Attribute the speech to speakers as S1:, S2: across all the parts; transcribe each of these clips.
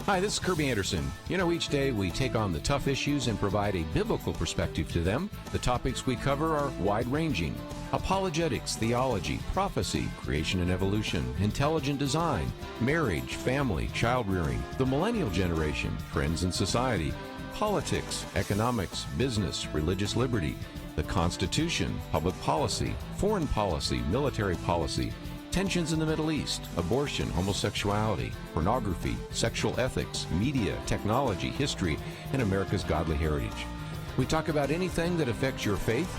S1: Hi, this is Kerby Anderson. You know, each day we take on the tough issues and provide a biblical perspective to them. The topics we cover are wide-ranging. Apologetics, theology, prophecy, creation and evolution, intelligent design, marriage, family, child-rearing, the millennial generation, friends and society, politics, economics, business, religious liberty, the Constitution, public policy, foreign policy, military policy, tensions in the Middle East, abortion, homosexuality, pornography, sexual ethics, media, technology, history, and America's godly heritage. We talk about anything that affects your faith,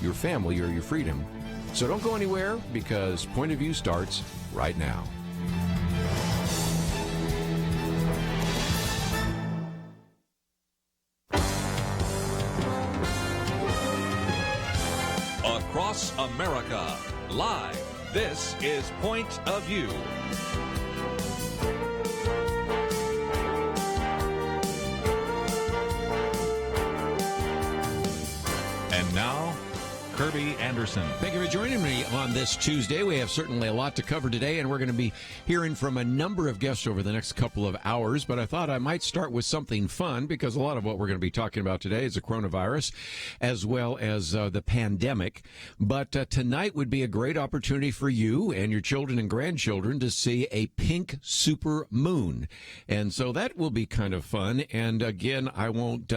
S1: your family, or your freedom. So don't go anywhere, because Point of View starts right now.
S2: Across America, live. This is Point of View. And now, Kerby Anderson.
S1: Thank you for joining me on this Tuesday. We have certainly a lot to cover today, and we're going to be hearing from a number of guests over the next couple of hours, but I thought I might start with something fun, because a lot of what we're going to be talking about today is the coronavirus as well as the pandemic. But tonight would be a great opportunity for you and your children and grandchildren to see a pink super moon. And so that will be kind of fun. And again, I won't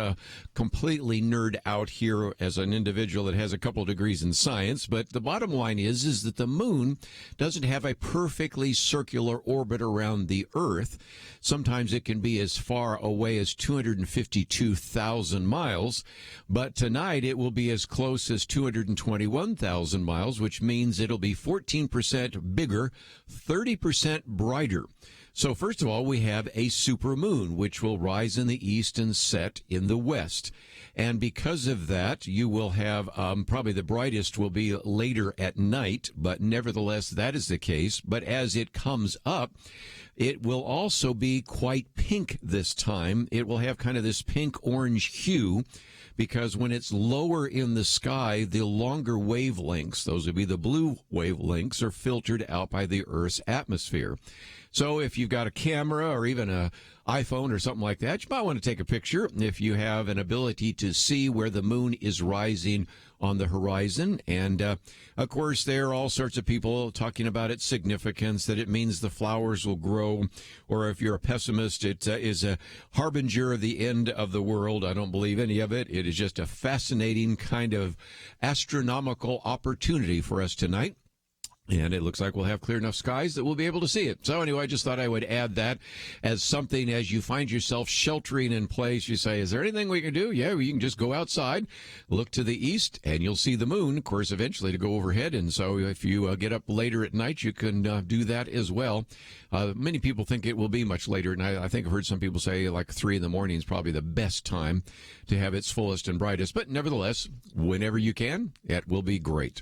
S1: completely nerd out here as an individual that has a couple degrees in science, but the bottom line is that the moon doesn't have a perfectly circular orbit around the Earth. Sometimes it can be as far away as 252,000 miles, but tonight it will be as close as 221,000 miles, which means it'll be 14% bigger, 30% brighter. So first of all, we have a supermoon, which will rise in the east and set in the west. And because of that, you will have probably the brightest will be later at night, but nevertheless, that is the case. But as it comes up, it will also be quite pink this time. It will have kind of this pink-orange hue, because when it's lower in the sky, the longer wavelengths, those would be the blue wavelengths, are filtered out by the Earth's atmosphere. So if you've got a camera or even an iPhone or something like that, you might want to take a picture if you have an ability to see where the moon is rising on the horizon. And, of course, there are all sorts of people talking about its significance, that it means the flowers will grow, or if you're a pessimist, it is a harbinger of the end of the world. I don't believe any of it. It is just a fascinating kind of astronomical opportunity for us tonight. And it looks like we'll have clear enough skies that we'll be able to see it. So anyway, I just thought I would add that as something as you find yourself sheltering in place. You say, is there anything we can do? Yeah, you can just go outside, look to the east, and you'll see the moon, of course, eventually to go overhead. And so if you get up later at night, you can do that as well. Many people think it will be much later, and I think I've heard some people say like 3 in the morning is probably the best time to have its fullest and brightest. But nevertheless, whenever you can, it will be great.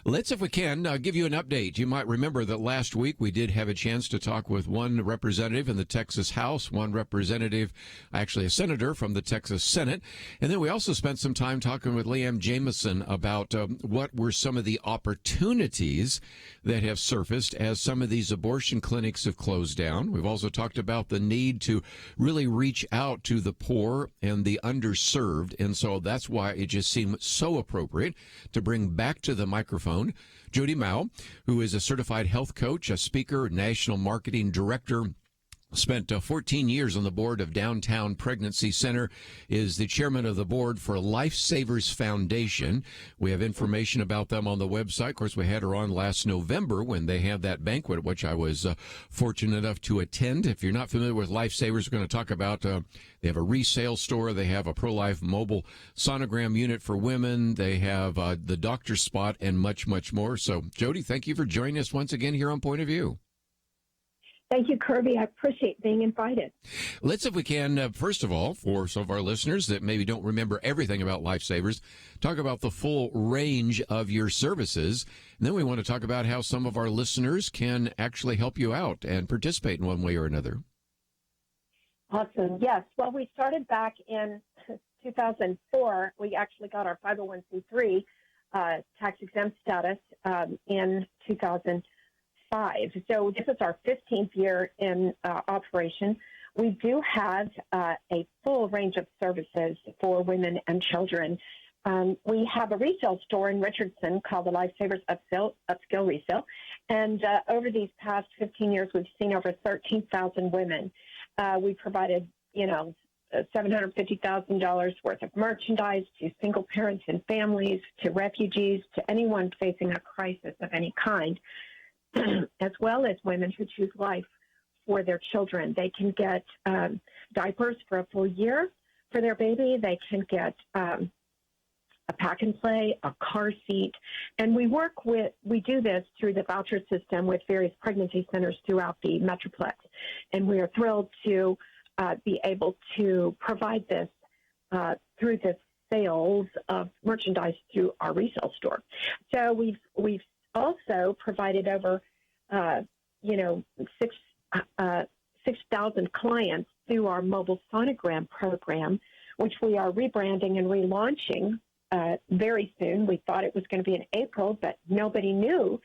S1: Let's, if we can, give you an update. You might remember that last week we did have a chance to talk with one representative in the Texas House, one representative, actually a senator from the Texas Senate. And then we also spent some time talking with Liam Jamison about what were some of the opportunities that have surfaced as some of these abortion clinics have closed down. We've also talked about the need to really reach out to the poor and the underserved. And so that's why it just seemed so appropriate to bring back to the microphone Jody Mow, who is a certified health coach, a speaker, national marketing director, spent 14 years on the board of Downtown Pregnancy Center, is the chairman of the board for Lifesavers Foundation. We have information about them on the website. Of course, we had her on last November when they had that banquet, which I was fortunate enough to attend. If you're not familiar with Lifesavers, we're going to talk about they have a resale store. They have a pro-life mobile sonogram unit for women. They have the doctor spot and much, much more. So, Jody, thank you for joining us once again here on Point of View.
S3: Thank you, Kerby. I appreciate being invited.
S1: Let's, if we can, first of all, for some of our listeners that maybe don't remember everything about Lifesavers, talk about the full range of your services. And then we want to talk about how some of our listeners can actually help you out and participate in one way or another.
S3: Awesome. Yes. Well, we started back in 2004. We actually got our 501c3 tax-exempt status in 2005. So this is our 15th year in operation. we do have a full range of services for women and children. We have a resale store in Richardson called the Lifesavers Upscale Resale. And over these past 15 years, we've seen over 13,000 women. We provided, $750,000 worth of merchandise to single parents and families, to refugees, to anyone facing a crisis of any kind, as well as women who choose life for their children. They can get diapers for a full year for their baby. They can get a pack and play, a car seat. And we do this through the voucher system with various pregnancy centers throughout the Metroplex. And we are thrilled to be able to provide this through the sales of merchandise through our resale store. So we've also provided over 6,000 clients through our mobile sonogram program, which we are rebranding and relaunching very soon. We thought it was going to be in April, but nobody knew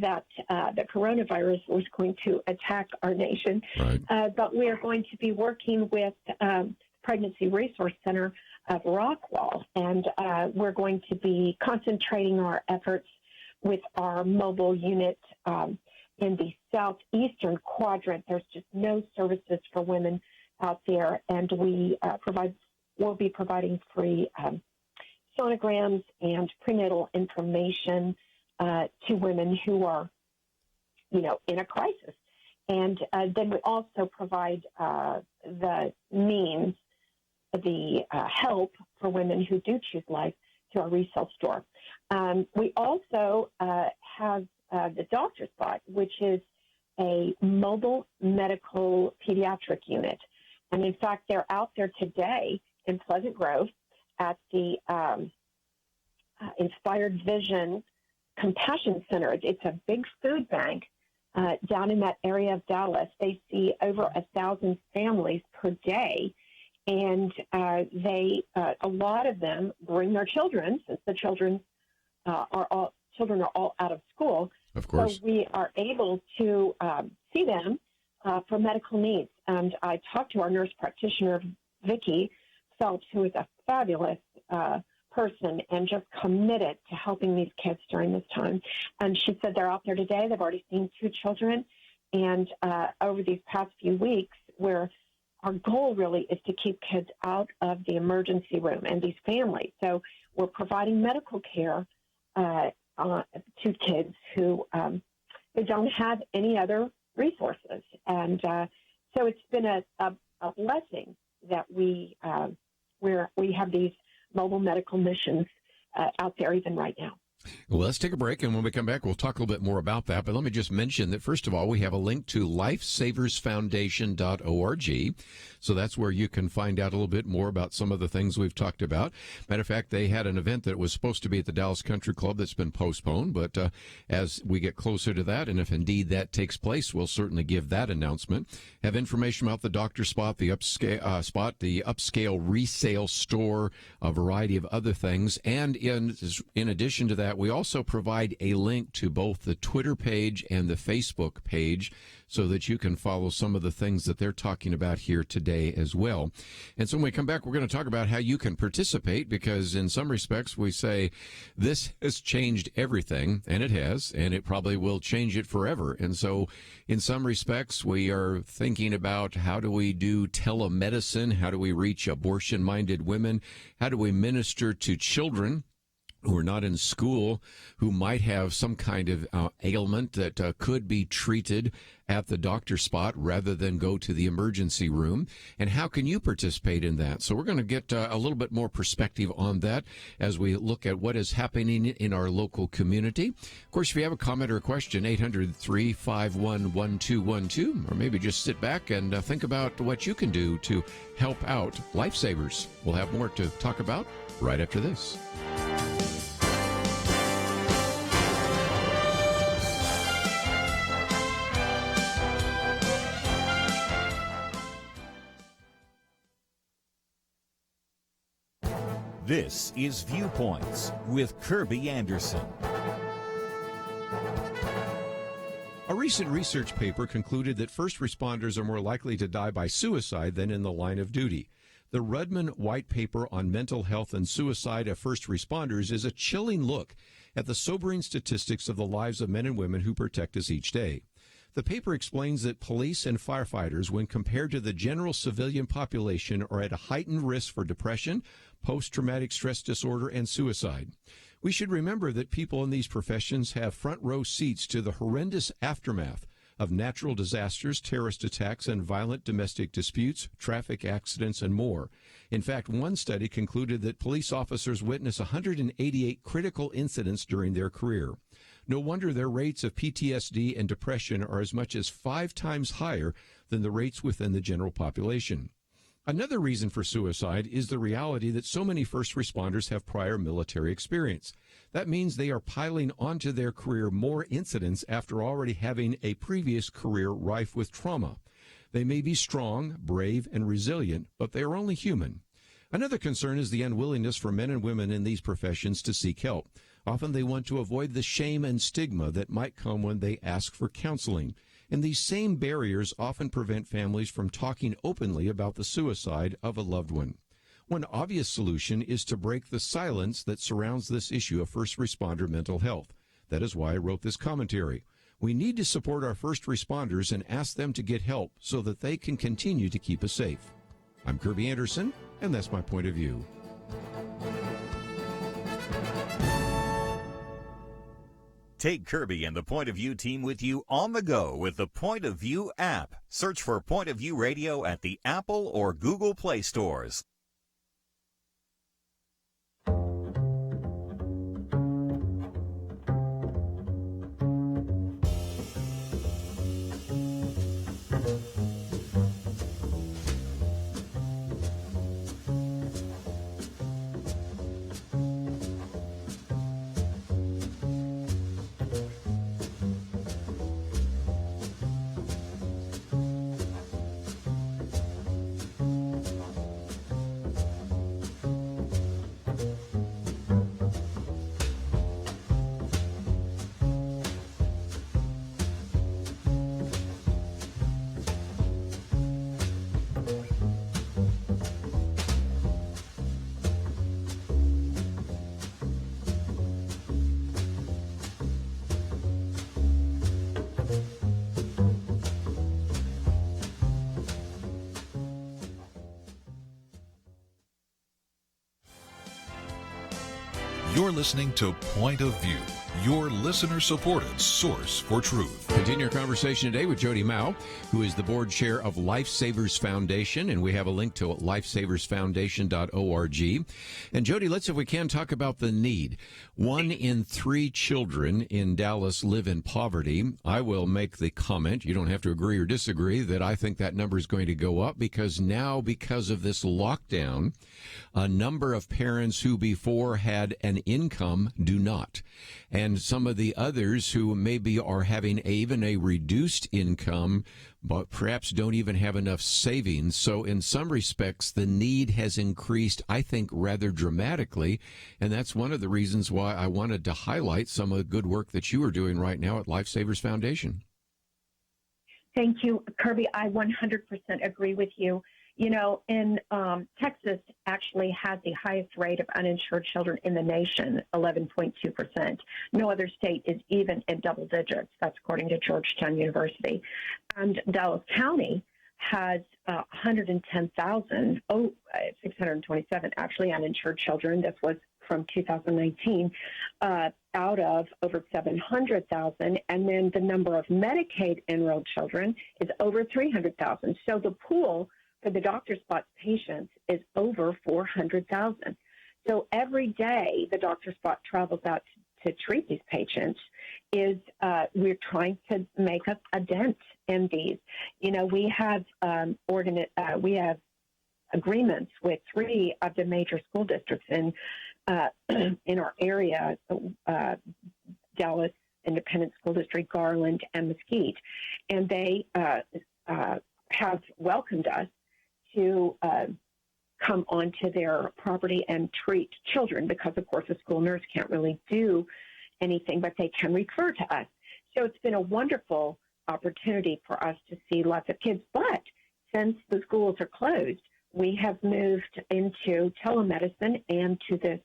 S3: that the coronavirus was going to attack our nation.
S1: Right.
S3: But we are going to be working with Pregnancy Resource Center of Rockwall, and we're going to be concentrating our efforts with our mobile unit in the southeastern quadrant. There's just no services for women out there, and we'll be providing free sonograms and prenatal information to women who are, in a crisis. And then we also provide the means, the help for women who do choose life through our resale store. We also have the Doctor Spot, which is a mobile medical pediatric unit. And in fact, they're out there today in Pleasant Grove at the Inspired Vision Compassion Center. It's a big food bank down in that area of Dallas. They see over 1,000 families per day, and a lot of them bring their children, since the children are all out of school.
S1: Of course.
S3: So we are able to see them for medical needs. And I talked to our nurse practitioner, Vicki Phelps, who is a fabulous person and just committed to helping these kids during this time. And she said they're out there today. They've already seen 2 children. And over these past few weeks, where our goal really is to keep kids out of the emergency room and these families. So we're providing medical care to kids who don't have any other resources. And so it's been a blessing that we have these mobile medical missions out there even right now.
S1: Well, let's take a break, and when we come back, we'll talk a little bit more about that. But let me just mention that, first of all, we have a link to lifesaversfoundation.org. So that's where you can find out a little bit more about some of the things we've talked about. Matter of fact, they had an event that was supposed to be at the Dallas Country Club that's been postponed. But as we get closer to that, and if indeed that takes place, we'll certainly give that announcement. Have information about the Doctor Spot, the upscale resale store, a variety of other things. And in addition to that, we also provide a link to both the Twitter page and the Facebook page so that you can follow some of the things that they're talking about here today as well. And so when we come back, we're going to talk about how you can participate, because in some respects we say this has changed everything, and it has, and it probably will change it forever. And so in some respects we are thinking about, how do we do telemedicine? How do we reach abortion-minded women? How do we minister to children who are not in school, who might have some kind of ailment that could be treated at the Doctor Spot rather than go to the emergency room? And how can you participate in that? So we're going to get a little bit more perspective on that as we look at what is happening in our local community. Of course, if you have a comment or a question, 800-351-1212, or maybe just sit back and think about what you can do to help out Lifesavers. We'll have more to talk about right after this.
S2: This is Viewpoints with Kerby Anderson.
S1: A recent research paper concluded that first responders are more likely to die by suicide than in the line of duty. The Rudman White Paper on Mental Health and Suicide of First Responders is a chilling look at the sobering statistics of the lives of men and women who protect us each day. The paper explains that police and firefighters, when compared to the general civilian population, are at a heightened risk for depression, post-traumatic stress disorder, and suicide. We should remember that people in these professions have front row seats to the horrendous aftermath of natural disasters, terrorist attacks, and violent domestic disputes, traffic accidents, and more. In fact, one study concluded that police officers witness 188 critical incidents during their career. No wonder their rates of PTSD and depression are as much as 5 times higher than the rates within the general population. Another reason for suicide is the reality that so many first responders have prior military experience. That means they are piling onto their career more incidents after already having a previous career rife with trauma. They may be strong, brave, and resilient, but they are only human. Another concern is the unwillingness for men and women in these professions to seek help. Often they want to avoid the shame and stigma that might come when they ask for counseling. And these same barriers often prevent families from talking openly about the suicide of a loved one. One obvious solution is to break the silence that surrounds this issue of first responder mental health. That is why I wrote this commentary. We need to support our first responders and ask them to get help so that they can continue to keep us safe. I'm Kerby Anderson, and that's my point of view.
S4: Take Kerby and the Point of View team with you on the go with the Point of View app. Search for Point of View Radio at the Apple or Google Play stores.
S2: You're listening to Point of View, your listener-supported source for truth.
S1: Continue our conversation today with Jody Mow, who is the board chair of Lifesavers Foundation, and we have a link to lifesaversfoundation.org. And Jody, let's, if we can, talk about the need. 1 in 3 children in Dallas live in poverty. I will make the comment, you don't have to agree or disagree, that I think that number is going to go up because now, because of this lockdown, a number of parents who before had an income do not. And some of the others who maybe are having even a reduced income, but perhaps don't even have enough savings. So in some respects, the need has increased, I think, rather dramatically. And that's one of the reasons why I wanted to highlight some of the good work that you are doing right now at Lifesavers Foundation.
S3: Thank you, Kerby. I 100% agree with you. You know, in Texas actually has the highest rate of uninsured children in the nation, 11.2%. No other state is even in double digits. That's according to Georgetown University. And Dallas County has 627 actually uninsured children. This was from 2019, out of over 700,000. And then the number of Medicaid enrolled children is over 300,000. So the pool for the doctor spots patients is over 400,000. So every day the doctor spot travels out to treat these patients is we're trying to make a dent in these. You know, we have we have agreements with 3 of the major school districts in our area, Dallas Independent School District, Garland, and Mesquite, and they have welcomed us to come onto their property and treat children because, of course, a school nurse can't really do anything, but they can refer to us. So it's been a wonderful opportunity for us to see lots of kids. But since the schools are closed, we have moved into telemedicine and to this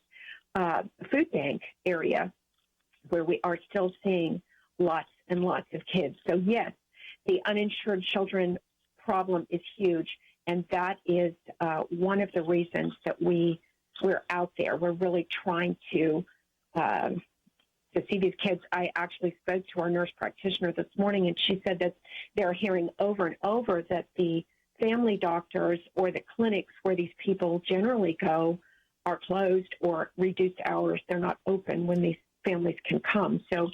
S3: food bank area where we are still seeing lots and lots of kids. So yes, the uninsured children problem is huge, and that is one of the reasons that we're out there. We're really trying to see these kids. I actually spoke to our nurse practitioner this morning, and she said that they're hearing over and over that the family doctors or the clinics where these people generally go are closed or reduced hours. They're not open when these families can come. So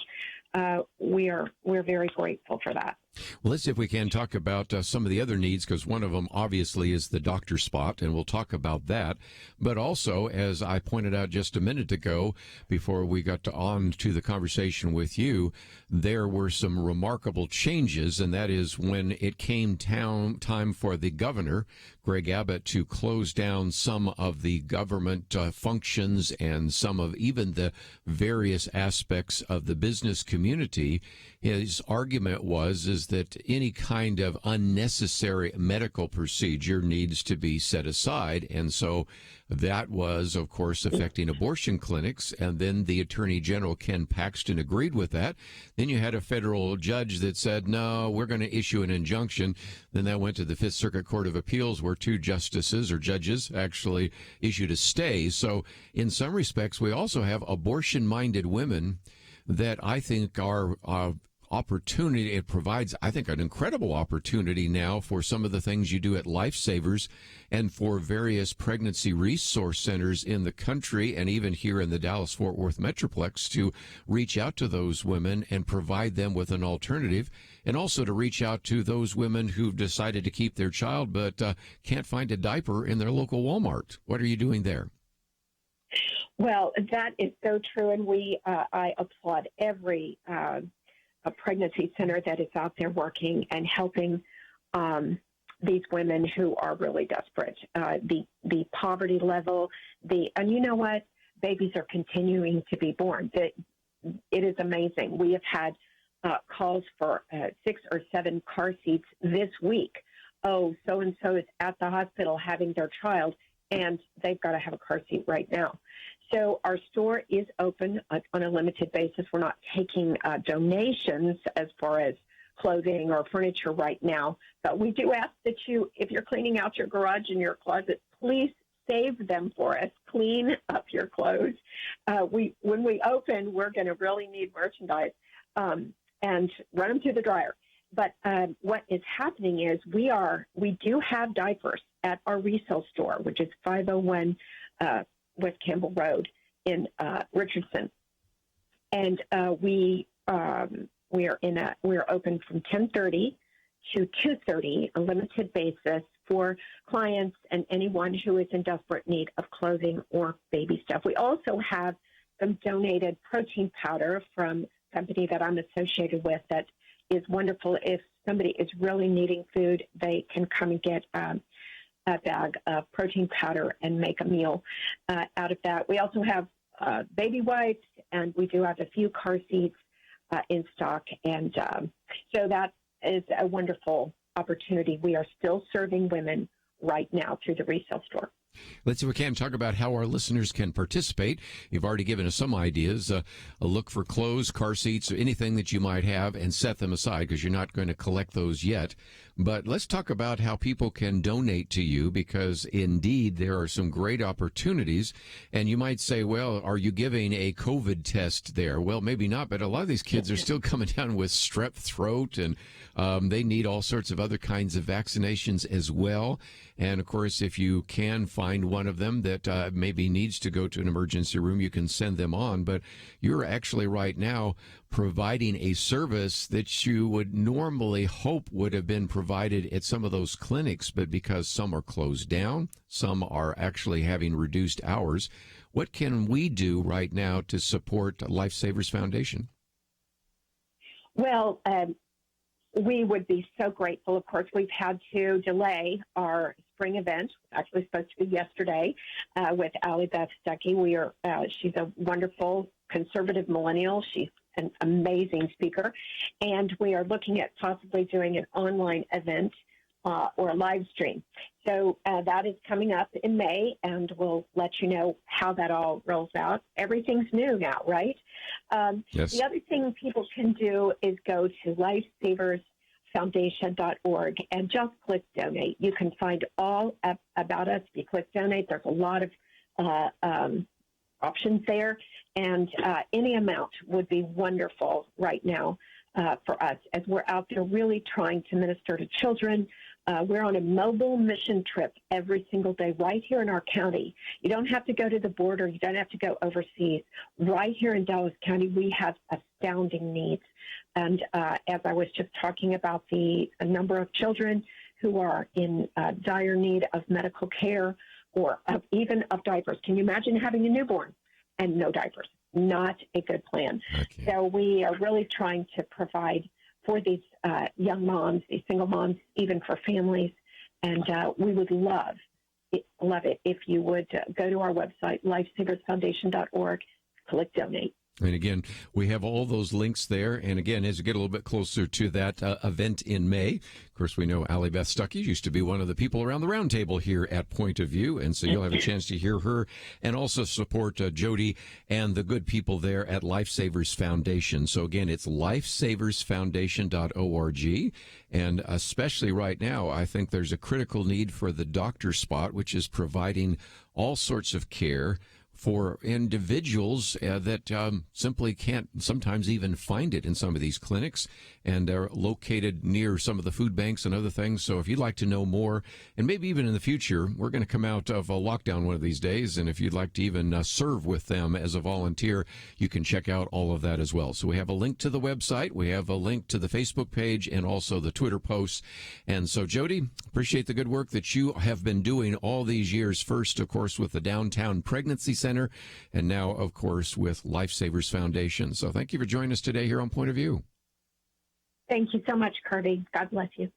S3: we're very grateful for that.
S1: Well, let's see if we can talk about some of the other needs, because one of them obviously is the doctor spot, and we'll talk about that. But also, as I pointed out just a minute ago, before we got on to the conversation with you, there were some remarkable changes, and that is when it came time for the governor, Greg Abbott, to close down some of the government functions and some of even the various aspects of the business community. His argument is that any kind of unnecessary medical procedure needs to be set aside. And so that was, of course, affecting abortion clinics. And then the Attorney General, Ken Paxton, agreed with that. Then you had a federal judge that said, no, we're going to issue an injunction. Then that went to the Fifth Circuit Court of Appeals, where two justices or judges actually issued a stay. So in some respects, we also have abortion-minded women that I think are opportunity. It provides, I think, an incredible opportunity now for some of the things you do at Lifesavers and for various pregnancy resource centers in the country and even here in the Dallas-Fort Worth Metroplex to reach out to those women and provide them with an alternative, and also to reach out to those women who've decided to keep their child but can't find a diaper in their local Walmart. What are you doing there?
S3: Well, that is so true, and I applaud every a pregnancy center that is out there working and helping these women who are really desperate. The poverty level, and you know what? Babies are continuing to be born. It is amazing. We have had calls for 6 or 7 car seats this week. Oh, so-and-so is at the hospital having their child, and they've got to have a car seat right now. So our store is open on a limited basis. We're not taking donations as far as clothing or furniture right now, but we do ask that you, if you're cleaning out your garage and your closet, please save them for us. Clean up your clothes. When we open, we're going to really need merchandise and run them through the dryer. But what is happening is we do have diapers at our resale store, which is 501 West Campbell Road in Richardson, and we are open from 10:30 to 2:30, a limited basis for clients and anyone who is in desperate need of clothing or baby stuff. We also have some donated protein powder from a company that I'm associated with that is wonderful. If somebody is really needing food, they can come and get a bag of protein powder and make a meal out of that. We also have baby wipes, and we do have a few car seats in stock. And so that is a wonderful opportunity. We are still serving women right now through the resale store.
S1: Let's see if we can talk about how our listeners can participate. You've already given us some ideas. A look for clothes, car seats, anything that you might have, and set them aside because you're not going to collect those yet. But let's talk about how people can donate to you, because indeed there are some great opportunities. And you might say, well, are you giving a COVID test there? Well, maybe not, but a lot of these kids are still coming down with strep throat, and they need all sorts of other kinds of vaccinations as well. And, of course, if you can find one of them that maybe needs to go to an emergency room, you can send them on. But you're actually right now providing a service that you would normally hope would have been provided at some of those clinics, but because some are closed down, some are actually having reduced hours. What can we do right now to support Lifesavers Foundation?
S3: Well, we would be so grateful. Of course, we've had to delay our spring event, actually supposed to be yesterday, with Allie Beth Stuckey. She's a wonderful conservative millennial. She's an amazing speaker. And we are looking at possibly doing an online event or a live stream. So that is coming up in May, and we'll let you know how that all rolls out. Everything's new now, right?
S1: Yes.
S3: The other thing people can do is go to lifesaversfoundation.org and just click donate. You can find all about us. If you click donate, there's a lot of options there, and any amount would be wonderful right now for us as we're out there really trying to minister to children. We're on a mobile mission trip every single day right here in our county. You don't have to go to the border. You don't have to go overseas. Right here in Dallas County, we have astounding needs. And as I was just talking about a number of children who are in dire need of medical care or even of diapers. Can you imagine having a newborn and no diapers? Not a good plan.
S1: Okay.
S3: So we are really trying to provide for these young moms, these single moms, even for families. And we would love it if you would go to our website, lifesaversfoundation.org, click donate.
S1: And again, we have all those links there. And again, as you get a little bit closer to that event in May, of course, we know Allie Beth Stuckey used to be one of the people around the round table here at Point of View. And so you'll have a chance to hear her and also support Jody and the good people there at Lifesavers Foundation. So again, it's lifesaversfoundation.org. And especially right now, I think there's a critical need for the doctor spot, which is providing all sorts of care for individuals that simply can't sometimes even find it in some of these clinics, and are located near some of the food banks and other things. So if you'd like to know more, and maybe even in the future, we're going to come out of a lockdown one of these days, and if you'd like to even serve with them as a volunteer, you can check out all of that as well. So we have a link to the website, we have a link to the Facebook page, and also the Twitter posts. And so, Jody, appreciate the good work that you have been doing all these years. First, of course, with the Downtown Pregnancy Center, and now, of course, with Lifesavers Foundation. So thank you for joining us today here on Point of View.
S3: Thank you so much, Kerby. God bless you.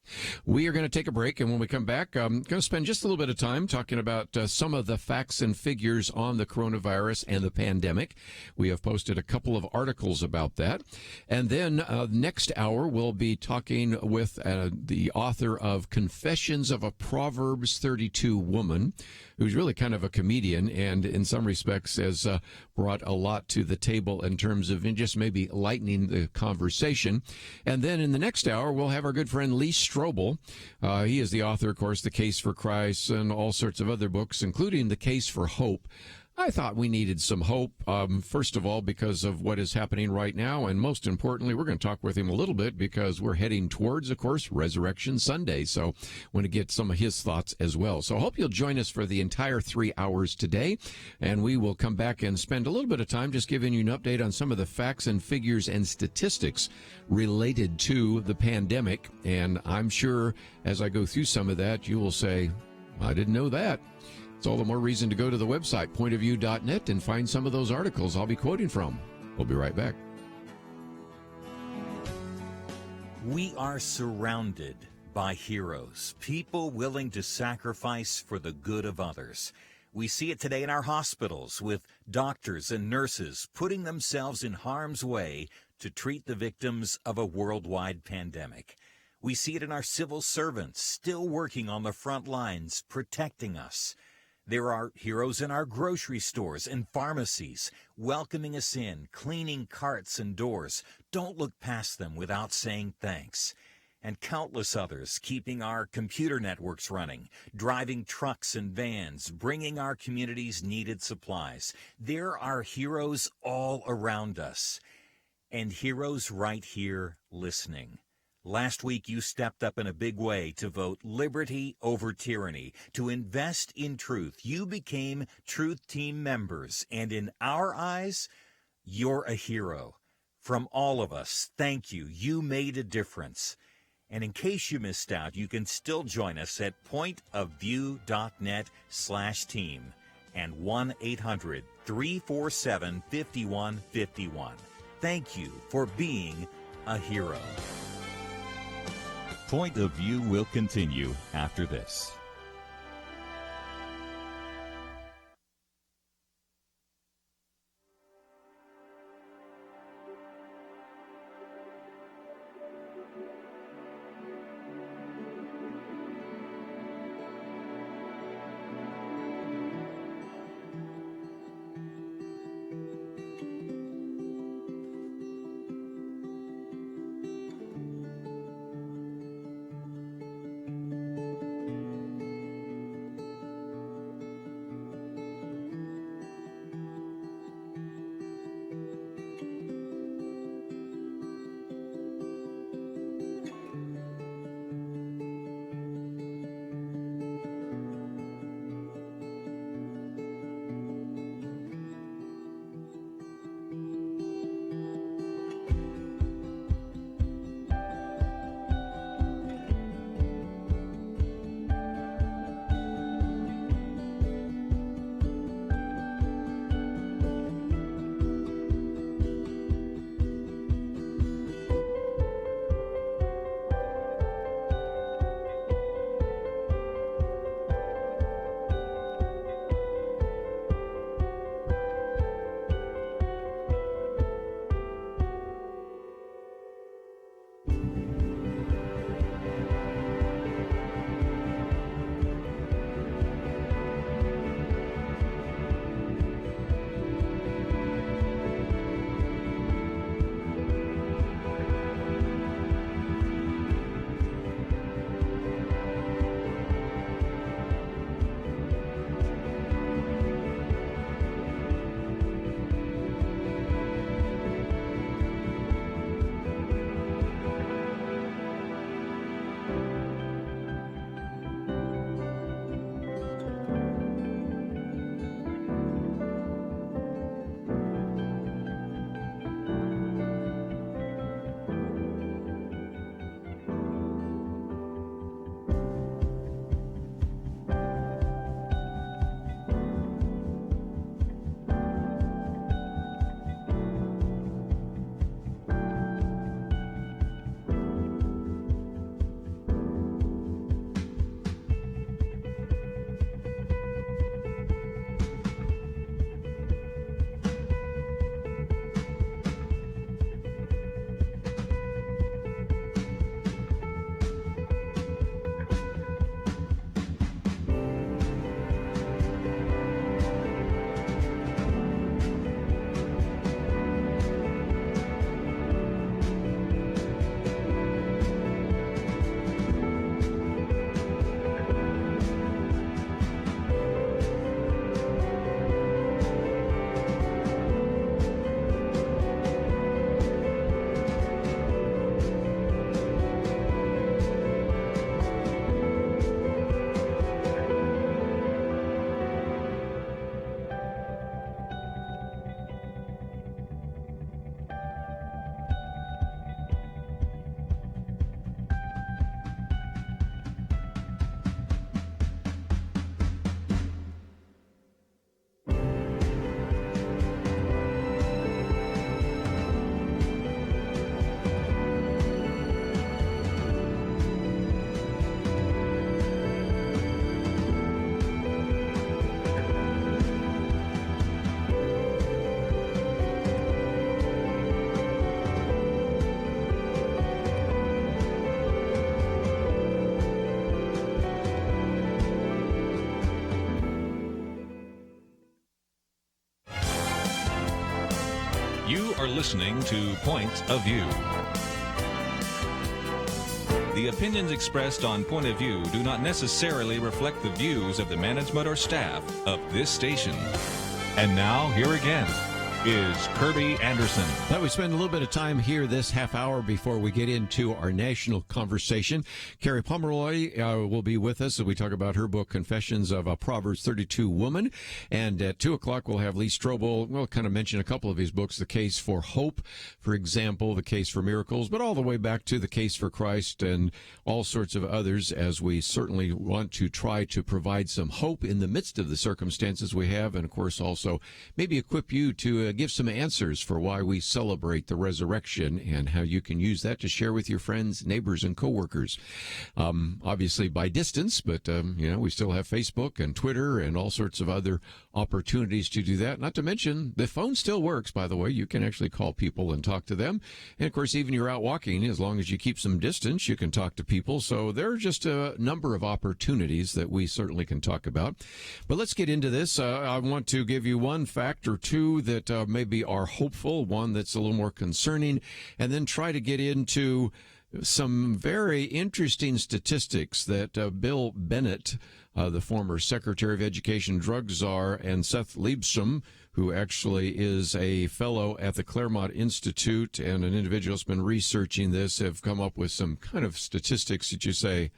S1: We are going to take a break, and when we come back, I'm going to spend just a little bit of time talking about some of the facts and figures on the coronavirus and the pandemic. We have posted a couple of articles about that. And then next hour, we'll be talking with the author of Confessions of a Proverbs 32 Woman, who's really kind of a comedian and in some respects has brought a lot to the table in terms of just maybe lightening the conversation. And then in the next hour, we'll have our good friend Lee Strobel. He is the author, of course, The Case for Christ and all sorts of other books, including The Case for Hope. I thought we needed some hope, first of all, because of what is happening right now. And most importantly, we're going to talk with him a little bit because we're heading towards, of course, Resurrection Sunday. So I want to get some of his thoughts as well. So I hope you'll join us for the entire 3 hours today. And we will come back and spend a little bit of time just giving you an update on some of the facts and figures and statistics related to the pandemic. And I'm sure as I go through some of that, you will say, I didn't know that. It's all the more reason to go to the website, pointofview.net, and find some of those articles I'll be quoting from. We'll be right back.
S4: We are surrounded by heroes, people willing to sacrifice for the good of others. We see it today in our hospitals with doctors and nurses putting themselves in harm's way to treat the victims of a worldwide pandemic. We see it in our civil servants still working on the front lines, protecting us. There are heroes in our grocery stores and pharmacies, welcoming us in, cleaning carts and doors. Don't look past them without saying thanks. And countless others keeping our computer networks running, driving trucks and vans, bringing our communities needed supplies. There are heroes all around us, and heroes right here listening. Last week, you stepped up in a big way to vote liberty over tyranny, to invest in truth. You became Truth Team members, and in our eyes, you're a hero. From all of us, thank you. You made a difference. And in case you missed out, you can still join us at pointofview.net/team and 1-800-347-5151. Thank you for being a hero. Point of View will continue after this.
S2: are listening to Point of View. The opinions expressed on Point of View do not necessarily reflect the views of the management or staff of this station. And now, here again is Kerby Anderson.
S1: Now we spend a little bit of time here this half hour before we get into our national conversation. Kerri Pomarolli will be with us as we talk about her book, Confessions of a Proverbs 32 Woman. And at 2 o'clock, we'll have Lee Strobel. We'll kind of mention a couple of his books, The Case for Hope, for example, The Case for Miracles, but all the way back to The Case for Christ and all sorts of others, as we certainly want to try to provide some hope in the midst of the circumstances we have, and, of course, also maybe equip you to give some answers for why we celebrate the resurrection and how you can use that to share with your friends, neighbors, and coworkers. Obviously by distance, but, we still have Facebook and Twitter and all sorts of other opportunities to do that. Not to mention, the phone still works, by the way. You can actually call people and talk to them. And, of course, even you're out walking, as long as you keep some distance, you can talk to people. So there are just a number of opportunities that we certainly can talk about. But let's get into this. I want to give you one fact or two that maybe are hopeful, one that's a little more concerning, and then try to get into some very interesting statistics that Bill Bennett, the former Secretary of Education drug czar, and Seth Liebstrom, who actually is a fellow at the Claremont Institute and an individual who's been researching this, have come up with some kind of statistics that you say,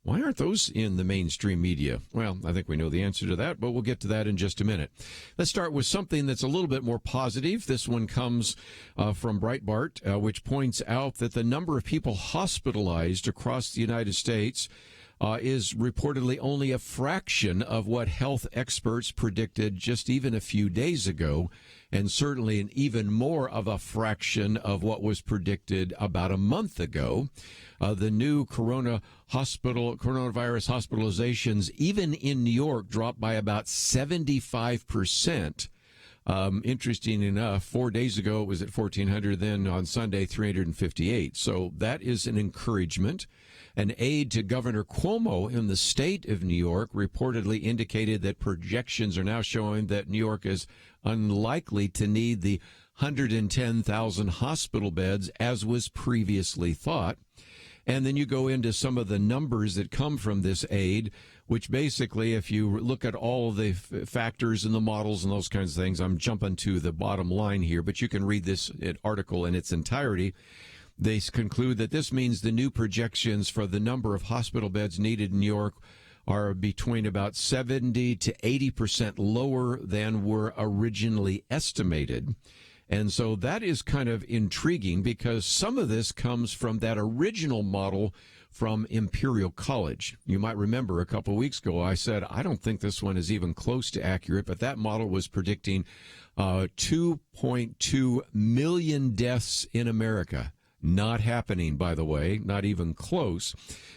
S1: why aren't those in the mainstream media? Well, I think we know the answer to that, but we'll get to that in just a minute. Let's start with something that's a little bit more positive. This one comes from Breitbart, which points out that the number of people hospitalized across the United States is reportedly only a fraction of what health experts predicted just even a few days ago, and certainly an even more of a fraction of what was predicted about a month ago. The new coronavirus hospitalizations, even in New York, dropped by about 75%. Interesting enough, 4 days ago it was at 1,400, then on Sunday 358. So that is an encouragement. An aide to Governor Cuomo in the state of New York reportedly indicated that projections are now showing that New York is unlikely to need the 110,000 hospital beds as was previously thought. And then you go into some of the numbers that come from this aid, which basically, if you look at all the factors and the models and those kinds of things, I'm jumping to the bottom line here, but you can read this article in its entirety. They conclude that this means the new projections for the number of hospital beds needed in New York are between about 70 to 80% lower than were originally estimated. And so that is kind of intriguing because some of this comes from that original model from Imperial College. You might remember a couple of weeks ago I said, I don't think this one is even close to accurate, but that model was predicting 2.2 million deaths in America. Not happening, by the way, not even close.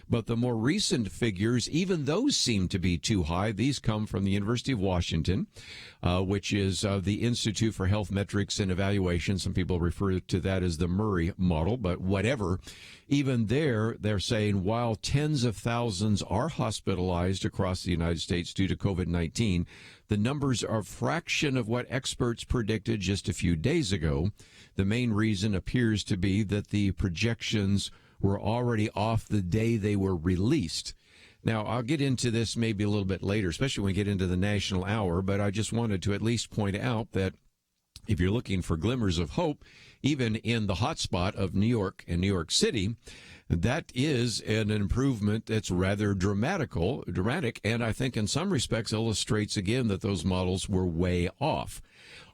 S1: But the more recent figures, even those seem to be too high. These come from the University of Washington, which is the Institute for Health Metrics and Evaluation. Some people refer to that as the Murray model, but whatever. Even there, they're saying while tens of thousands are hospitalized across the United States due to COVID-19, the numbers are a fraction of what experts predicted just a few days ago. The main reason appears to be that the projections were already off the day they were released. Now, I'll get into this maybe a little bit later, especially when we get into the national hour, but I just wanted to at least point out that if you're looking for glimmers of hope, even in the hotspot of New York and New York City, that is an improvement that's rather dramatic, and I think in some respects illustrates again that those models were way off.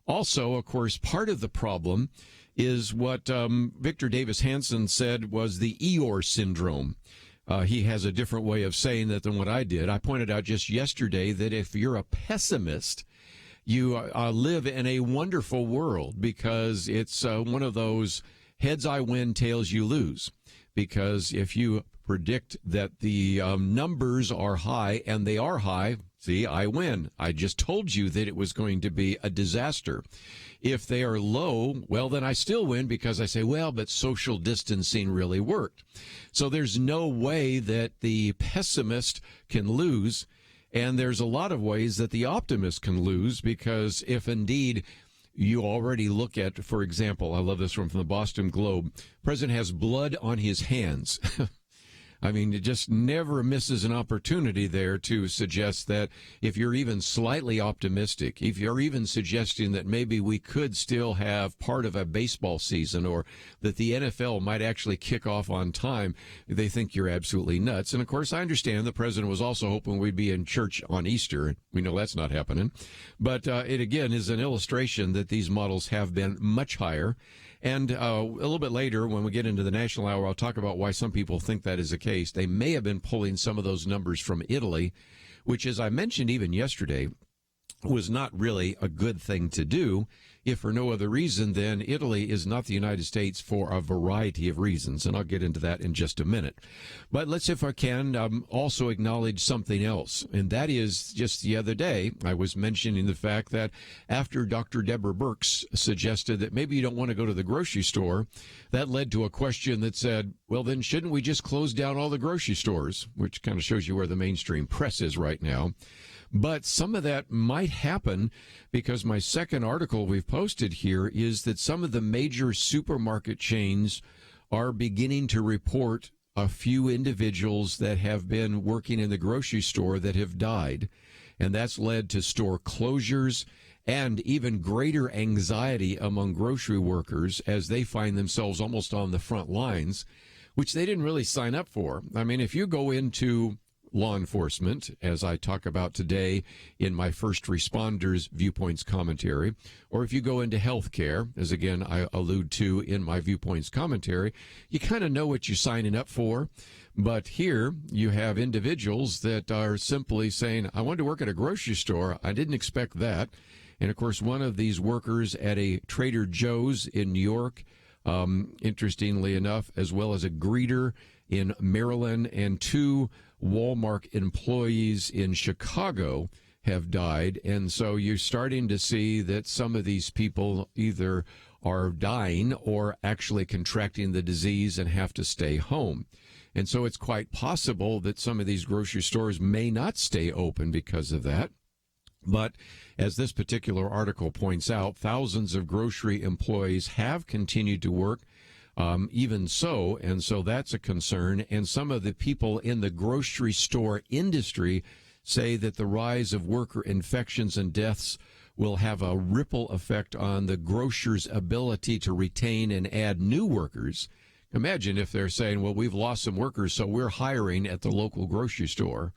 S1: Also, of course, part of the problem is what Victor Davis Hanson said was the Eeyore syndrome. He has a different way of saying that than what I did. I pointed out just yesterday that if you're a pessimist, you live in a wonderful world because it's one of those heads I win, tails you lose. Because if you predict that the numbers are high, and they are high, see, I win. I just told you that it was going to be a disaster. If they are low, well, then I still win because I say, well, but social distancing really worked. So there's no way that the pessimist can lose. And there's a lot of ways that the optimist can lose because if indeed you already look at, for example, I love this one from the Boston Globe, President has blood on his hands. I mean, it just never misses an opportunity there to suggest that if you're even slightly optimistic, if you're even suggesting that maybe we could still have part of a baseball season or that the NFL might actually kick off on time, they think you're absolutely nuts. And, of course, I understand the president was also hoping we'd be in church on Easter. We know that's not happening. But it, again, is an illustration that these models have been much higher. And a little bit later, when we get into the National Hour, I'll talk about why some people think that is the case. They may have been pulling some of those numbers from Italy, which, as I mentioned even yesterday, was not really a good thing to do, if for no other reason than Italy is not the United States for a variety of reasons, and I'll get into that in just a minute. But let's, if I can, also acknowledge something else, and that is just the other day I was mentioning the fact that after Dr. Deborah Birx suggested that maybe you don't want to go to the grocery store, that led to a question that said, well, then shouldn't we just close down all the grocery stores, which kind of shows you where the mainstream press is right now. But some of that might happen because my second article we've posted here is that some of the major supermarket chains are beginning to report a few individuals that have been working in the grocery store that have died. And that's led to store closures and even greater anxiety among grocery workers as they find themselves almost on the front lines, which they didn't really sign up for. I mean, if you go into law enforcement, as I talk about today in my First Responders Viewpoints commentary, or if you go into healthcare, as again I allude to in my Viewpoints commentary, you kind of know what you're signing up for. But here you have individuals that are simply saying, I wanted to work at a grocery store. I didn't expect that. And, of course, one of these workers at a Trader Joe's in New York, interestingly enough, as well as a greeter in Maryland, and two Walmart employees in Chicago have died. And so you're starting to see that some of these people either are dying or actually contracting the disease and have to stay home. And so it's quite possible that some of these grocery stores may not stay open because of that. But as this particular article points out, thousands of grocery employees have continued to work. Even so, and so that's a concern. And some of the people in the grocery store industry say that the rise of worker infections and deaths will have a ripple effect on the grocer's ability to retain and add new workers. Imagine if they're saying, well, we've lost some workers, so we're hiring at the local grocery store.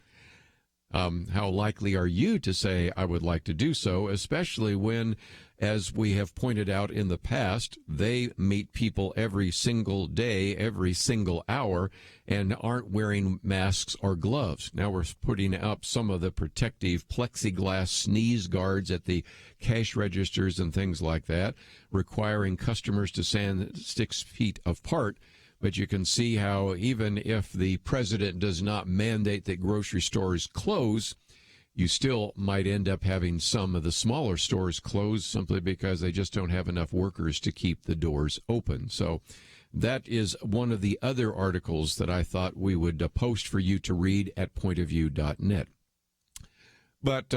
S1: How likely are you to say, I would like to do so, especially when, as we have pointed out in the past, they meet people every single day, every single hour, and aren't wearing masks or gloves. Now we're putting up some of the protective plexiglass sneeze guards at the cash registers and things like that, requiring customers to stand 6 feet apart. But you can see how even if the president does not mandate that grocery stores close, you still might end up having some of the smaller stores closed simply because they just don't have enough workers to keep the doors open. So that is one of the other articles that I thought we would post for you to read at pointofview.net. But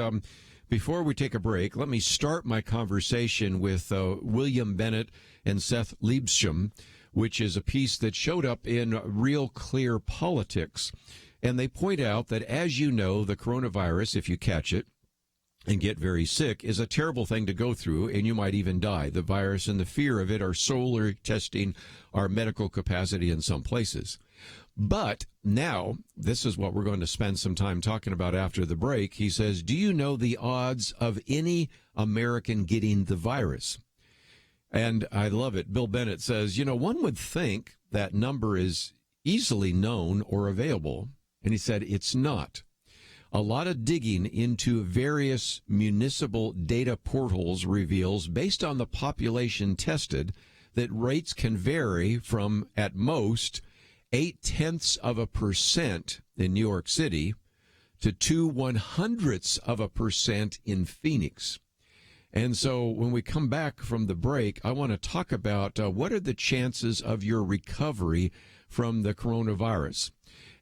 S1: before we take a break, let me start my conversation with William Bennett and Seth Liebscher, which is a piece that showed up in Real Clear Politics. And they point out that, as you know, the coronavirus, if you catch it and get very sick, is a terrible thing to go through, and you might even die. The virus and the fear of it are sorely testing our medical capacity in some places. But now, this is what we're going to spend some time talking about after the break. He says, do you know the odds of any American getting the virus? And I love it. Bill Bennett says, you know, one would think that number is easily known or available. And he said, it's not. A lot of digging into various municipal data portals reveals, based on the population tested, that rates can vary from, at most, 0.8% in New York City to 0.02% in Phoenix. And so when we come back from the break, I want to talk about what are the chances of your recovery from the coronavirus.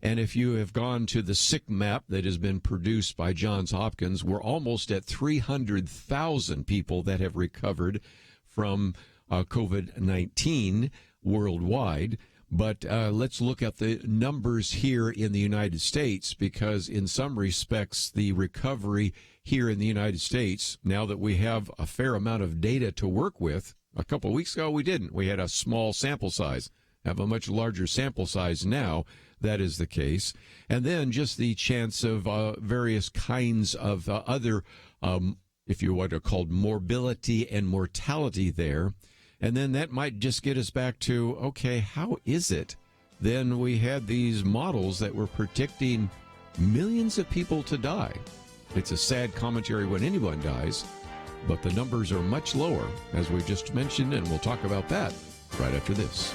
S1: And if you have gone to the sick map that has been produced by Johns Hopkins, we're almost at 300,000 people that have recovered from COVID-19 worldwide. But let's look at the numbers here in the United States, because in some respects, the recovery here in the United States, now that we have a fair amount of data to work with, a couple of weeks ago we didn't. We had a small sample size. Have a much larger sample size now. That is the case. And then just the chance of various kinds of other, if you want to call it, morbidity and mortality there. And then that might just get us back to, okay, how is it? Then we had these models that were predicting millions of people to die. It's a sad commentary when anyone dies, but the numbers are much lower, as we just mentioned, and we'll talk about that right after this.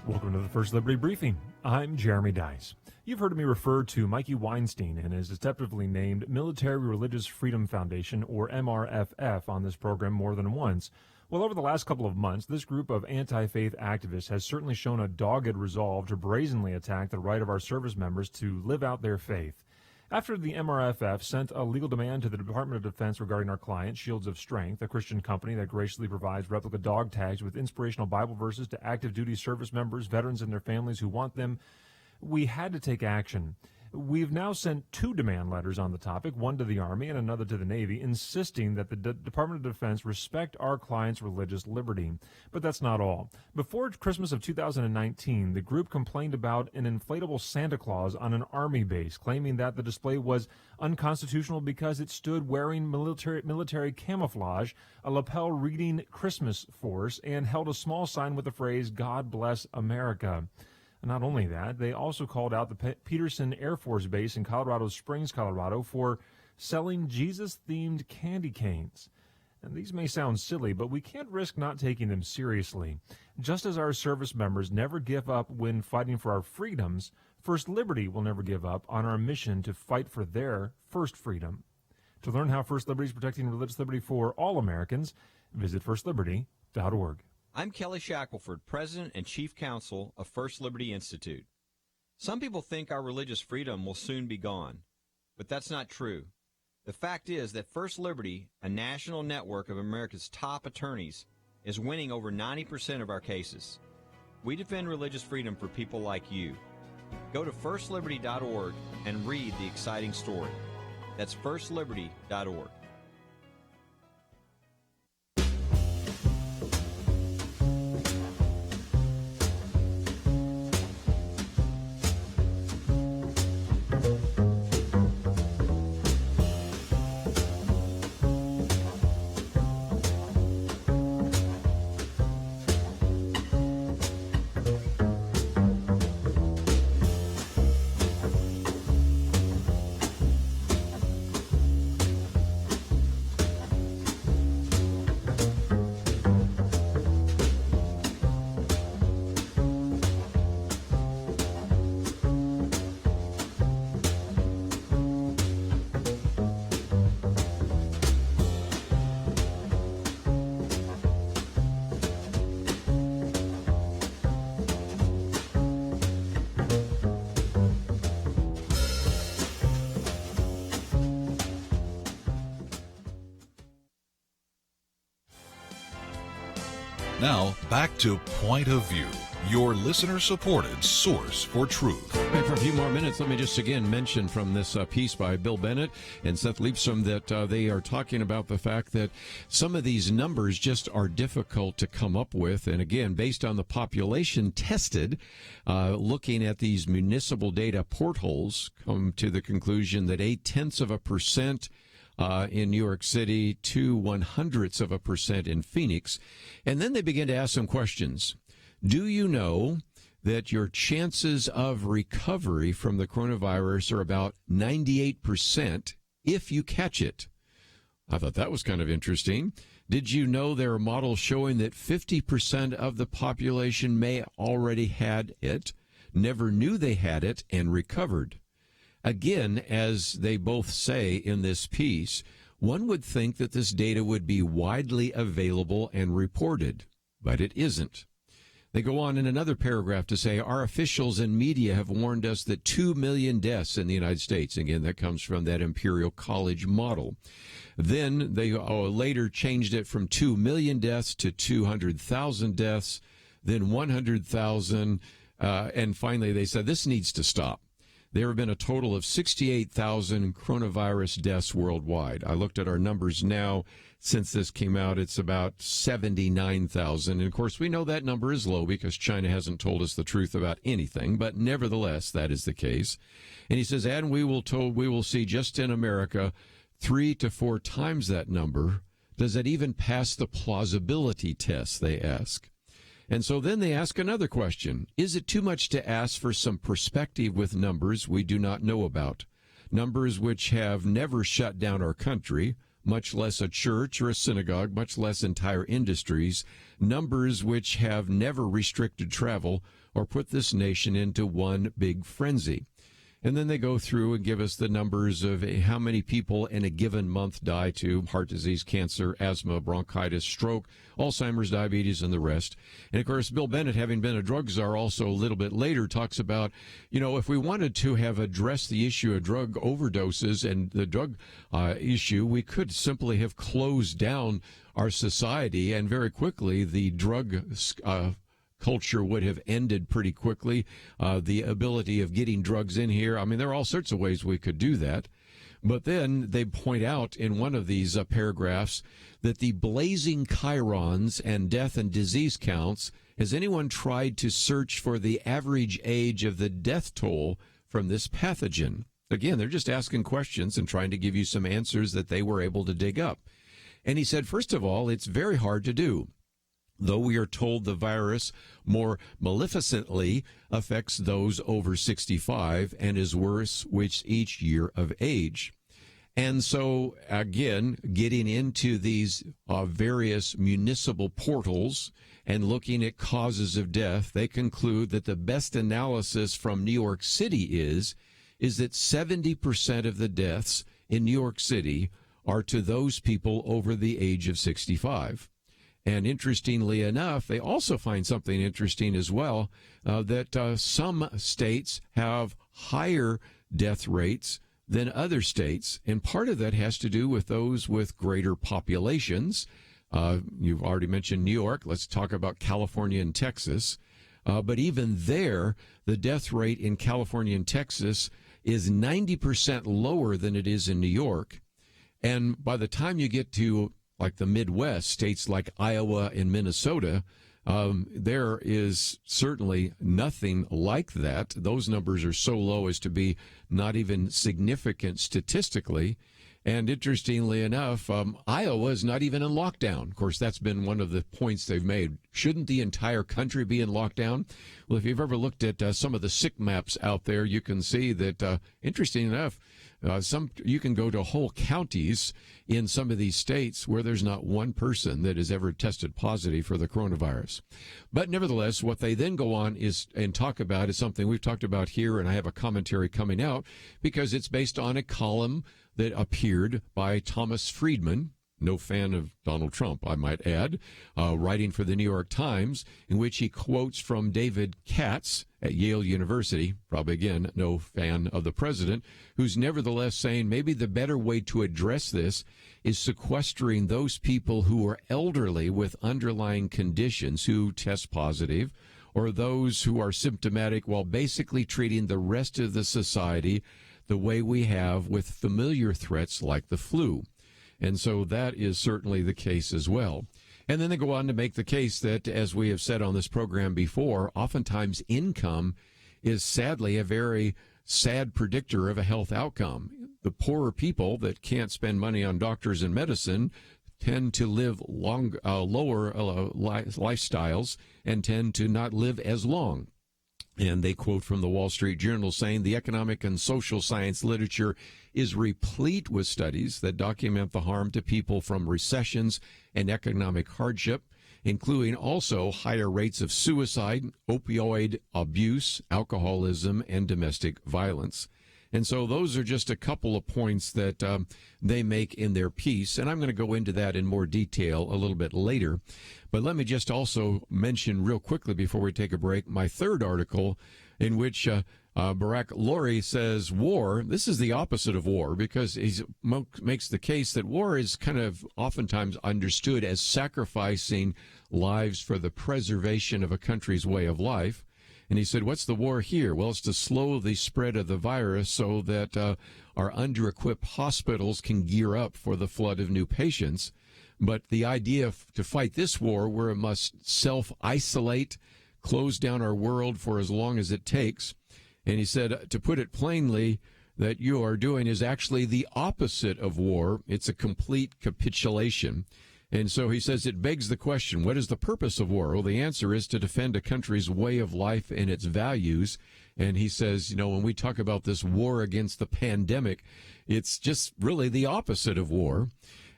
S5: Welcome to the First Liberty Briefing. I'm Jeremy Dice. You've heard me refer to Mikey Weinstein and his deceptively named Military Religious Freedom Foundation, or MRFF, on this program more than once. Well, over the last couple of months, this group of anti-faith activists has certainly shown a dogged resolve to brazenly attack the right of our service members to live out their faith. After the MRFF sent a legal demand to the Department of Defense regarding our client, Shields of Strength, a Christian company that graciously provides replica dog tags with inspirational Bible verses to active duty service members, veterans, and their families who want them, we had to take action. We've now sent 2 demand letters on the topic, one to the Army and another to the Navy, insisting that the Department of Defense respect our client's religious liberty. But that's not all. Before Christmas of 2019, the group complained about an inflatable Santa Claus on an Army base, claiming that the display was unconstitutional because it stood wearing military camouflage, a lapel reading Christmas force, and held a small sign with the phrase, "God bless America." Not only that, they also called out the Peterson Air Force Base in Colorado Springs, Colorado, for selling Jesus-themed candy canes. And these may sound silly, but we can't risk not taking them seriously. Just as our service members never give up when fighting for our freedoms, First Liberty will never give up on our mission to fight for their first freedom. To learn how First Liberty is protecting religious liberty for all Americans, visit firstliberty.org.
S6: I'm Kelly Shackelford, President and Chief Counsel of First Liberty Institute. Some people think our religious freedom will soon be gone, but that's not true. The fact is that First Liberty, a national network of America's top attorneys, is winning over 90% of our cases. We defend religious freedom for people like you. Go to firstliberty.org and read the exciting story. That's firstliberty.org.
S2: Now, back to Point of View, your listener-supported source for truth.
S1: And for a few more minutes, let me just again mention from this piece by Bill Bennett and Seth Leapstrom that they are talking about the fact that some of these numbers just are difficult to come up with. And again, based on the population tested, looking at these municipal data portholes, come to the conclusion that 0.8% in New York City, 0.02% in Phoenix. And then they begin to ask some questions. Do you know that your chances of recovery from the coronavirus are about 98% if you catch it? I thought that was kind of interesting. Did you know there are models showing that 50% of the population may already had it? never knew they had it and recovered. Again, as they both say in this piece, one would think that this data would be widely available and reported, but it isn't. They go on in another paragraph to say, our officials and media have warned us that 2 million deaths in the United States. Again, that comes from that Imperial College model. Then they later changed it from 2 million deaths to 200,000 deaths, then 100,000, and finally they said this needs to stop. There have been a total of 68,000 coronavirus deaths worldwide. I looked at our numbers now. Since this came out, it's about 79,000. And, of course, we know that number is low because China hasn't told us the truth about anything. But nevertheless, that is the case. And he says, and we will see just in America 3 to 4 times that number. Does that even pass the plausibility test, they ask. And so then they ask another question. Is it too much to ask for some perspective with numbers we do not know about? Numbers which have never shut down our country, much less a church or a synagogue, much less entire industries, numbers which have never restricted travel or put this nation into one big frenzy. And then they go through and give us the numbers of how many people in a given month die to heart disease, cancer, asthma, bronchitis, stroke, Alzheimer's, diabetes, and the rest. And, of course, Bill Bennett, having been a drug czar also a little bit later, talks about, if we wanted to have addressed the issue of drug overdoses and the drug issue, we could simply have closed down our society, and very quickly the drug culture would have ended pretty quickly. The ability of getting drugs in here, there are all sorts of ways we could do that. But then they point out in one of these paragraphs that the blazing chyrons and death and disease counts, has anyone tried to search for the average age of the death toll from this pathogen? Again, they're just asking questions and trying to give you some answers that they were able to dig up. And he said, first of all, it's very hard to do. Though we are told the virus more maleficently affects those over 65 and is worse with each year of age. And so, again, getting into these various municipal portals and looking at causes of death, they conclude that the best analysis from New York City is that 70% of the deaths in New York City are to those people over the age of 65. And interestingly enough, they also find something interesting as well, that some states have higher death rates than other states. And part of that has to do with those with greater populations. You've already mentioned New York. Let's talk about California and Texas. But even there, the death rate in California and Texas is 90% lower than it is in New York. And by the time you get to like the Midwest, states like Iowa and Minnesota, there is certainly nothing like that. Those numbers are so low as to be not even significant statistically. And interestingly enough, Iowa is not even in lockdown. Of course, that's been one of the points they've made. Shouldn't the entire country be in lockdown? Well, if you've ever looked at some of the sick maps out there, you can see that, interesting enough, you can go to whole counties in some of these states where there's not one person that has ever tested positive for the coronavirus. But nevertheless, what they then go on and talk about is something we've talked about here, and I have a commentary coming out because it's based on a column that appeared by Thomas Friedman, no fan of Donald Trump, I might add, writing for the New York Times, in which he quotes from David Katz at Yale University, probably again no fan of the president, who's nevertheless saying maybe the better way to address this is sequestering those people who are elderly with underlying conditions who test positive, or those who are symptomatic, while basically treating the rest of the society the way we have with familiar threats like the flu. And so that is certainly the case as well. And then they go on to make the case that, as we have said on this program before, oftentimes income is sadly a very sad predictor of a health outcome. The poorer people that can't spend money on doctors and medicine tend to live lower lifestyles and tend to not live as long. And they quote from the Wall Street Journal saying the economic and social science literature is replete with studies that document the harm to people from recessions and economic hardship. including also higher rates of suicide, opioid abuse, alcoholism, and domestic violence. And so those are just a couple of points that they make in their piece. And I'm going to go into that in more detail a little bit later. But let me just also mention real quickly before we take a break my third article in which Barack Lorry says war, this is the opposite of war, because he makes the case that war is kind of oftentimes understood as sacrificing lives for the preservation of a country's way of life. And he said, what's the war here? Well, it's to slow the spread of the virus so that our under-equipped hospitals can gear up for the flood of new patients. But the idea to fight this war, where it must self-isolate, close down our world for as long as it takes. And he said, to put it plainly, that you are doing is actually the opposite of war. It's a complete capitulation. And so he says it begs the question, what is the purpose of war? Well, the answer is to defend a country's way of life and its values. And he says, when we talk about this war against the pandemic, it's just really the opposite of war.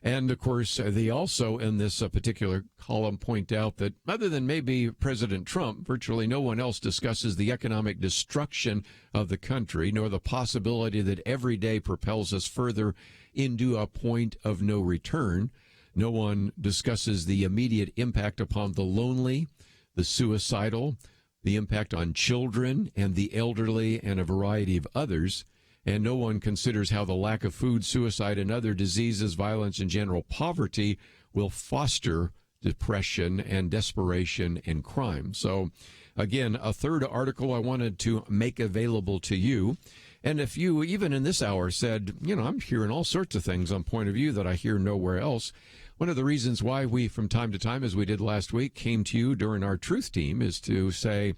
S1: And, of course, they also, in this particular column, point out that other than maybe President Trump, virtually no one else discusses the economic destruction of the country, nor the possibility that every day propels us further into a point of no return. No one discusses the immediate impact upon the lonely, the suicidal, the impact on children and the elderly and a variety of others. And no one considers how the lack of food, suicide, and other diseases, violence, and general poverty will foster depression and desperation and crime. So, again, a third article I wanted to make available to you. And if you, even in this hour, said, I'm hearing all sorts of things on Point of View that I hear nowhere else, one of the reasons why we, from time to time, as we did last week, came to you during our Truth Team is to say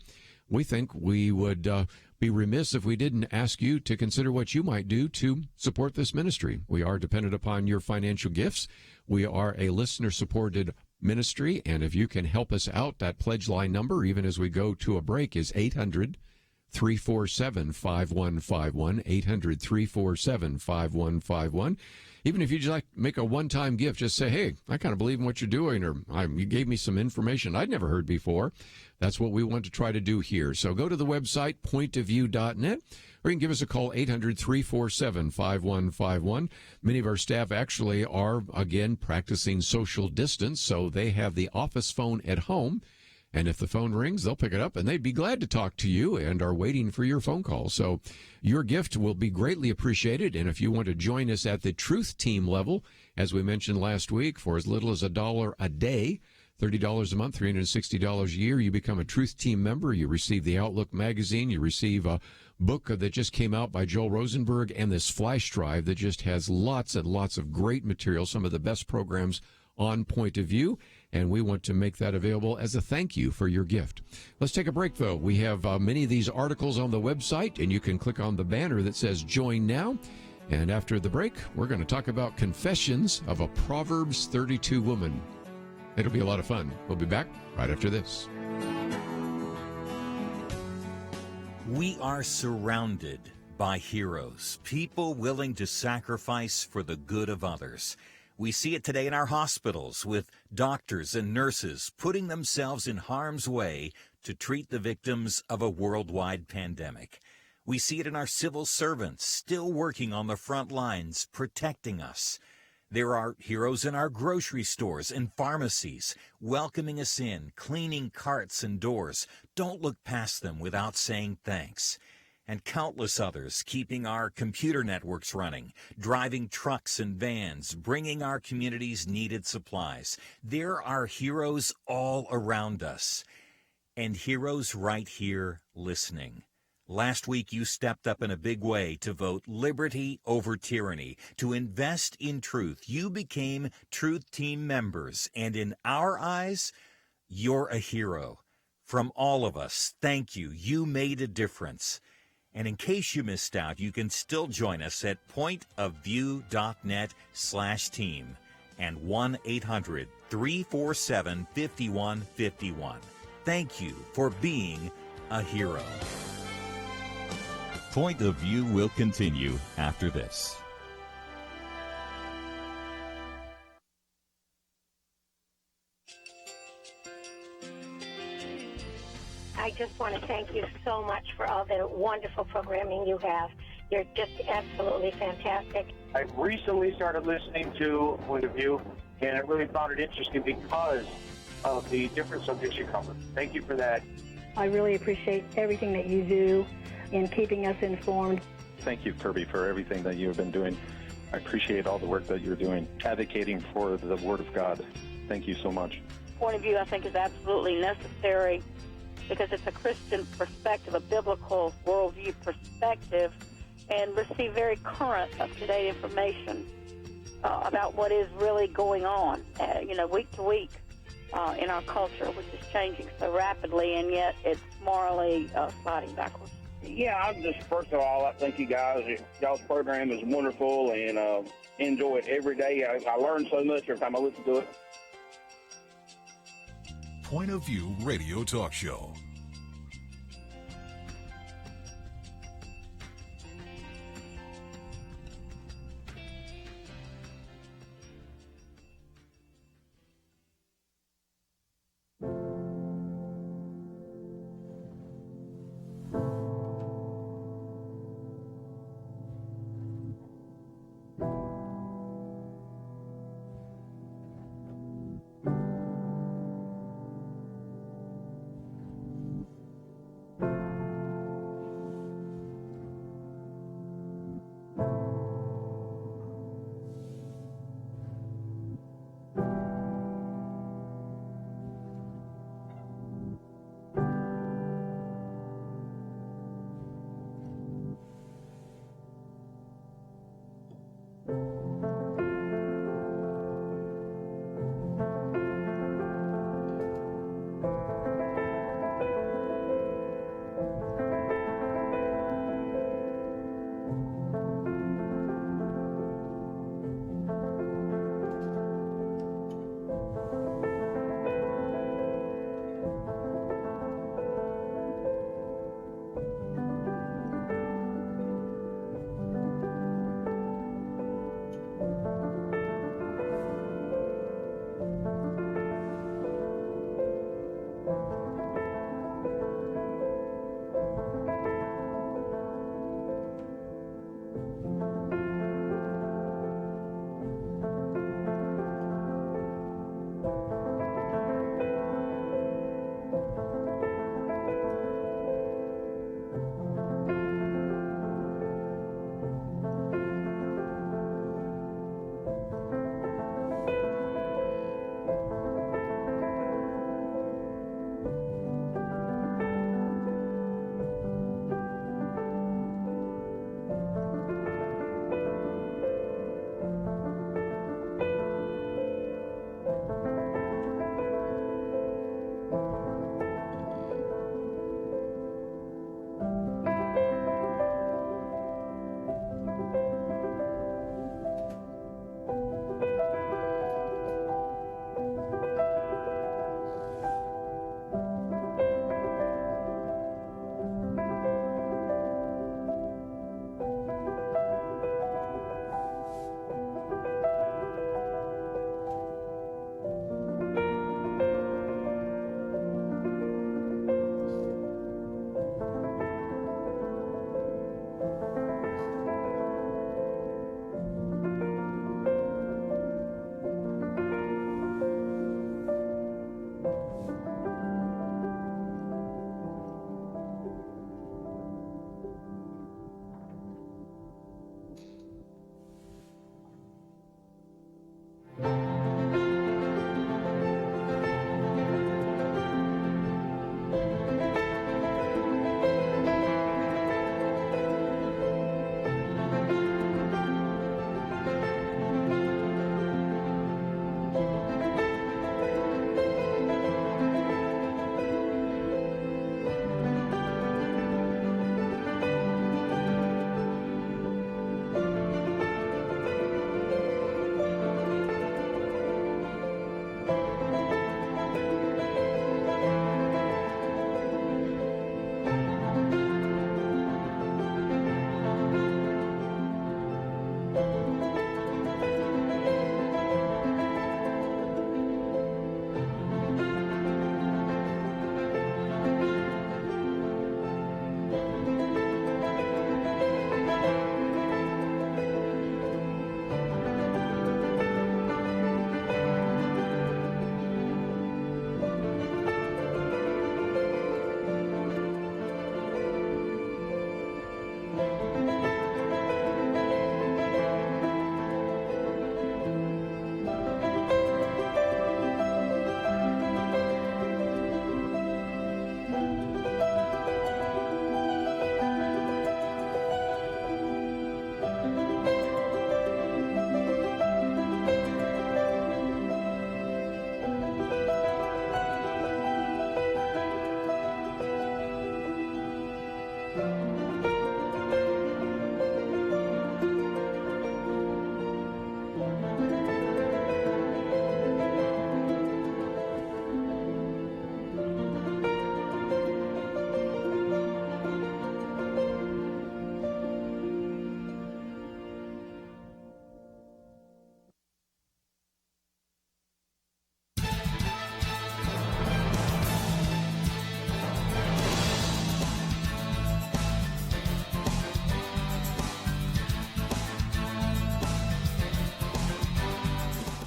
S1: we think we would be remiss if we didn't ask you to consider what you might do to support this ministry. We are dependent upon your financial gifts. We are a listener-supported ministry, and if you can help us out, that pledge line number, even as we go to a break, is 800-347-5151, 800-347-5151. Even if you just like make a one-time gift, just say, hey, I kind of believe in what you're doing, or you gave me some information I'd never heard before. That's what we want to try to do here. So go to the website, pointofview.net, or you can give us a call, 800-347-5151. Many of our staff actually are, again, practicing social distance, so they have the office phone at home. And if the phone rings, they'll pick it up, and they'd be glad to talk to you and are waiting for your phone call. So your gift will be greatly appreciated. And if you want to join us at the Truth Team level, as we mentioned last week, for as little as $1 a day, $30 a month, $360 a year, you become a Truth Team member. You receive the Outlook magazine. You receive a book that just came out by Joel Rosenberg, and this flash drive that just has lots and lots of great material, some of the best programs on Point of View. And we want to make that available as a thank you for your gift. Let's take a break, though. We have many of these articles on the website, and you can click on the banner that says Join Now. And after the break, we're going to talk about Confessions of a Proverbs 32 Woman. It'll be a lot of fun. We'll be back right after this.
S4: We are surrounded by heroes, people willing to sacrifice for the good of others. We see it today in our hospitals with doctors and nurses putting themselves in harm's way to treat the victims of a worldwide pandemic. We see it in our civil servants still working on the front lines, protecting us. There are heroes in our grocery stores and pharmacies, welcoming us in, cleaning carts and doors. Don't look past them without saying thanks. And countless others keeping our computer networks running, driving trucks and vans, bringing our communities needed supplies. There are heroes all around us, and heroes right here listening. Last week, you stepped up in a big way to vote liberty over tyranny, to invest in truth. You became Truth Team members, and in our eyes, you're a hero. From all of us, thank you. You made a difference. And in case you missed out, you can still join us at pointofview.net/team and 1-800-347-5151. Thank you for being a hero.
S2: Point of View will continue after this.
S7: I just want to thank you so much for all the wonderful programming you have. You're just absolutely fantastic.
S8: I recently started listening to Point of View, and I really found it interesting because of the different subjects you cover. Thank you for that.
S9: I really appreciate everything that you do in keeping us informed.
S10: Thank you, Kerby, for everything that you have been doing. I appreciate all the work that you're doing, advocating for the Word of God. Thank you so much.
S11: Point of view, I think, is absolutely necessary because it's a Christian perspective, a biblical worldview perspective, and receive very current, up-to-date information about what is really going on, week to week in our culture, which is changing so rapidly, and yet it's morally sliding backwards.
S12: Yeah, first of all, I thank you guys. Y'all's program is wonderful, and enjoy it every day. I learn so much every time I listen to it.
S13: Point of View Radio Talk Show.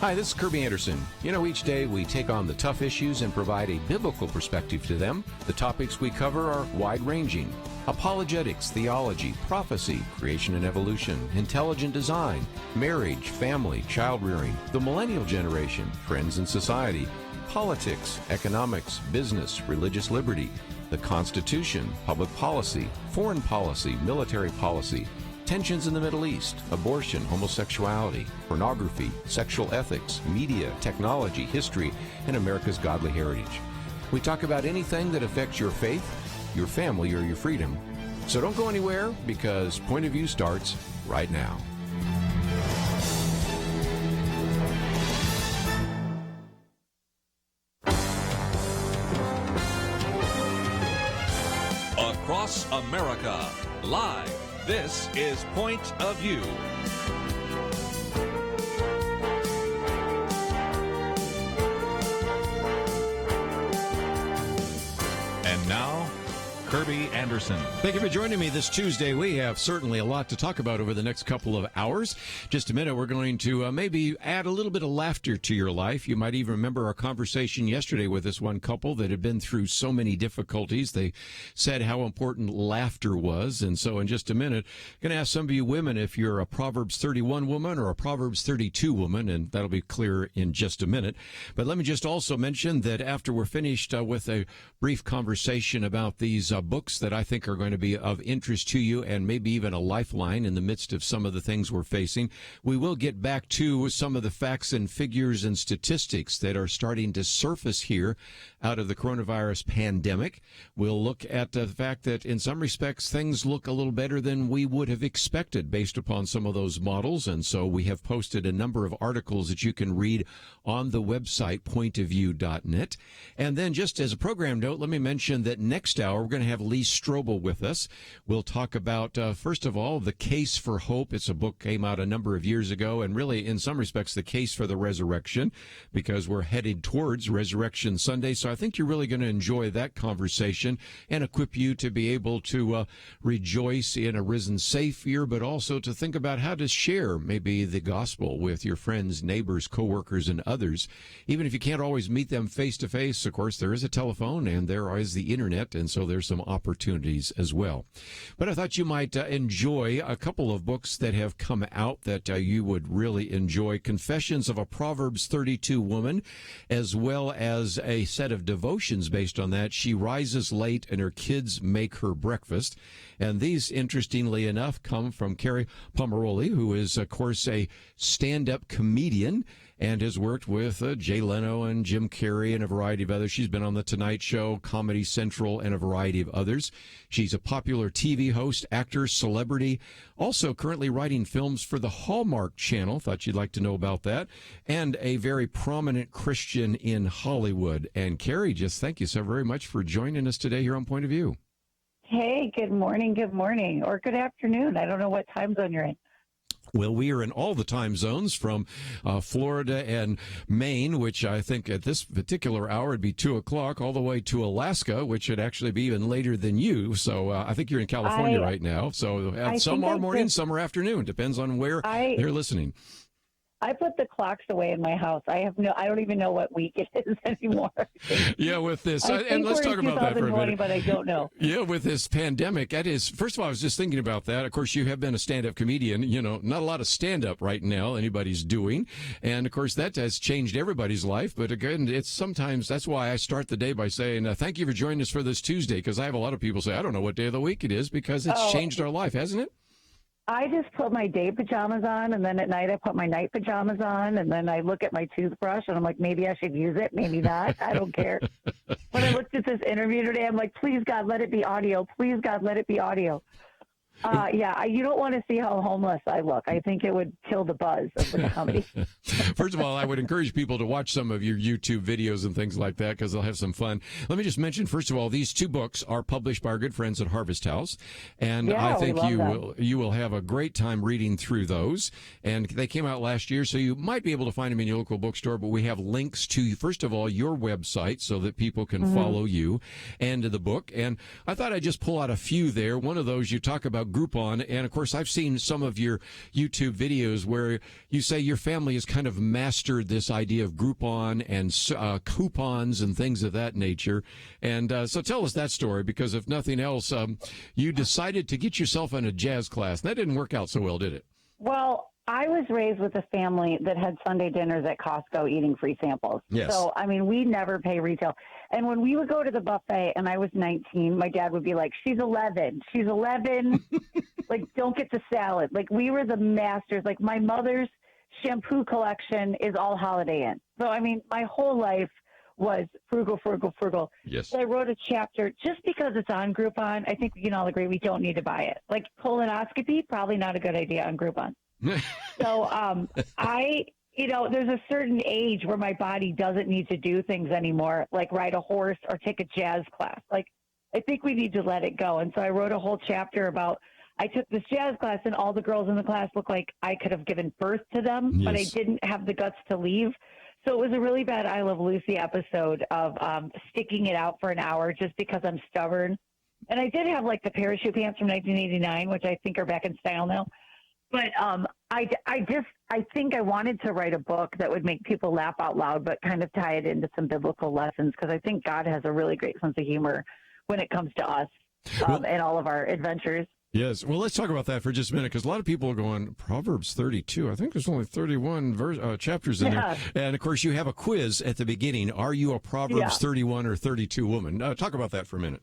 S1: Hi, this is Kerby Anderson. You know, each day we take on the tough issues and provide a biblical perspective to them. The topics we cover are wide-ranging. Apologetics, theology, prophecy, creation and evolution, intelligent design, marriage, family, child-rearing, the millennial generation, friends and society, politics, economics, business, religious liberty, the Constitution, public policy, foreign policy, military policy, tensions in the Middle East, abortion, homosexuality, pornography, sexual ethics, media, technology, history, and America's godly heritage. We talk about anything that affects your faith, your family, or your freedom. So don't go anywhere, because Point of View starts right now.
S2: Across America, live. This is Point of View. And now, Kerby Anderson.
S1: Thank you for joining me this Tuesday. We have certainly a lot to talk about over the next couple of hours. Just a minute, we're going to maybe add a little bit of laughter to your life. You might even remember our conversation yesterday with this one couple that had been through so many difficulties. They said how important laughter was. And so in just a minute, I'm going to ask some of you women if you're a Proverbs 31 woman or a Proverbs 32 woman, and that'll be clear in just a minute. But let me just also mention that after we're finished with a brief conversation about these books that I think are going to be of interest to you and maybe even a lifeline in the midst of some of the things we're facing, we will get back to some of the facts and figures and statistics that are starting to surface here out of the coronavirus pandemic. We'll look at the fact that in some respects things look a little better than we would have expected based upon some of those models. And so we have posted a number of articles that you can read on the website pointofview.net. And then just as a program note, let me mention that next hour we're going to have Lee Strobel with us. We'll talk about, first of all, The Case for Hope. It's a book came out a number of years ago, and really, in some respects, the case for the resurrection, because we're headed towards Resurrection Sunday. So I think you're really going to enjoy that conversation and equip you to be able to rejoice in a risen Savior, but also to think about how to share maybe the gospel with your friends, neighbors, coworkers, and others. Even if you can't always meet them face to face, of course, there is a telephone and there is the internet, and so there's some opportunities as well. But I thought you might enjoy a couple of books that have come out that you would really enjoy. Confessions of a Proverbs 32 Woman, as well as a set of devotions based on that. She rises late and her kids make her breakfast. And these, interestingly enough, come from Kerri Pomarolli, who is, of course, a stand-up comedian and has worked with Jay Leno and Jim Carrey and a variety of others. She's been on The Tonight Show, Comedy Central, and a variety of others. She's a popular TV host, actor, celebrity, also currently writing films for the Hallmark Channel. Thought you'd like to know about that. And a very prominent Christian in Hollywood. And Kerri, just thank you so very much for joining us today here on Point of View.
S14: Hey, good morning, or good afternoon. I don't know what time zone you're in.
S1: Well, we are in all the time zones from Florida and Maine, which I think at this particular hour would be 2 o'clock, all the way to Alaska, which would actually be even later than you. So I think you're in California right now. So some are morning, some are afternoon. Depends on where they're listening.
S14: I put the clocks away in my house. I don't even know what week it is anymore.
S1: Yeah, with this,
S14: and let's talk about that for a minute. But I don't know.
S1: Yeah, with this pandemic, that is, first of all, I was just thinking about that. Of course, you have been a stand-up comedian. You know, not a lot of stand-up right now anybody's doing. And, of course, that has changed everybody's life. But, again, it's sometimes, that's why I start the day by saying, thank you for joining us for this Tuesday, because I have a lot of people say, I don't know what day of the week it is, because it's changed our life, hasn't it?
S14: I just put my day pajamas on, and then at night I put my night pajamas on, and then I look at my toothbrush, and I'm like, maybe I should use it, maybe not. I don't care. When I looked at this interview today, I'm like, please, God, let it be audio. Please, God, let it be audio. You don't want to see how homeless I look. I think it would kill the buzz of the comedy.
S1: First of all, I would encourage people to watch some of your YouTube videos and things like that, because they'll have some fun. Let me just mention, first of all, these two books are published by our good friends at Harvest House, and I think you will have a great time reading through those. And they came out last year, so you might be able to find them in your local bookstore, but we have links to, first of all, your website so that people can follow you and the book. And I thought I'd just pull out a few there. One of those, you talk about about Groupon, and of course I've seen some of your YouTube videos where you say your family has kind of mastered this idea of Groupon and coupons and things of that nature. And so tell us that story, because if nothing else, you decided to get yourself in a jazz class. That didn't work out so well, did it?
S14: Well, I was raised with a family that had Sunday dinners at Costco eating free samples.
S1: Yes.
S14: So, I mean, we never pay retail. And when we would go to the buffet and I was 19, my dad would be like, she's 11. She's 11. Like, don't get the salad. Like, we were the masters. Like, my mother's shampoo collection is all Holiday Inn. So, I mean, my whole life was frugal, frugal, frugal.
S1: Yes.
S14: So I wrote a chapter just because it's on Groupon. I think we can all agree we don't need to buy it. Like colonoscopy, probably not a good idea on Groupon. So there's a certain age where my body doesn't need to do things anymore, like ride a horse or take a jazz class. Like, I think we need to let it go. And so I wrote a whole chapter about, I took this jazz class and all the girls in the class looked like I could have given birth to them, but I didn't have the guts to leave. So it was a really bad I Love Lucy episode of sticking it out for an hour just because I'm stubborn. And I did have like the parachute pants from 1989, which I think are back in style now. But I think I wanted to write a book that would make people laugh out loud, but kind of tie it into some biblical lessons, because I think God has a really great sense of humor when it comes to us and all of our adventures.
S1: Yes. Well, let's talk about that for just a minute, because a lot of people are going, Proverbs 32. I think there's only 31 chapters in there. And, of course, you have a quiz at the beginning. Are you a Proverbs 31 or 32 woman? Talk about that for a minute.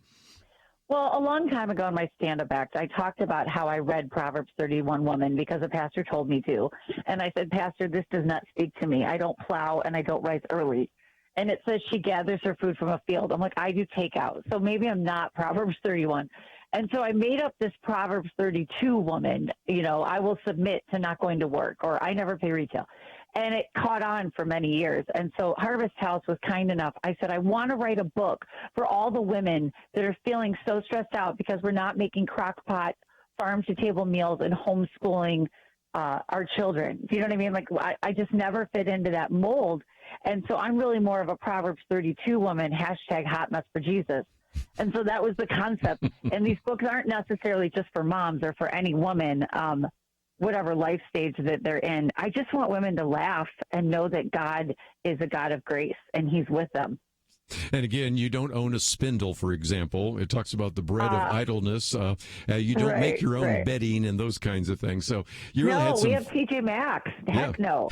S14: Well, a long time ago in my stand-up act, I talked about how I read Proverbs 31 woman because a pastor told me to. And I said, Pastor, this does not speak to me. I don't plow and I don't rise early. And it says she gathers her food from a field. I'm like, I do takeout. So maybe I'm not Proverbs 31. And so I made up this Proverbs 32 woman, I will submit to not going to work, or I never pay retail. And it caught on for many years. And so Harvest House was kind enough. I said, I want to write a book for all the women that are feeling so stressed out because we're not making crock pot, farm to table meals and homeschooling our children. Do you know what I mean? Like, I just never fit into that mold. And so I'm really more of a Proverbs 32 woman, hashtag hot mess for Jesus. And so that was the concept. And these books aren't necessarily just for moms or for any woman, whatever life stage that they're in. I just want women to laugh and know that God is a God of grace and he's with them.
S1: And again, you don't own a spindle, for example. It talks about the bread of idleness. You don't make your own bedding and those kinds of things. So you really had some...
S14: we have TJ Maxx. Heck no.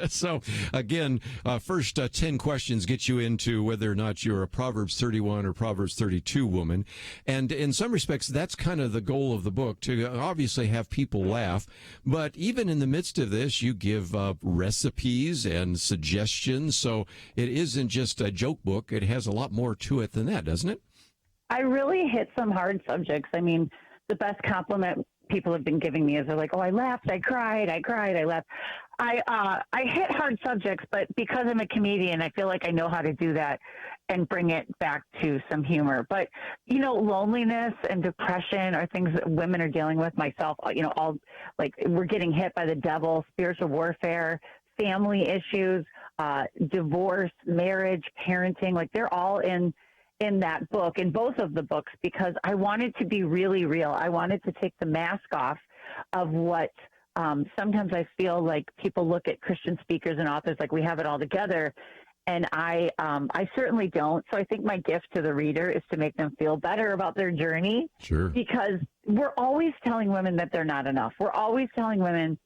S1: So again, first 10 questions get you into whether or not you're a Proverbs 31 or Proverbs 32 woman. And in some respects, that's kind of the goal of the book, to obviously have people laugh. But even in the midst of this, you give recipes and suggestions. So it isn't just a joke book. It has a lot more to it than that, doesn't it?
S14: I really hit some hard subjects. I mean, the best compliment people have been giving me is they're like, oh, I laughed, I cried, I laughed. I hit hard subjects, but because I'm a comedian, I feel like I know how to do that and bring it back to some humor. But, loneliness and depression are things that women are dealing with, myself, all like we're getting hit by the devil, spiritual warfare, family issues, divorce, marriage, parenting, like they're all in that book, in both of the books, because I wanted to be really real. I wanted to take the mask off of what sometimes I feel like people look at Christian speakers and authors like we have it all together. And I certainly don't. So I think my gift to the reader is to make them feel better about their journey.
S1: Sure.
S14: Because we're always telling women that they're not enough. We're always telling women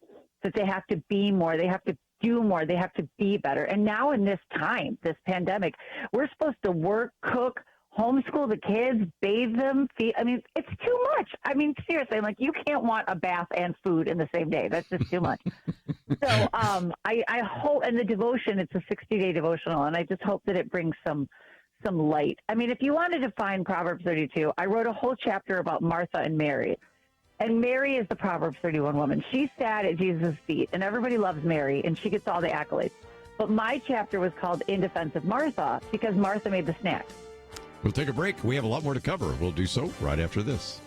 S14: that they have to be more. They have to do more. They have to be better. And now in this time, this pandemic, we're supposed to work, cook, homeschool the kids, bathe them, feed. I mean, it's too much. I mean, seriously, I'm like, you can't want a bath and food in the same day. That's just too much. So I hope, and the devotion, it's a 60-day devotional, and I just hope that it brings some light. I mean, if you wanted to find Proverbs 32, I wrote a whole chapter about Martha and Mary. And Mary is the Proverbs 31 woman. She sat at Jesus' feet, and everybody loves Mary, and she gets all the accolades. But my chapter was called In Defense of Martha, because Martha made the snacks.
S1: We'll take a break. We have a lot more to cover. We'll do so right after this.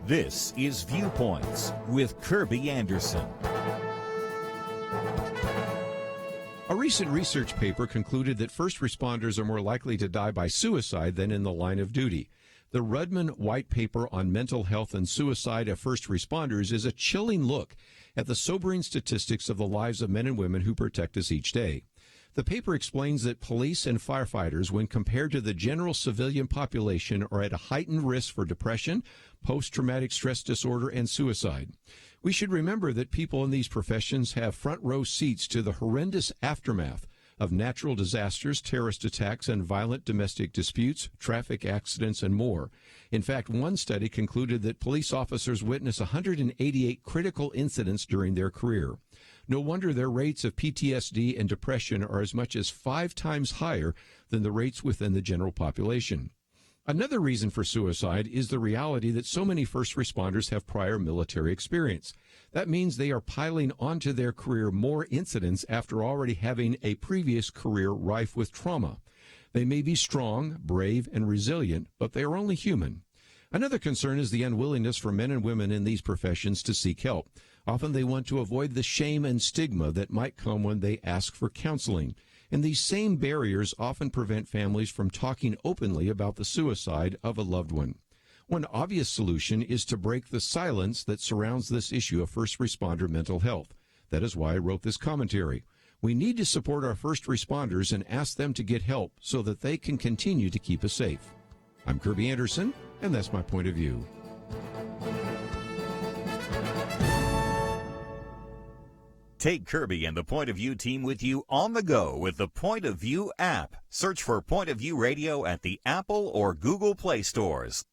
S4: This is Viewpoints with Kerby Anderson.
S1: recent research paper concluded that first responders are more likely to die by suicide than in the line of duty. The Rudman White Paper on Mental Health and Suicide of First Responders is a chilling look at the sobering statistics of the lives of men and women who protect us each day. The paper explains that police and firefighters, when compared to the general civilian population, are at a heightened risk for depression, post-traumatic stress disorder, and suicide. We should remember that people in these professions have front-row seats to the horrendous aftermath of natural disasters, terrorist attacks, and violent domestic disputes, traffic accidents, and more. In fact, one study concluded that police officers witness 188 critical incidents during their career. No wonder their rates of PTSD and depression are as much as 5 times higher than the rates within the general population. Another reason for suicide is the reality that so many first responders have prior military experience. That means they are piling onto their career more incidents after already having a previous career rife with trauma. They may be strong, brave, and resilient, but they are only human. Another concern is the unwillingness for men and women in these professions to seek help. Often they want to avoid the shame and stigma that might come when they ask for counseling. And these same barriers often prevent families from talking openly about the suicide of a loved one. One obvious solution is to break the silence that surrounds this issue of first responder mental health. That is why I wrote this commentary. We need to support our first responders and ask them to get help so that they can continue to keep us safe. I'm Kerby Anderson, and that's my point of view.
S4: Take Kerby and the Point of View team with you on the go with the Point of View app. Search for Point of View Radio at the Apple or Google Play stores.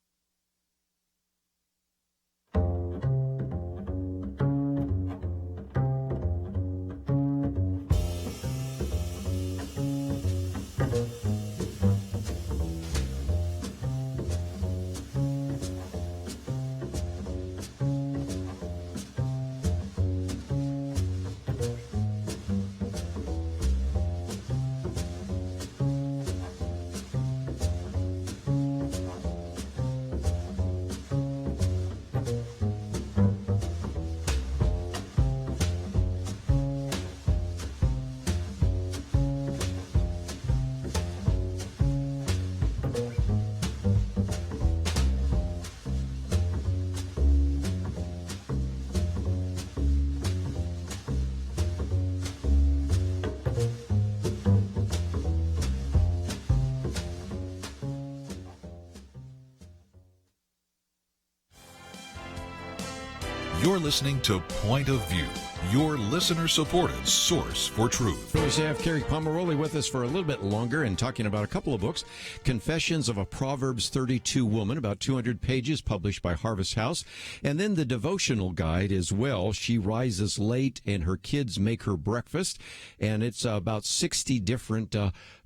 S13: You're listening to Point of View, your listener-supported source for truth.
S1: We have Kerri Pomarolli with us for a little bit longer and talking about a couple of books. Confessions of a Proverbs 32 Woman, about 200 pages, published by Harvest House. And then the devotional guide as well. She rises late and her kids make her breakfast. And it's about 60 different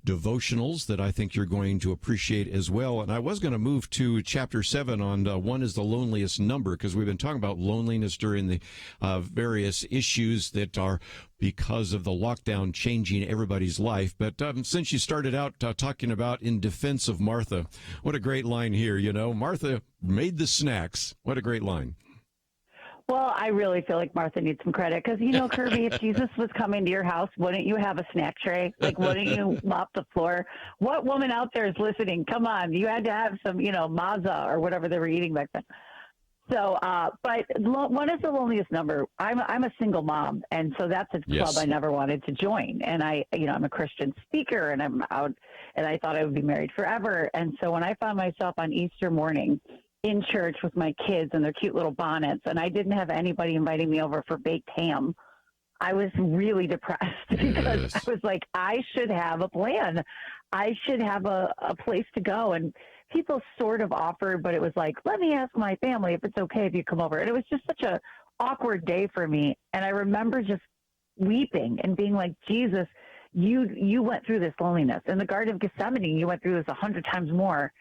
S1: devotionals that I think you're going to appreciate as well. And I was going to move to chapter 7 on one is the loneliest number, because we've been talking about loneliness during the various issues that are because of the lockdown changing everybody's life. But since you started out talking about in defense of Martha, what a great line here, you know. Martha made the snacks. What a great line.
S14: Well, I really feel like Martha needs some credit because, you know, Kerby, if Jesus was coming to your house, wouldn't you have a snack tray? Like, wouldn't you mop the floor? What woman out there is listening? Come on. You had to have some, you know, maza or whatever they were eating back then. So, but what is the loneliest number? I'm a single mom, and so that's a club I never wanted to join. And I'm a Christian speaker, and I'm out, and I thought I would be married forever. And so when I found myself on Easter morning in church with my kids and their cute little bonnets, and I didn't have anybody inviting me over for baked ham, I was really depressed because I was like, I should have a plan. I should have a place to go. And people sort of offered, but it was like, let me ask my family if it's okay if you come over. And it was just such a awkward day for me. And I remember just weeping and being like, Jesus, you went through this loneliness. In the Garden of Gethsemane, you went through this 100 times more.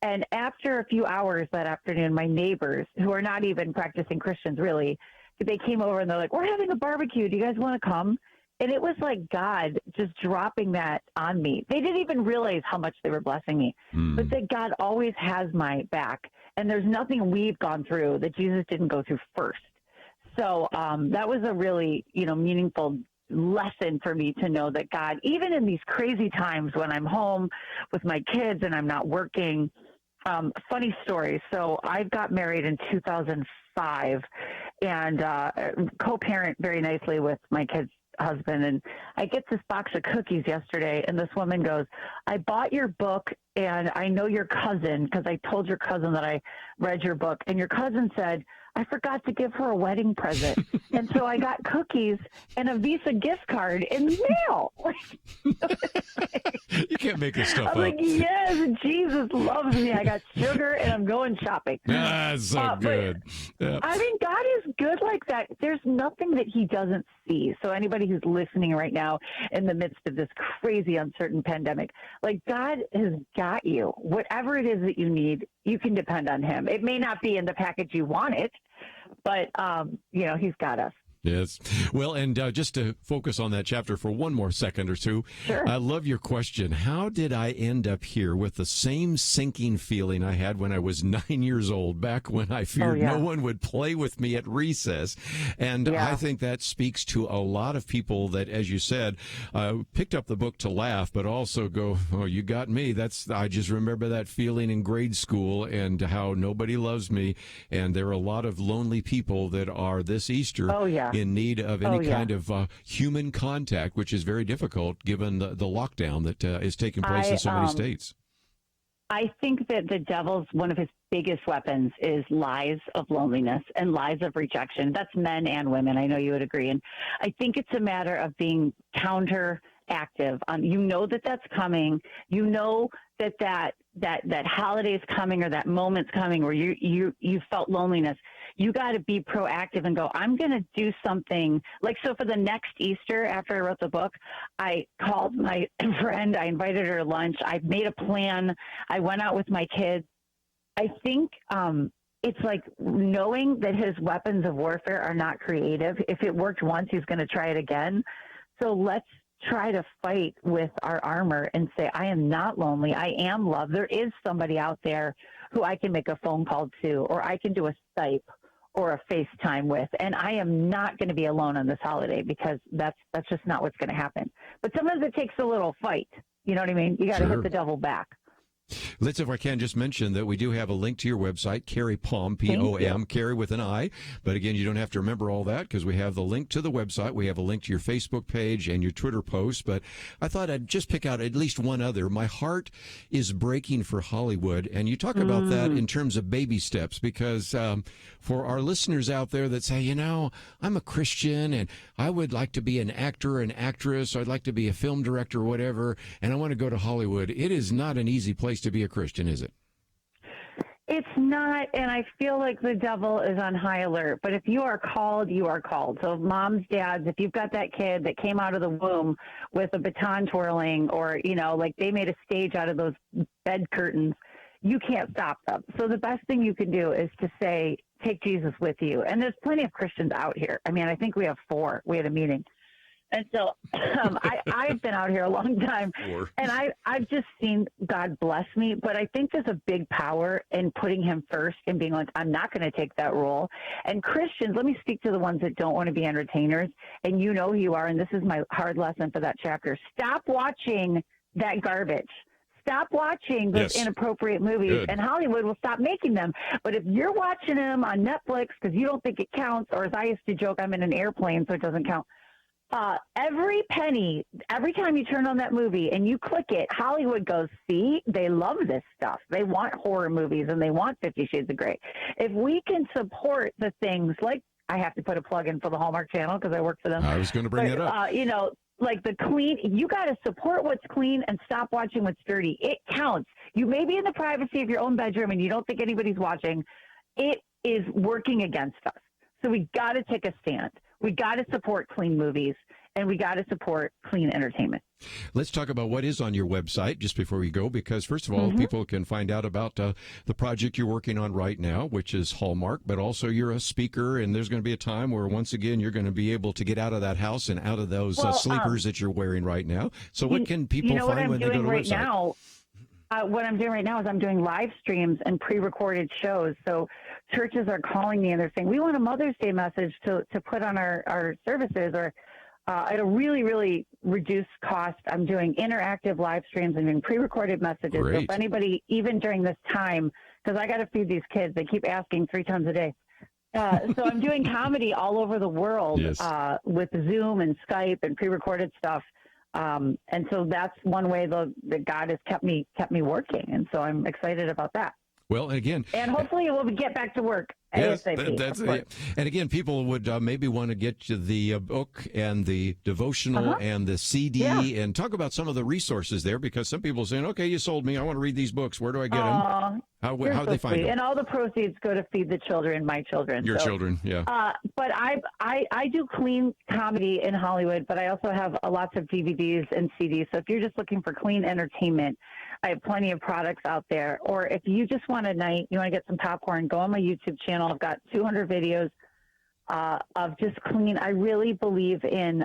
S14: And after a few hours that afternoon, my neighbors, who are not even practicing Christians really, they came over and they're like, we're having a barbecue. Do you guys want to come? And it was like God just dropping that on me. They didn't even realize how much they were blessing me, but that God always has my back. And there's nothing we've gone through that Jesus didn't go through first. So that was a really, meaningful lesson for me to know that God, even in these crazy times when I'm home with my kids and I'm not working, funny story. So I got married in 2005 and co-parent very nicely with my kids' husband. And I get this box of cookies yesterday, and this woman goes, I bought your book, and I know your cousin, because I told your cousin that I read your book. And your cousin said, I forgot to give her a wedding present. And so I got cookies and a Visa gift card in the mail.
S1: You can't make this stuff up.
S14: I'm like, yes, Jesus loves me. I got sugar and I'm going shopping.
S1: That's so good. Yeah.
S14: I mean, God is good like that. There's nothing that he doesn't see. So anybody who's listening right now in the midst of this crazy, uncertain pandemic, like God has got you. Whatever it is that you need, you can depend on him. It may not be in the package you want it, but, he's got us.
S1: Yes. Well, and just to focus on that chapter for one more second or two,
S14: sure.
S1: I love your question. How did I end up here with the same sinking feeling I had when I was 9 years old, back when I feared no one would play with me at recess? And I think that speaks to a lot of people that, as you said, picked up the book to laugh, but also go, oh, you got me. I just remember that feeling in grade school and how nobody loves me. And there are a lot of lonely people that are this Easter in need of any kind of human contact, which is very difficult given the lockdown that is taking place in so many states.
S14: I think that the devil's one of his biggest weapons is lies of loneliness and lies of rejection. That's men and women. I know you would agree. And I think it's a matter of being counteractive. You know that's coming. You know that holiday's coming or that moment's coming where you felt loneliness. You got to be proactive and go, I'm going to do something. Like, so for the next Easter, after I wrote the book, I called my friend. I invited her to lunch. I made a plan. I went out with my kids. I think it's like knowing that his weapons of warfare are not creative. If it worked once, he's going to try it again. So let's try to fight with our armor and say, I am not lonely. I am loved. There is somebody out there who I can make a phone call to, or I can do a Skype or a FaceTime with, and I am not going to be alone on this holiday, because that's just not what's going to happen. But sometimes it takes a little fight. You know what I mean? You got to hit the devil back.
S1: Let's, if I can, just mention that we do have a link to your website, Kerri Pom, P-O-M, Kerri with an I. But again, you don't have to remember all that because we have the link to the website. We have a link to your Facebook page and your Twitter posts. But I thought I'd just pick out at least one other. My heart is breaking for Hollywood. And you talk about that in terms of baby steps, because for our listeners out there that say, I'm a Christian and I would like to be an actor, an actress, or I'd like to be a film director or whatever, and I want to go to Hollywood. It is not an easy place to be a Christian, is it?
S14: It's not, and I feel like the devil is on high alert. But if you are called, you are called. So moms, dads, if you've got that kid that came out of the womb with a baton twirling, or, like they made a stage out of those bed curtains, you can't stop them. So the best thing you can do is to say, take Jesus with you. And there's plenty of Christians out here. I mean, I think we have 4. We had a meeting. And so I've been out here a long time, and I've just seen God bless me. But I think there's a big power in putting him first and being like, I'm not going to take that role. And Christians, let me speak to the ones that don't want to be entertainers. And you know who you are, and this is my hard lesson for that chapter. Stop watching that garbage. Stop watching those inappropriate movies, and Hollywood will stop making them. But if you're watching them on Netflix because you don't think it counts, or as I used to joke, I'm in an airplane, so it doesn't count. Every penny, every time you turn on that movie and you click it, Hollywood goes, see, they love this stuff. They want horror movies and they want 50 Shades of Grey. If we can support the things like, I have to put a plug in for the Hallmark Channel because I work for them.
S1: I was going to bring it up.
S14: Like the clean, you got to support what's clean and stop watching what's dirty. It counts. You may be in the privacy of your own bedroom and you don't think anybody's watching. It is working against us. So we got to take a stand. We got to support clean movies, and we got to support clean entertainment.
S1: Let's talk about what is on your website just before we go, because first of all, people can find out about the project you're working on right now, which is Hallmark, but also you're a speaker, and there's going to be a time where once again you're going to be able to get out of that house and out of those sleepers that you're wearing right now. So what can people find when they go to the website?
S14: What I'm doing right now is I'm doing live streams and pre-recorded shows. So churches are calling me and they're saying, we want a Mother's Day message to put on our services, or at a really, really reduced cost. I'm doing interactive live streams and doing pre-recorded messages.
S1: Great.
S14: So if anybody, even during this time, because I got to feed these kids, they keep asking 3 times a day. So I'm doing comedy all over the world with Zoom and Skype and pre-recorded stuff. And so that's one way that God has kept me working. And so I'm excited about that.
S1: Well, again,
S14: and hopefully we'll get back to work.
S1: Yes,
S14: ASAP,
S1: that's it. And again, people would maybe want to get you the book and the devotional and the CD and talk about some of the resources there, because some people are saying, okay, you sold me. I want to read these books. Where do I get them? How do they find them?
S14: And all the proceeds go to feed the children, my children.
S1: Your children, yeah.
S14: But I do clean comedy in Hollywood, but I also have lots of DVDs and CDs. So if you're just looking for clean entertainment, I have plenty of products out there. Or if you just want a night, you want to get some popcorn, go on my YouTube channel. I've got 200 videos of just clean. I really believe in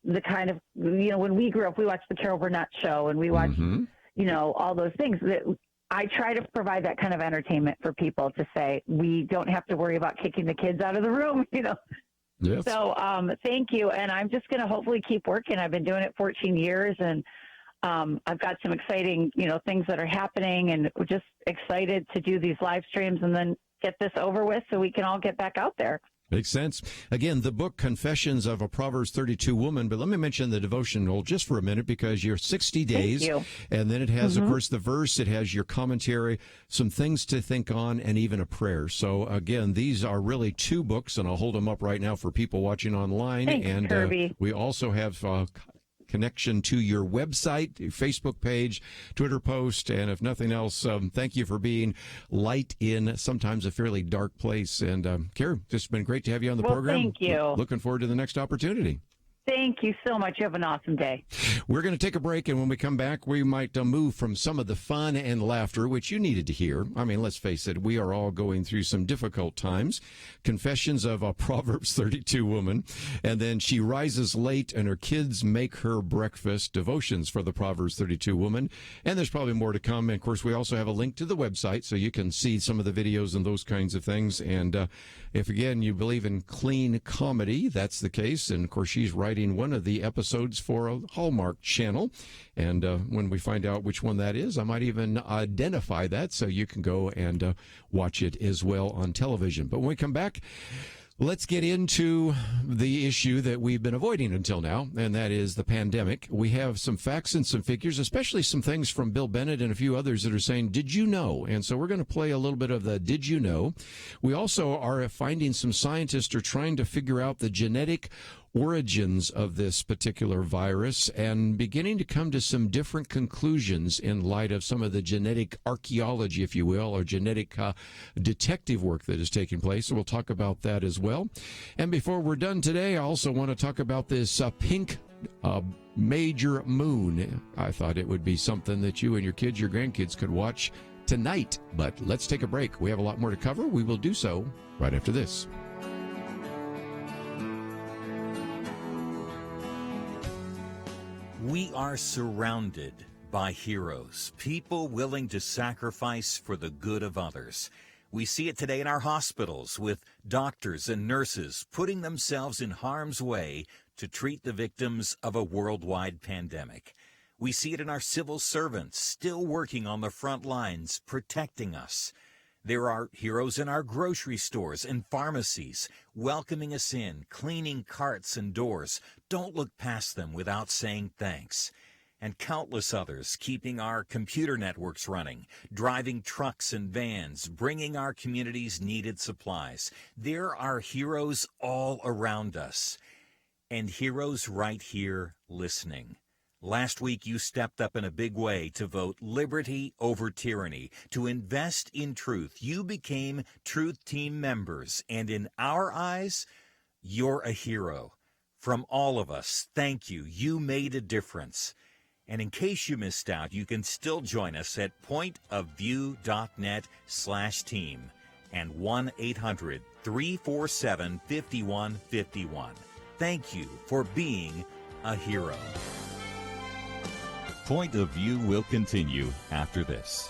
S14: the kind of, when we grew up, we watched the Carol Burnett show and we watched, all those things. I try to provide that kind of entertainment for people to say, we don't have to worry about kicking the kids out of the room,
S1: Yes.
S14: So thank you. And I'm just going to hopefully keep working. I've been doing it 14 years and I've got some exciting, things that are happening, and we're just excited to do these live streams and then get this over with so we can all get back out there.
S1: Makes sense. Again, the book, Confessions of a Proverbs 32 Woman, but let me mention the devotional just for a minute, because you're 60 days, and then it has, of course, the verse, it has your commentary, some things to think on, and even a prayer. So, again, these are really 2 books, and I'll hold them up right now for people watching online.
S14: Thanks,
S1: and
S14: Kerby.
S1: We also have connection to your website, your Facebook page, Twitter post, and if nothing else, thank you for being light in sometimes a fairly dark place. And Kerri, it's been great to have you on the program.
S14: Thank you.
S1: Looking forward to the next opportunity.
S14: Thank you so much. You have an awesome day.
S1: We're going to take a break, and when we come back, we might move from some of the fun and laughter, which you needed to hear. I mean, let's face it, we are all going through some difficult times. Confessions of a Proverbs 32 woman, and then she rises late and her kids make her breakfast, devotions for the Proverbs 32 woman, and there's probably more to come. And, of course, we also have a link to the website so you can see some of the videos and those kinds of things. And if, again, you believe in clean comedy, that's the case. And, of course, she's writing one of the episodes for a Hallmark channel. And when we find out which one that is, I might even identify that so you can go and watch it as well on television. But when we come back, let's get into the issue that we've been avoiding until now, and that is the pandemic. We have some facts and some figures, especially some things from Bill Bennett and a few others that are saying, did you know? And so we're going to play a little bit of the did you know. We also are finding some scientists are trying to figure out the genetic origins of this particular virus and beginning to come to some different conclusions in light of some of the genetic archaeology, if you will, or genetic detective work that is taking place. So we'll talk about that as well. And before we're done today, I also want to talk about this pink major moon. I thought it would be something that you and your kids, your grandkids could watch tonight. But let's take a break. We have a lot more to cover. We will do so right after this.
S4: We are surrounded by heroes, people willing to sacrifice for the good of others. We see it today in our hospitals with doctors and nurses putting themselves in harm's way to treat the victims of a worldwide pandemic. We see it in our civil servants still working on the front lines, protecting us. There are heroes in our grocery stores and pharmacies, welcoming us in, cleaning carts and doors. Don't look past them without saying thanks. And countless others keeping our computer networks running, driving trucks and vans, bringing our communities needed supplies. There are heroes all around us, and heroes right here listening. Last week, you stepped up in a big way to vote liberty over tyranny, to invest in truth. You became Truth Team members, and in our eyes, you're a hero. From all of us, thank you. You made a difference. And in case you missed out, you can still join us at pointofview.net/team and 1-800-347-5151. Thank you for being a hero.
S2: Point of View will continue after this.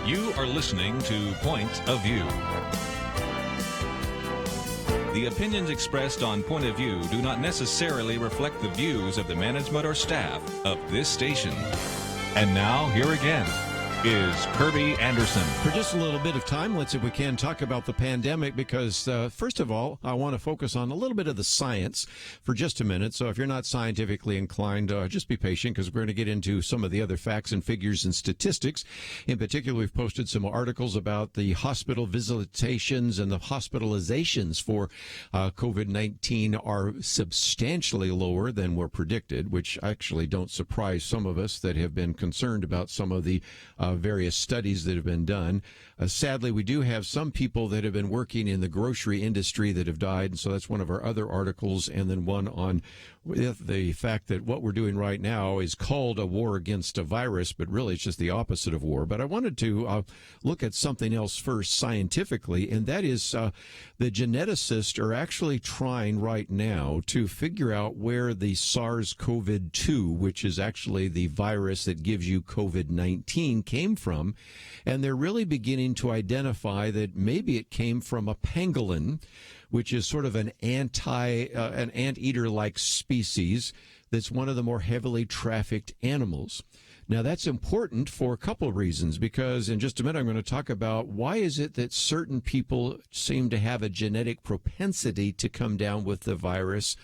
S2: You are listening to Point of View. The opinions expressed on Point of View do not necessarily reflect the views of the management or staff of this station. And now, here again is Kerby Anderson.
S1: For just a little bit of time, let's, if we can, talk about the pandemic because, first of all, I want to focus on a little bit of the science for just a minute. So if you're not scientifically inclined, just be patient because we're going to get into some of the other facts and figures and statistics. In particular, we've posted some articles about the hospital visitations and the hospitalizations for COVID-19 are substantially lower than were predicted, which actually don't surprise some of us that have been concerned about some of the various studies that have been done. Sadly, we do have some people that have been working in the grocery industry that have died, and so that's one of our other articles, and then one on the fact that what we're doing right now is called a war against a virus, but really it's just the opposite of war. But I wanted to look at something else first scientifically, and that is the geneticists are actually trying right now to figure out where the SARS-CoV-2, which is actually the virus that gives you COVID-19, came from, and they're really beginning to identify that maybe it came from a pangolin, which is sort of an anteater-like species that's one of the more heavily trafficked animals. Now, that's important for a couple of reasons, because in just a minute I'm going to talk about why is it that certain people seem to have a genetic propensity to come down with the virus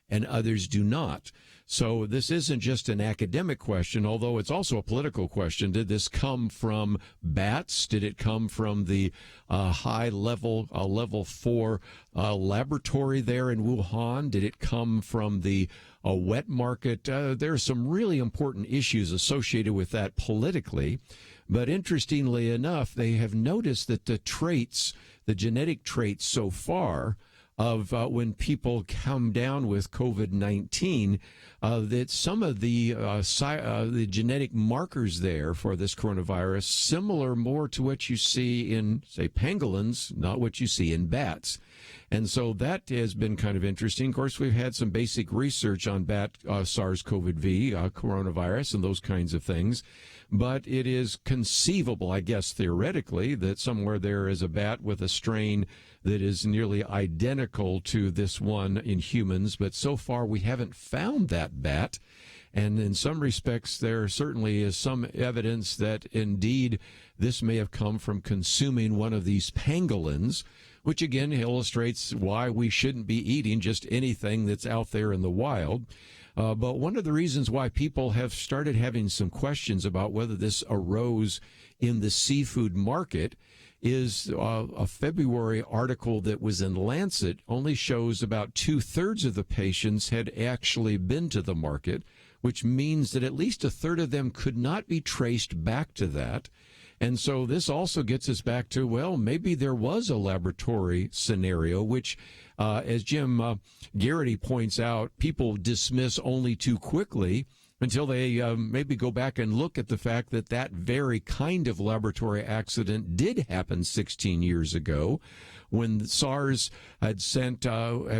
S1: and others do not. So this isn't just an academic question, although it's also a political question. Did this come from bats? Did it come from the high-level, level 4 laboratory there in Wuhan? Did it come from the wet market? There are some really important issues associated with that politically. But interestingly enough, they have noticed that the traits, the genetic traits so far, of when people come down with COVID-19, that some of the genetic markers there for this coronavirus similar more to what you see in, say, pangolins, not what you see in bats. And so that has been kind of interesting. Of course, we've had some basic research on bat SARS-CoV-2, coronavirus, and those kinds of things. But it is conceivable, I guess, theoretically, that somewhere there is a bat with a strain that is nearly identical to this one in humans. But so far, we haven't found that bat. And in some respects, there certainly is some evidence that indeed this may have come from consuming one of these pangolins, which again illustrates why we shouldn't be eating just anything that's out there in the wild. But one of the reasons why people have started having some questions about whether this arose in the seafood market is a February article that was in Lancet only shows about 2/3 of the patients had actually been to the market, which means that at least 1/3 of them could not be traced back to that. And so this also gets us back to, well, maybe there was a laboratory scenario, which, as Jim Garrity points out, people dismiss only too quickly until they maybe go back and look at the fact that that very kind of laboratory accident did happen 16 years ago when SARS had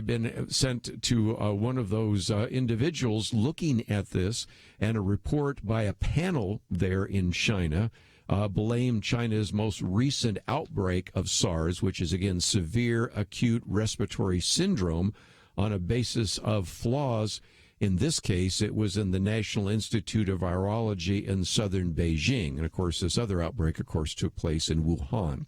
S1: been sent to one of those individuals looking at this, and a report by a panel there in China blamed China's most recent outbreak of SARS, which is, again, severe acute respiratory syndrome, on a basis of flaws. In this case, it was in the National Institute of Virology in southern Beijing. And, of course, this other outbreak, of course, took place in Wuhan.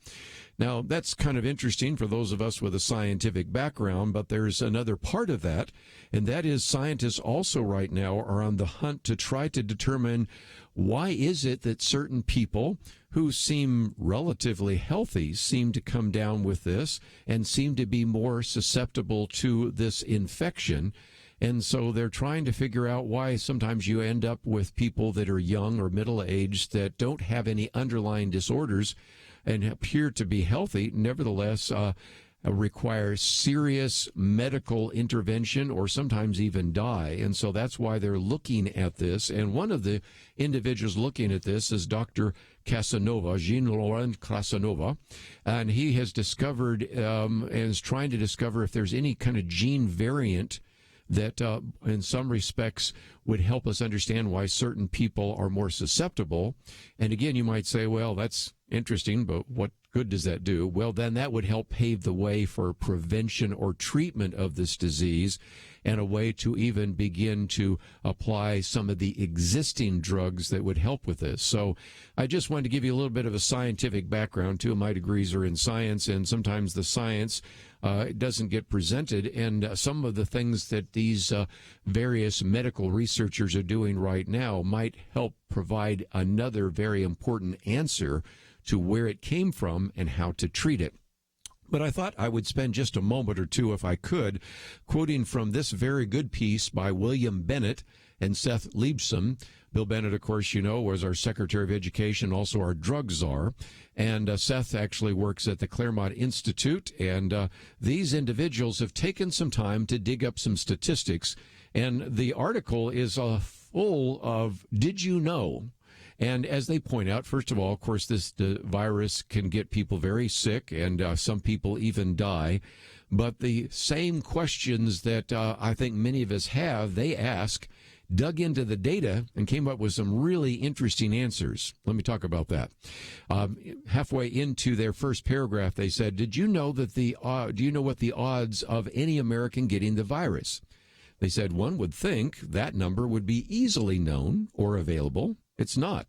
S1: Now, that's kind of interesting for those of us with a scientific background, but there's another part of that, and that is scientists also right now are on the hunt to try to determine why is it that certain people who seem relatively healthy seem to come down with this and seem to be more susceptible to this infection. And so they're trying to figure out why sometimes you end up with people that are young or middle-aged that don't have any underlying disorders and appear to be healthy, nevertheless require serious medical intervention or sometimes even die. And so that's why they're looking at this. And one of the individuals looking at this is Dr. Casanova, Jean-Laurent Casanova, and he has discovered and is trying to discover if there's any kind of gene variant that in some respects would help us understand why certain people are more susceptible. And again, you might say, well, that's interesting, but what good does that do? Well, then that would help pave the way for prevention or treatment of this disease and a way to even begin to apply some of the existing drugs that would help with this. So I just wanted to give you a little bit of a scientific background. Two of my degrees are in science, and sometimes the science doesn't get presented. And some of the things that these various medical researchers are doing right now might help provide another very important answer to where it came from and how to treat it. But I thought I would spend just a moment or two, if I could, quoting from this very good piece by William Bennett and Seth Leibsohn. Bill Bennett, of course, you know, was our Secretary of Education, also our drug czar. And Seth actually works at the Claremont Institute. And these individuals have taken some time to dig up some statistics. And the article is full of, did you know? And as they point out, first of all, of course, the virus can get people very sick, and some people even die. But the same questions that I think many of us have, they ask, dug into the data, and came up with some really interesting answers. Let me talk about that. Halfway into their first paragraph, they said, "Did you know that do you know what the odds of any American getting the virus?" They said one would think that number would be easily known or available. It's not.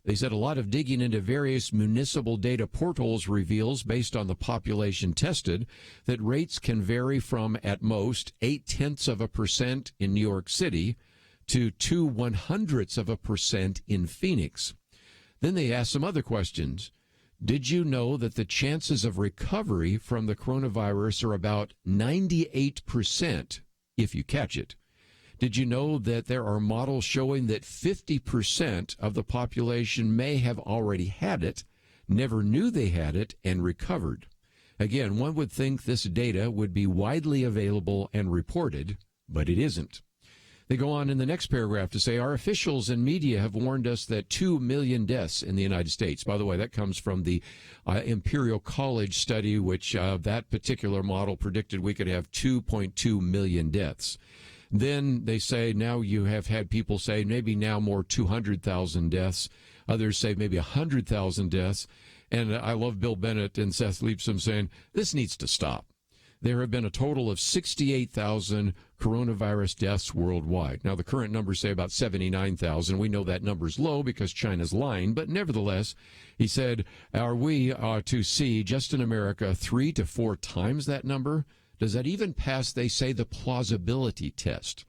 S1: They said a lot of digging into various municipal data portals reveals, based on the population tested, that rates can vary from, at most, 0.8% in New York City to 0.02% in Phoenix. Then they asked some other questions. Did you know that the chances of recovery from the coronavirus are about 98% if you catch it? Did you know that there are models showing that 50% of the population may have already had it, never knew they had it, and recovered? Again, one would think this data would be widely available and reported, but it isn't. They go on in the next paragraph to say, our officials and media have warned us that 2 million deaths in the United States. By the way, that comes from the Imperial College study, which that particular model predicted we could have 2.2 million deaths. Then they say now you have had people say maybe now more 200,000 deaths. Others say maybe 100,000 deaths. And I love Bill Bennett and Seth Leibsohn saying this needs to stop. There have been a total of 68,000 coronavirus deaths worldwide. Now, the current numbers say about 79,000. We know that number's low because China's lying. But nevertheless, he said, are we to see just in America 3 to 4 times that number? Does that even pass, they say, the plausibility test?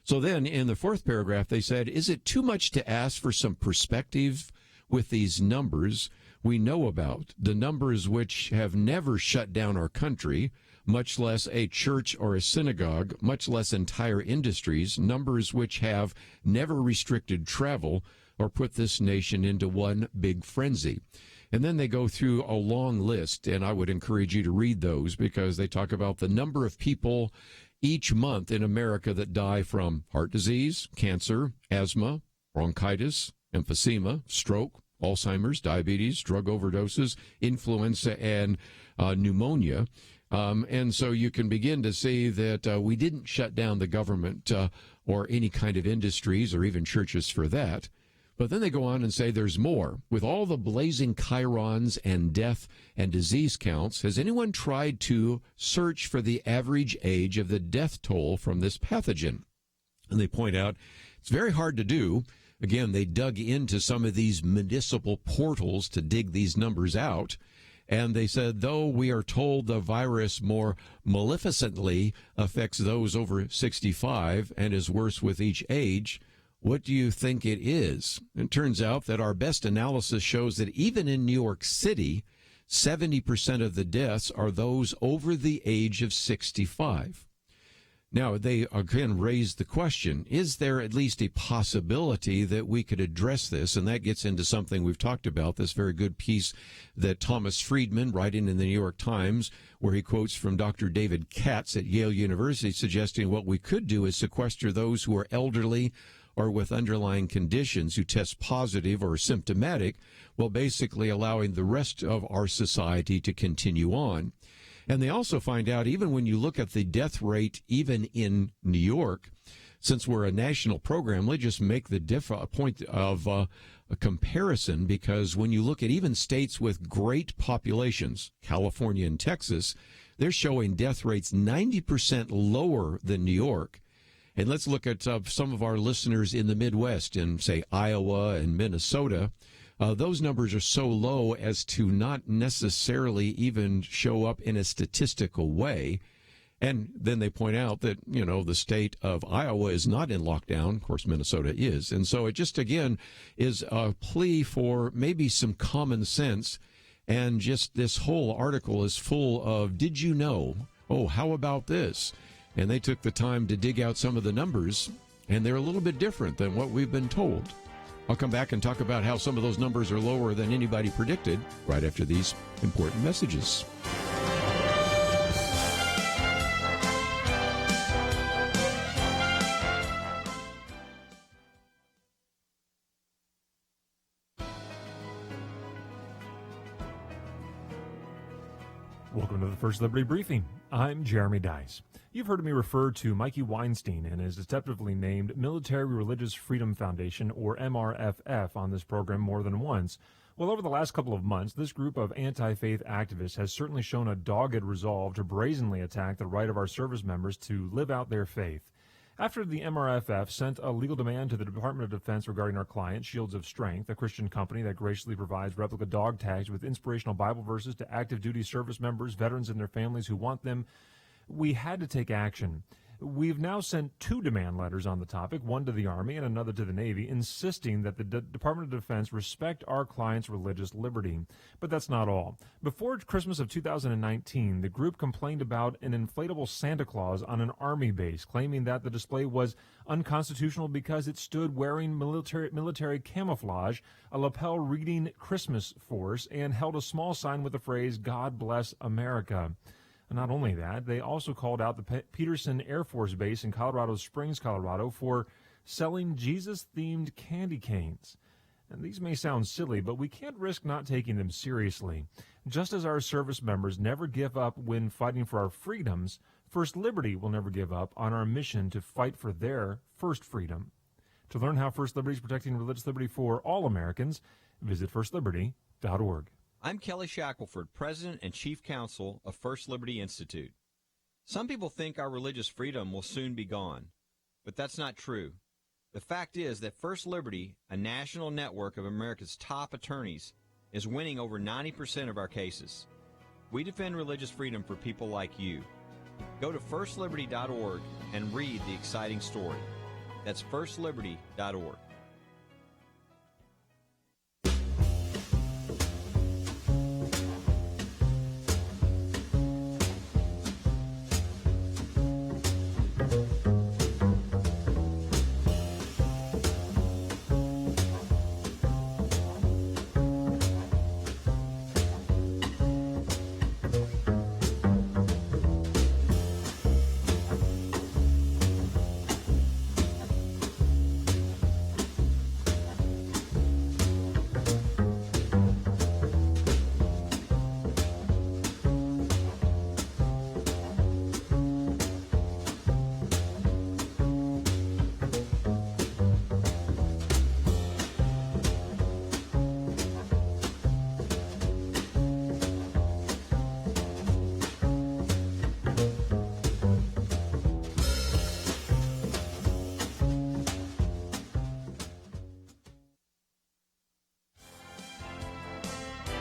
S1: So then in the fourth paragraph, they said, is it too much to ask for some perspective with these numbers we know about, the numbers which have never shut down our country, much less a church or a synagogue, much less entire industries, numbers which have never restricted travel or put this nation into one big frenzy? And then they go through a long list, and I would encourage you to read those because they talk about the number of people each month in America that die from heart disease, cancer, asthma, bronchitis, emphysema, stroke, Alzheimer's, diabetes, drug overdoses, influenza, and pneumonia. And so you can begin to see that we didn't shut down the government or any kind of industries or even churches for that. But then they go on and say there's more. With all the blazing chyrons and death and disease counts, has anyone tried to search for the average age of the death toll from this pathogen? And they point out it's very hard to do. Again, they dug into some of these municipal portals to dig these numbers out. And they said, though we are told the virus more maleficently affects those over 65 and is worse with each age, what do you think it is? It turns out that our best analysis shows that even in New York City, 70% of the deaths are those over the age of 65. Now, they again raise the question, is there at least a possibility that we could address this? And that gets into something we've talked about, this very good piece that Thomas Friedman, writing in the New York Times, where he quotes from Dr. David Katz at Yale University, suggesting what we could do is sequester those who are elderly or with underlying conditions who test positive or symptomatic, while basically allowing the rest of our society to continue on. And they also find out, even when you look at the death rate, even in New York, since we're a national program, let's just make the point of a comparison, because when you look at even states with great populations, California and Texas, they're showing death rates 90% lower than New York. And let's look at some of our listeners in the Midwest, in, say, Iowa and Minnesota. Those numbers are so low as to not necessarily even show up in a statistical way. And then they point out that, you know, the state of Iowa is not in lockdown. Of course, Minnesota is. And so it just, again, is a plea for maybe some common sense. And just this whole article is full of, did you know? Oh, how about this? And they took the time to dig out some of the numbers, and they're a little bit different than what we've been told. I'll come back and talk about how some of those numbers are lower than anybody predicted right after these important messages.
S5: Welcome to the First Liberty Briefing. I'm Jeremy Dice. You've heard me refer to Mikey Weinstein and his deceptively named Military Religious Freedom Foundation, or MRFF, on this program more than once. Well, over the last couple of months, this group of anti-faith activists has certainly shown a dogged resolve to brazenly attack the right of our service members to live out their faith. After the MRFF sent a legal demand to the Department of Defense regarding our client, Shields of Strength, a Christian company that graciously provides replica dog tags with inspirational Bible verses to active duty service members, veterans, and their families who want them, we had to take action. We've now sent 2 demand letters on the topic, one to the Army and another to the Navy, insisting that the Department of Defense respect our client's religious liberty. But that's not all. Before Christmas of 2019, the group complained about an inflatable Santa Claus on an Army base, claiming that the display was unconstitutional because it stood wearing military camouflage, a lapel reading Christmas force, and held a small sign with the phrase, "God bless America." Not only that, they also called out the Peterson Air Force Base in Colorado Springs, Colorado, for selling Jesus-themed candy canes. And these may sound silly, but we can't risk not taking them seriously. Just as our service members never give up when fighting for our freedoms, First Liberty will never give up on our mission to fight for their first freedom. To learn how First Liberty is protecting religious liberty for all Americans, visit firstliberty.org.
S6: I'm Kelly Shackelford, President and Chief Counsel of First Liberty Institute. Some people think our religious freedom will soon be gone, but that's not true. The fact is that First Liberty, a national network of America's top attorneys, is winning over 90% of our cases. We defend religious freedom for people like you. Go to firstliberty.org and read the exciting story. That's firstliberty.org.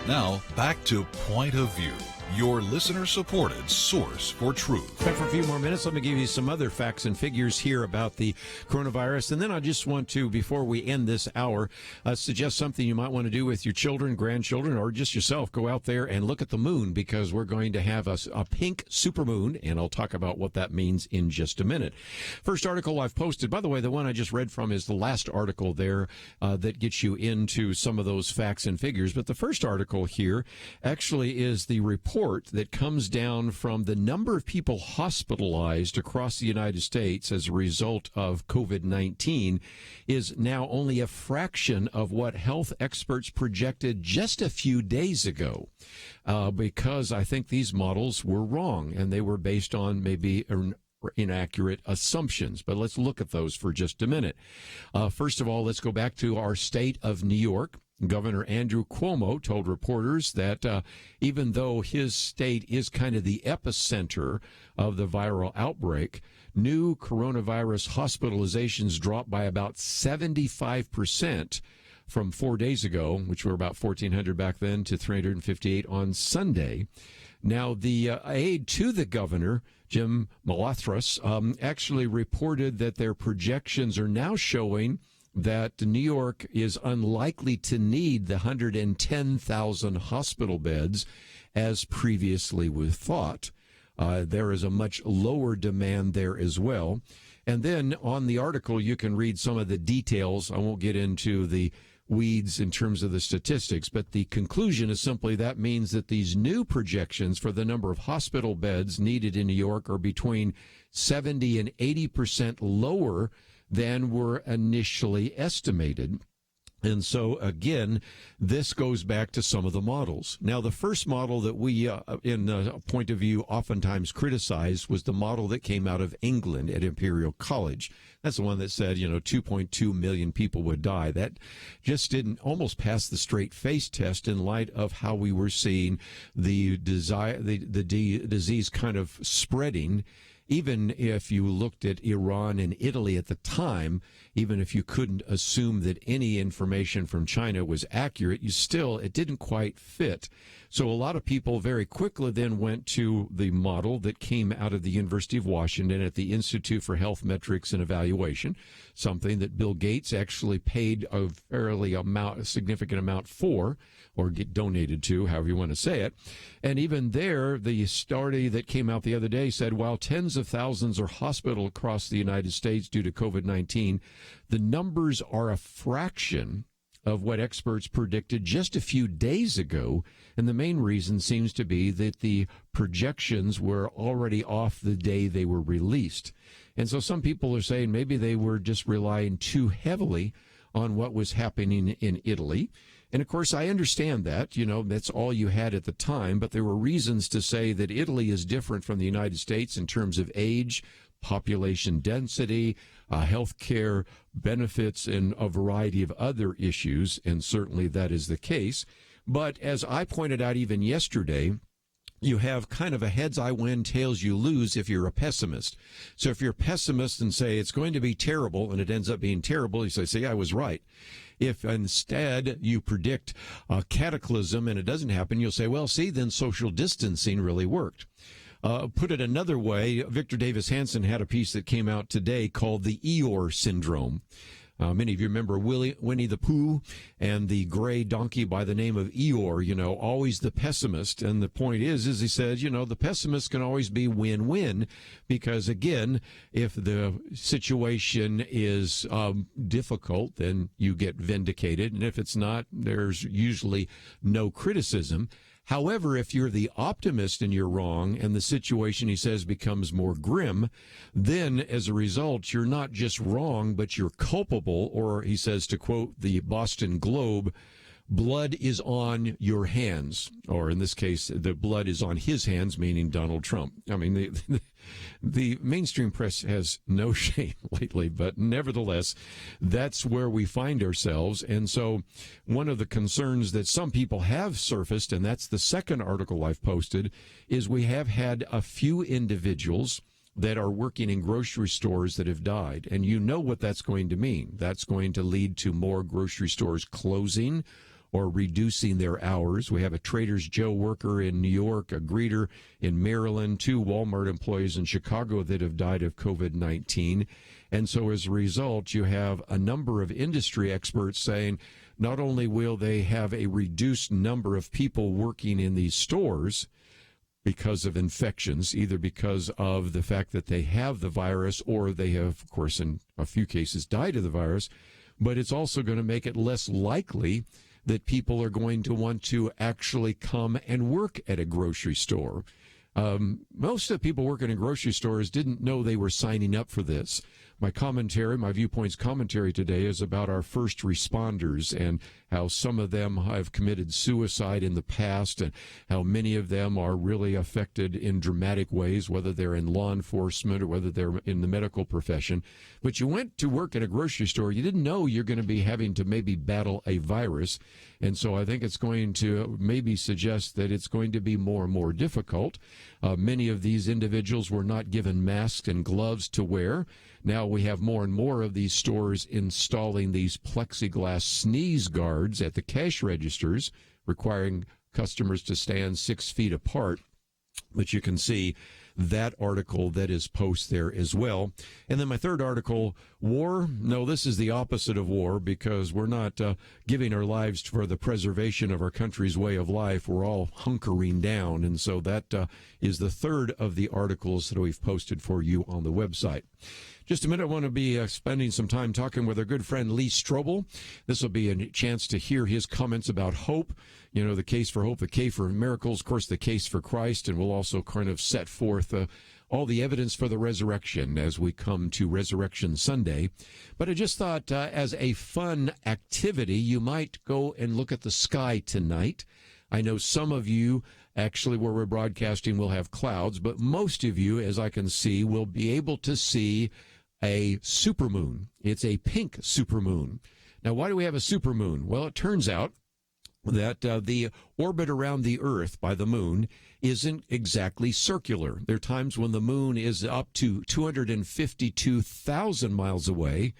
S13: Now, back to Point of View, your listener-supported source for truth.
S1: Back for a few more minutes. Let me give you some other facts and figures here about the coronavirus. And then I just want to, before we end this hour, suggest something you might want to do with your children, grandchildren, or just yourself. Go out there and look at the moon, because we're going to have a pink supermoon, and I'll talk about what that means in just a minute. First article I've posted, by the way, the one I just read from is the last article there that gets you into some of those facts and figures. But the first article here actually is the report that comes down from the number of people hospitalized across the United States as a result of COVID-19 is now only a fraction of what health experts projected just a few days ago, because I think these models were wrong and they were based on maybe inaccurate assumptions. But let's look at those for just a minute. First of all, let's go back to our state of New York. Governor Andrew Cuomo told reporters that even though his state is kind of the epicenter of the viral outbreak, new coronavirus hospitalizations dropped by about 75% from 4 days ago, which were about 1,400 back then, to 358 on Sunday. Now, the aide to the governor, Jim Malathras, actually reported that their projections are now showing that New York is unlikely to need the 110,000 hospital beds as previously was thought. There is a much lower demand there as well. And then on the article, you can read some of the details. I won't get into the weeds in terms of the statistics, but the conclusion is simply that means that these new projections for the number of hospital beds needed in New York are between 70 and 80% lower than were initially estimated. And so, again, this goes back to some of the models. Now, the first model that we, in Point of View, oftentimes criticize was the model that came out of England at Imperial College. That's the one that said, 2.2 million people would die. That just didn't almost pass the straight face test in light of how we were seeing the disease kind of spreading. Even if you looked at Iran and Italy at the time, even if you couldn't assume that any information from China was accurate, it didn't quite fit. So a lot of people very quickly then went to the model that came out of the University of Washington at the Institute for Health Metrics and Evaluation, something that Bill Gates actually paid a significant amount for, or get donated to, however you want to say it. And even there, the study that came out the other day said while tens of thousands are hospitalized across the United States due to COVID-19, the numbers are a fraction of what experts predicted just a few days ago. And the main reason seems to be that the projections were already off the day they were released. And so some people are saying maybe they were just relying too heavily on what was happening in Italy. And of course, I understand that, that's all you had at the time, but there were reasons to say that Italy is different from the United States in terms of age, population density, health care benefits, and a variety of other issues, and certainly that is the case. But as I pointed out even yesterday, you have kind of a heads I win, tails you lose if you're a pessimist. So if you're a pessimist and say it's going to be terrible and it ends up being terrible, you say, I was right. If instead you predict a cataclysm and it doesn't happen, you'll say, well, see, then social distancing really worked. Put it another way, Victor Davis Hanson had a piece that came out today called the Eeyore syndrome. Many of you remember Winnie the Pooh and the gray donkey by the name of Eeyore, always the pessimist. And the point is he said, the pessimist can always be win-win because, again, if the situation is difficult, then you get vindicated. And if it's not, there's usually no criticism. However, if you're the optimist and you're wrong and the situation, he says, becomes more grim, then as a result, you're not just wrong, but you're culpable, or he says, to quote the Boston Globe, blood is on your hands, or in this case, the blood is on his hands, meaning Donald Trump. I mean, the mainstream press has no shame lately, but nevertheless, that's where we find ourselves. And so one of the concerns that some people have surfaced, and that's the second article I've posted, is we have had a few individuals that are working in grocery stores that have died. And you know what that's going to mean. That's going to lead to more grocery stores closing or reducing their hours. We have a Trader's Joe worker in New York, a greeter in Maryland, 2 Walmart employees in Chicago that have died of COVID-19. And so as a result, you have a number of industry experts saying not only will they have a reduced number of people working in these stores because of infections, either because of the fact that they have the virus or they have, of course, in a few cases died of the virus, but it's also going to make it less likely that people are going to want to actually come and work at a grocery store. Most of the people working in grocery stores didn't know they were signing up for this. My Viewpoints commentary today is about our first responders and how some of them have committed suicide in the past and how many of them are really affected in dramatic ways, whether they're in law enforcement or whether they're in the medical profession. But you went to work at a grocery store, you didn't know you're going to be having to maybe battle a virus. And so I think it's going to maybe suggest that it's going to be more and more difficult. Many of these individuals were not given masks and gloves to wear. Now we have more and more of these stores installing these plexiglass sneeze guards at the cash registers, requiring customers to stand 6 feet apart. But you can see that article that is posted there as well. And then my third article, war. No, this is the opposite of war, because we're not giving our lives for the preservation of our country's way of life. We're all hunkering down. And so that is the third of the articles that we've posted for you on the website. Just a minute, I want to be spending some time talking with our good friend Lee Strobel. This will be a chance to hear his comments about hope, you know, the case for hope, the case for miracles, of course, the case for Christ, and we'll also kind of set forth all the evidence for the resurrection as we come to Resurrection Sunday. But I just thought as a fun activity, you might go and look at the sky tonight. I know some of you actually where we're broadcasting will have clouds, but most of you, as I can see, will be able to see a supermoon. It's a pink supermoon. Now, why do we have a supermoon? Well, it turns out that the orbit around the Earth by the moon isn't exactly circular. There are times when the moon is up to 252,000 miles away.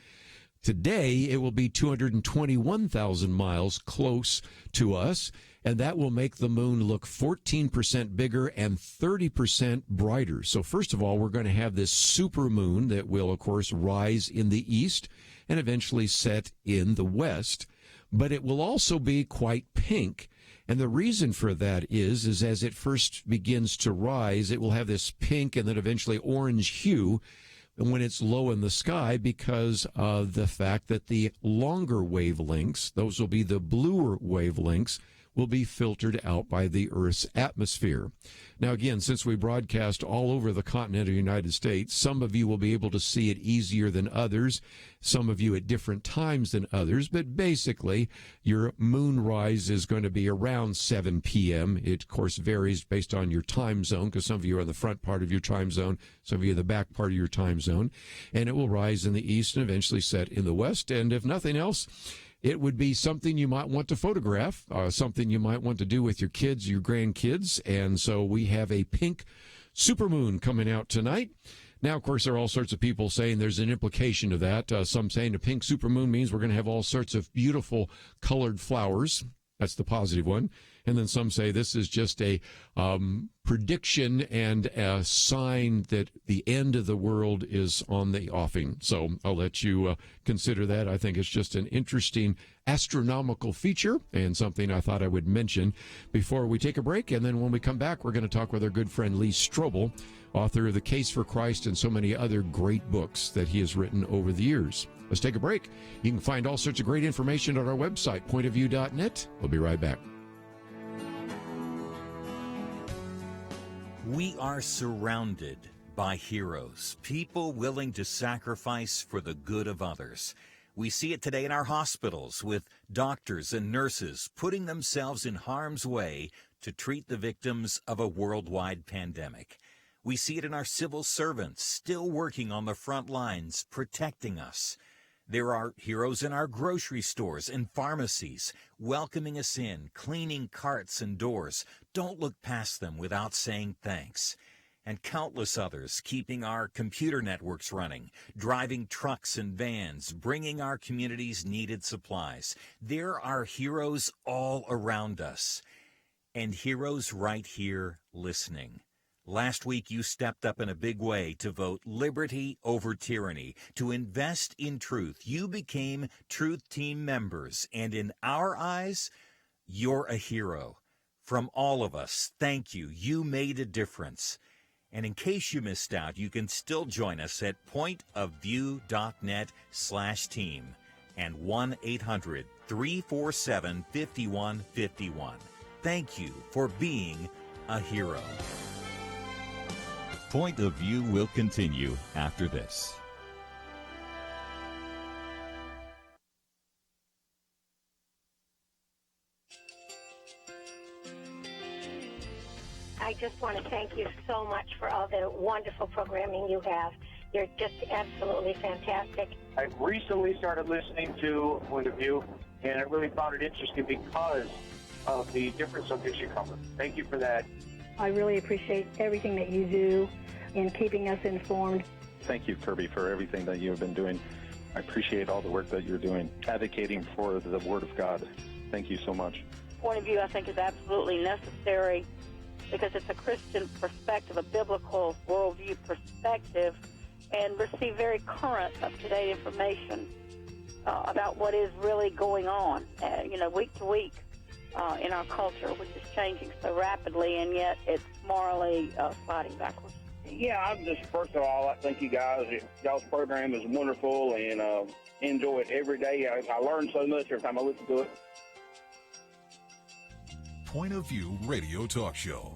S1: Today, it will be 221,000 miles close to us, and that will make the moon look 14% bigger and 30% brighter. So first of all, we're going to have this supermoon that will, of course, rise in the east and eventually set in the west. But it will also be quite pink. And the reason for that is as it first begins to rise, it will have this pink and then eventually orange hue when it's low in the sky, because of the fact that the longer wavelengths, those will be the bluer wavelengths, will be filtered out by the Earth's atmosphere. Now, again, since we broadcast all over the continental United States, some of you will be able to see it easier than others, some of you at different times than others, but basically your moonrise is going to be around 7 p.m. It, of course, varies based on your time zone, because some of you are in the front part of your time zone, some of you in the back part of your time zone, and it will rise in the east and eventually set in the west. And if nothing else, it would be something you might want to photograph, something you might want to do with your kids, your grandkids. And so we have a pink supermoon coming out tonight. Now, of course, there are all sorts of people saying there's an implication of that. Some saying a pink supermoon means we're going to have all sorts of beautiful colored flowers. That's the positive one. And then some say this is just a prediction and a sign that the end of the world is on the offing. So I'll let you consider that. I think it's just an interesting astronomical feature and something I thought I would mention before we take a break. And then when we come back, we're going to talk with our good friend Lee Strobel, author of The Case for Christ and so many other great books that he has written over the years. Let's take a break. You can find all sorts of great information on our website, pointofview.net. We'll be right back.
S4: We are surrounded by heroes, people willing to sacrifice for the good of others. We see it today in our hospitals with doctors and nurses putting themselves in harm's way to treat the victims of a worldwide pandemic. We see it in our civil servants still working on the front lines, protecting us. There are heroes in our grocery stores and pharmacies, welcoming us in, cleaning carts and doors. Don't look past them without saying thanks. and countless others keeping our computer networks running, driving trucks and vans, bringing our communities needed supplies. There are heroes all around us, and heroes right here listening. Last week, you stepped up in a big way to vote liberty over tyranny, to invest in truth. You became Truth Team members, and in our eyes, you're a hero. From all of us, thank you. You made a difference. And in case you missed out, you can still join us at pointofview.net/team and 1-800-347-5151. Thank you for being a hero.
S2: Point of View will continue after this.
S7: I just want to thank you so much for all the wonderful programming you have. You're just absolutely fantastic.
S8: I recently started listening to Point of View, and I really found it interesting because of the different subjects you cover. Thank you for that.
S9: I really appreciate everything that you do in keeping us informed.
S10: Thank you, Kerby, for everything that you have been doing. I appreciate all the work that you're doing, advocating for the Word of God. Thank you so much.
S11: Point of view, I think, is absolutely necessary because it's a Christian perspective, a biblical worldview perspective, and receive very current, up-to-date information about what is really going on, week to week in our culture, which is changing so rapidly, and yet it's morally sliding backwards.
S12: Yeah, I'm just, first of all, I thank you guys. Y'all's program is wonderful, and enjoy it every day. I learn so much every time I listen to it.
S13: Point of View Radio Talk Show.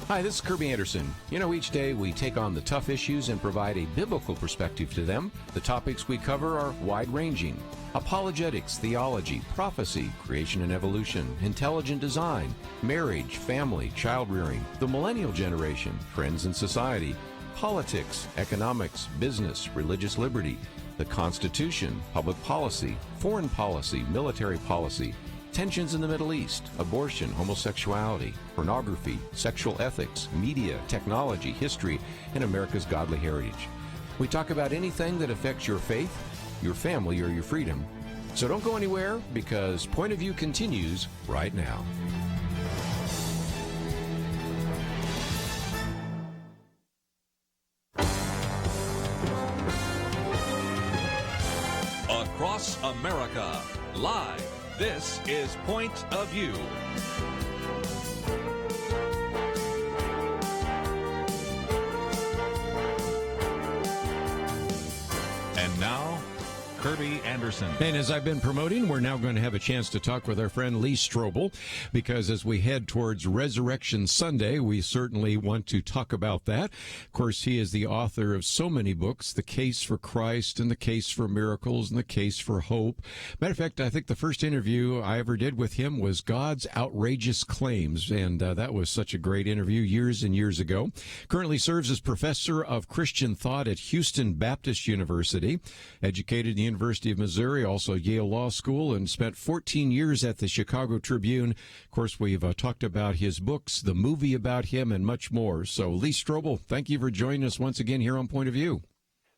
S1: Hi, this is Kerby Anderson. You know, each day we take on the tough issues and provide a biblical perspective to them. The topics we cover are wide-ranging: apologetics, theology, prophecy, creation and evolution, intelligent design, marriage, family, child-rearing, the millennial generation, friends and society, politics, economics, business, religious liberty, the Constitution, public policy, foreign policy, military policy, tensions in the Middle East, abortion, homosexuality, pornography, sexual ethics, media, technology, history, and America's godly heritage. We talk about anything that affects your faith, your family, or your freedom. So don't go anywhere, because Point of View continues right now.
S2: Across America, live. This is Point of View. And now, Kerby Anderson.
S1: And as I've been promoting, we're now going to have a chance to talk with our friend Lee Strobel, because as we head towards Resurrection Sunday, we certainly want to talk about that. Of course, he is the author of so many books: The Case for Christ, and The Case for Miracles, and The Case for Hope. Matter of fact, I think the first interview I ever did with him was God's Outrageous Claims, and that was such a great interview years and years ago. Currently serves as professor of Christian thought at Houston Baptist University, educated at the University of Missouri, also Yale Law School, and spent 14 years at the Chicago Tribune. Of course, we've talked about his books, the movie about him, and much more. So, Lee Strobel, thank you for joining us once again here on Point of View.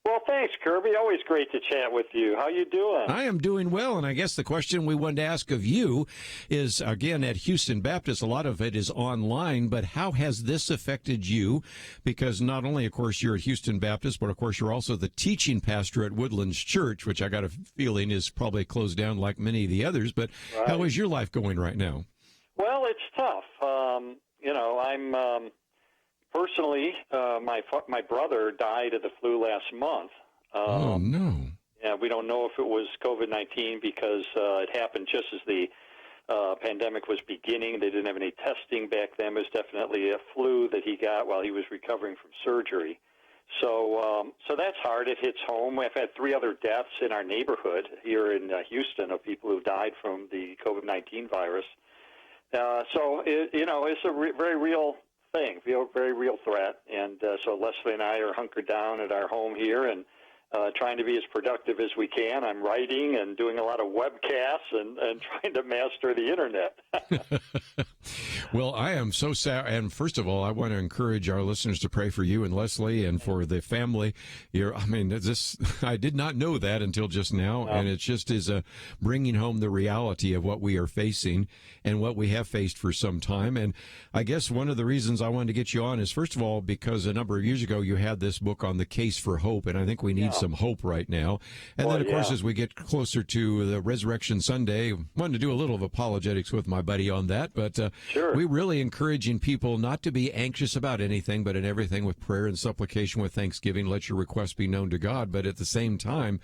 S15: Well, thanks, Kerby. Always great to chat with you. How you doing?
S1: I am doing well, and I guess the question we wanted to ask of you is, again, at Houston Baptist, a lot of it is online, but how has this affected you? Because not only, of course, you're at Houston Baptist, but, of course, you're also the teaching pastor at Woodlands Church, which I got a feeling is probably closed down like many of the others. But right. How is your life going right now?
S15: Well, it's tough. I'm... Personally, my brother died of the flu last month.
S1: Oh, no.
S15: Yeah, we don't know if it was COVID-19 because it happened just as the pandemic was beginning. They didn't have any testing back then. It was definitely a flu that he got while he was recovering from surgery. So that's hard. It hits home. We've had 3 other deaths in our neighborhood here in Houston of people who died from the COVID-19 virus. It's a very real thing, very real threat. And so Leslie and I are hunkered down at our home here and trying to be as productive as we can. I'm writing and doing a lot of webcasts and trying to master the internet.
S1: Well, I am so sad. And first of all, I want to encourage our listeners to pray for you and Leslie and for the family. I did not know that until just now. No. And it just is bringing home the reality of what we are facing and what we have faced for some time. And I guess one of the reasons I wanted to get you on is, first of all, because a number of years ago you had this book on the case for hope. And I think we need some hope right now. And then, of course, as we get closer to the Resurrection Sunday, I wanted to do a little of apologetics with my buddy on that. But we're really encouraging people not to be anxious about anything, but in everything with prayer and supplication with thanksgiving, let your requests be known to God. But at the same time,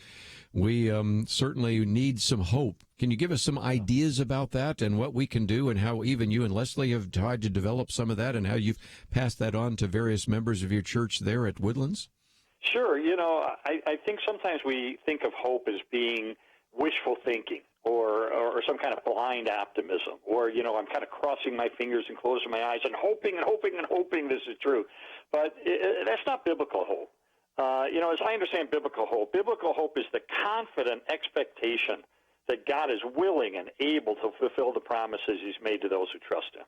S1: we certainly need some hope. Can you give us some ideas about that and what we can do and how even you and Leslie have tried to develop some of that and how you've passed that on to various members of your church there at Woodlands?
S15: Sure. I think sometimes we think of hope as being wishful thinking or some kind of blind optimism, or, I'm kind of crossing my fingers and closing my eyes and hoping this is true. But that's not biblical hope. As I understand biblical hope is the confident expectation that God is willing and able to fulfill the promises he's made to those who trust him.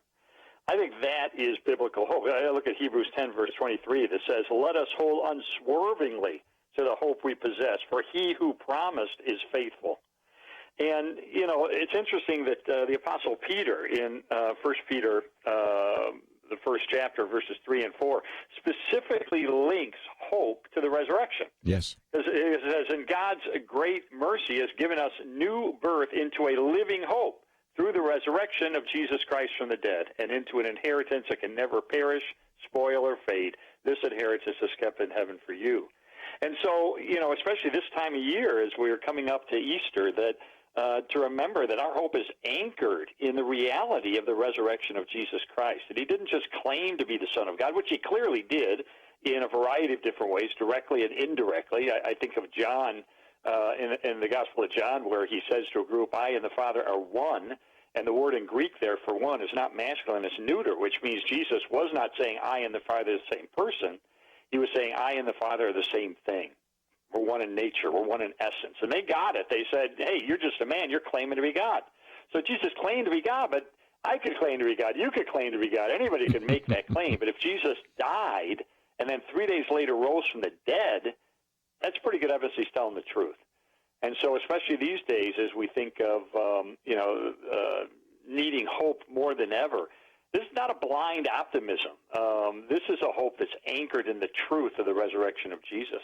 S15: I think that is biblical hope. I look at Hebrews 10, verse 23, that says, "Let us hold unswervingly to the hope we possess, for he who promised is faithful." And, it's interesting that the Apostle Peter in 1 Peter, the first chapter, verses 3 and 4, specifically links hope to the resurrection.
S1: Yes.
S15: It says, "In God's great mercy has given us new birth into a living hope through the resurrection of Jesus Christ from the dead, and into an inheritance that can never perish, spoil, or fade. This inheritance is kept in heaven for you." And so, especially this time of year as we're coming up to Easter, that to remember that our hope is anchored in the reality of the resurrection of Jesus Christ. That he didn't just claim to be the Son of God, which he clearly did in a variety of different ways, directly and indirectly. I think of John in the Gospel of John, where he says to a group, "I and the Father are one." And the word in Greek there for one is not masculine, it's neuter, which means Jesus was not saying I and the Father are the same person. He was saying I and the Father are the same thing. We're one in nature. We're one in essence. And they got it. They said, "Hey, you're just a man. You're claiming to be God." So Jesus claimed to be God, but I could claim to be God. You could claim to be God. Anybody could make that claim. But if Jesus died and then 3 days later rose from the dead, that's pretty good evidence he's telling the truth. And so especially these days as we think of, needing hope more than ever, this is not a blind optimism. This is a hope that's anchored in the truth of the resurrection of Jesus.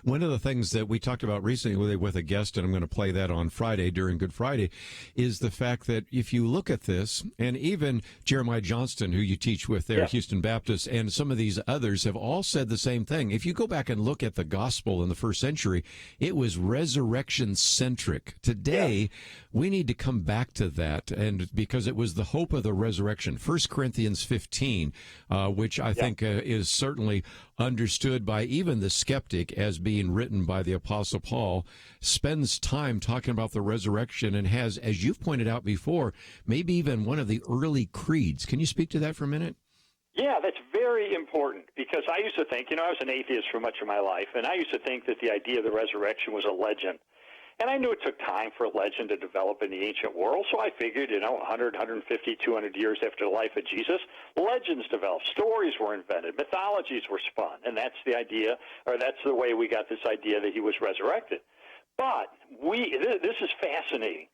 S1: One of the things that we talked about recently with a guest, and I'm going to play that on Friday during Good Friday, is the fact that if you look at this, and even Jeremiah Johnston, who you teach with there at Houston Baptist, and some of these others have all said the same thing. If you go back and look at the gospel in the first century, it was resurrection-centric. Today, we need to come back to that, and because it was the hope of the resurrection. 1 Corinthians 15, which I think is certainly understood by even the skeptic as being written by the Apostle Paul, spends time talking about the resurrection and has, as you've pointed out before, maybe even one of the early creeds. Can you speak to that for a minute?
S15: Yeah, that's very important because I used to think, I was an atheist for much of my life, and I used to think that the idea of the resurrection was a legend. And I knew it took time for a legend to develop in the ancient world, so I figured, 100, 150, 200 years after the life of Jesus, legends developed, stories were invented, mythologies were spun, and that's the idea, or that's the way we got this idea that he was resurrected. But this is fascinating.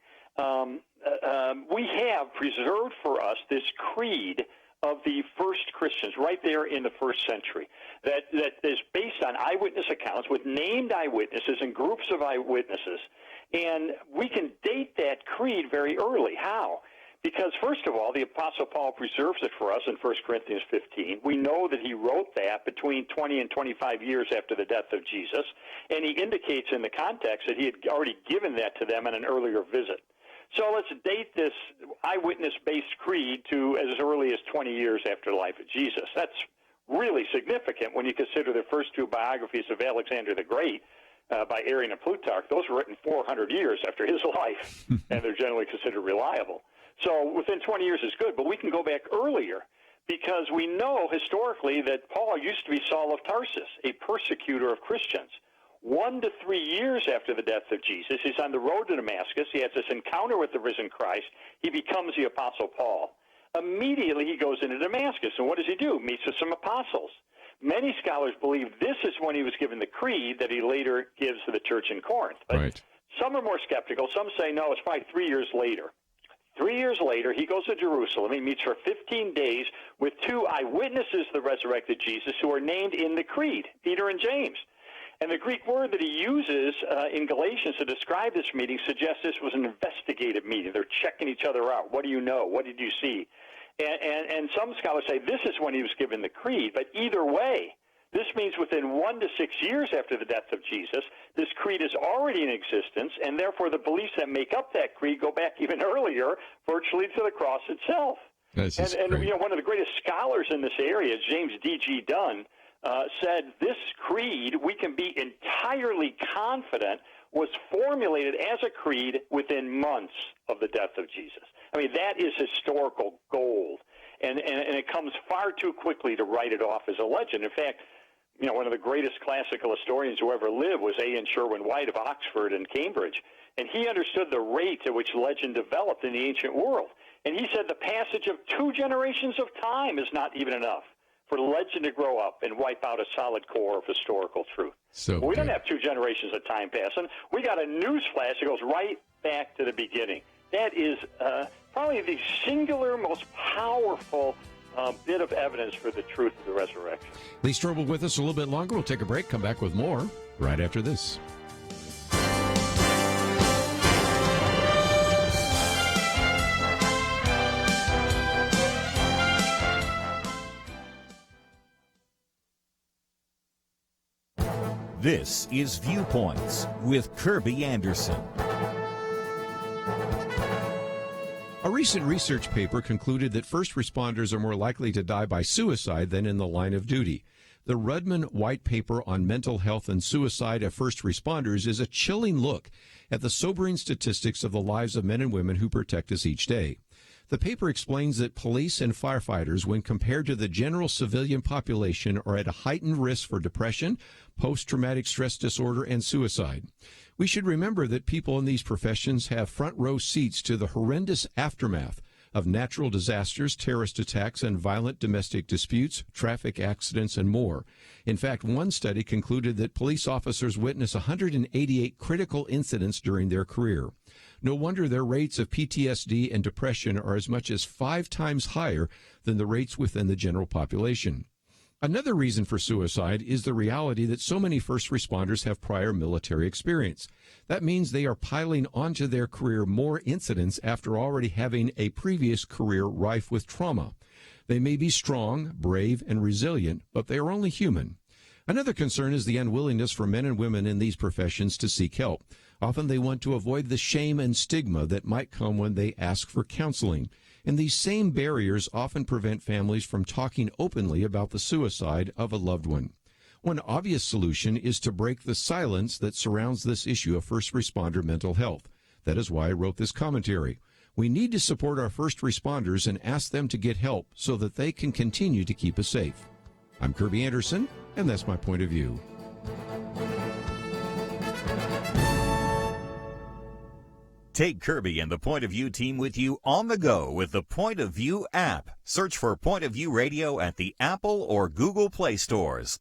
S15: We have preserved for us this creed of the first Christians right there in the first century that is based on eyewitness accounts with named eyewitnesses and groups of eyewitnesses. And we can date that creed very early. How? Because, first of all, the Apostle Paul preserves it for us in 1 Corinthians 15. We know that he wrote that between 20 and 25 years after the death of Jesus, and he indicates in the context that he had already given that to them on an earlier visit. So let's date this eyewitness-based creed to as early as 20 years after the life of Jesus. That's really significant when you consider the first two biographies of Alexander the Great by Arrian and Plutarch. Those were written 400 years after his life, and they're generally considered reliable. So within 20 years is good, but we can go back earlier because we know historically that Paul used to be Saul of Tarsus, a persecutor of Christians. 1 to 3 years after the death of Jesus, he's on the road to Damascus. He has this encounter with the risen Christ. He becomes the Apostle Paul. immediately he goes into Damascus. And what does he do? Meets with some apostles. Many scholars believe this is when he was given the creed that he later gives to the church in Corinth. But
S1: right.
S15: Some are more skeptical. Some say, no, it's probably 3 years later. 3 years later, he goes to Jerusalem. He meets for 15 days with two eyewitnesses of the resurrected Jesus who are named in the creed, Peter and James. And the Greek word that he uses in Galatians to describe this meeting suggests this was an investigative meeting. They're checking each other out. What do you know? What did you see? And some scholars say this is when he was given the creed. But either way, this means within 1 to 6 years after the death of Jesus, this creed is already in existence, and therefore the beliefs that make up that creed go back even earlier, virtually to the cross itself. And one of the greatest scholars in this area, James D.G. Dunn, said this creed, we can be entirely confident, was formulated as a creed within months of the death of Jesus. I mean, that is historical gold, and it comes far too quickly to write it off as a legend. In fact, one of the greatest classical historians who ever lived was A. N. Sherwin White of Oxford and Cambridge, and he understood the rate at which legend developed in the ancient world. And he said the passage of 2 generations of time is not even enough for legend to grow up and wipe out a solid core of historical truth. We don't have 2 generations of time passing. We got a news flash that goes right back to the beginning. That is probably the singular most powerful bit of evidence for the truth of the resurrection.
S1: Lee Strobel with us a little bit longer. We'll take a break, come back with more right after this.
S4: This is Viewpoints with Kerby Anderson.
S1: A recent research paper concluded that first responders are more likely to die by suicide than in the line of duty. The Rudman White Paper on Mental Health and Suicide of First Responders is a chilling look at the sobering statistics of the lives of men and women who protect us each day. The paper explains that police and firefighters, when compared to the general civilian population, are at a heightened risk for depression, post-traumatic stress disorder, and suicide. We should remember that people in these professions have front row seats to the horrendous aftermath of natural disasters, terrorist attacks, and violent domestic disputes, traffic accidents, and more. In fact, one study concluded that police officers witness 188 critical incidents during their career. No wonder their rates of PTSD and depression are as much as 5 times higher than the rates within the general population. Another reason for suicide is the reality that so many first responders have prior military experience. That means they are piling onto their career more incidents after already having a previous career rife with trauma. They may be strong, brave, and resilient, but they are only human. Another concern is the unwillingness for men and women in these professions to seek help. Often they want to avoid the shame and stigma that might come when they ask for counseling. And these same barriers often prevent families from talking openly about the suicide of a loved one. One obvious solution is to break the silence that surrounds this issue of first responder mental health. That is why I wrote this commentary. We need to support our first responders and ask them to get help so that they can continue to keep us safe. I'm Kerby Anderson, and that's my point of view.
S4: Take Kerby and the Point of View team with you on the go with the Point of View app. Search for Point of View Radio at the Apple or Google Play stores.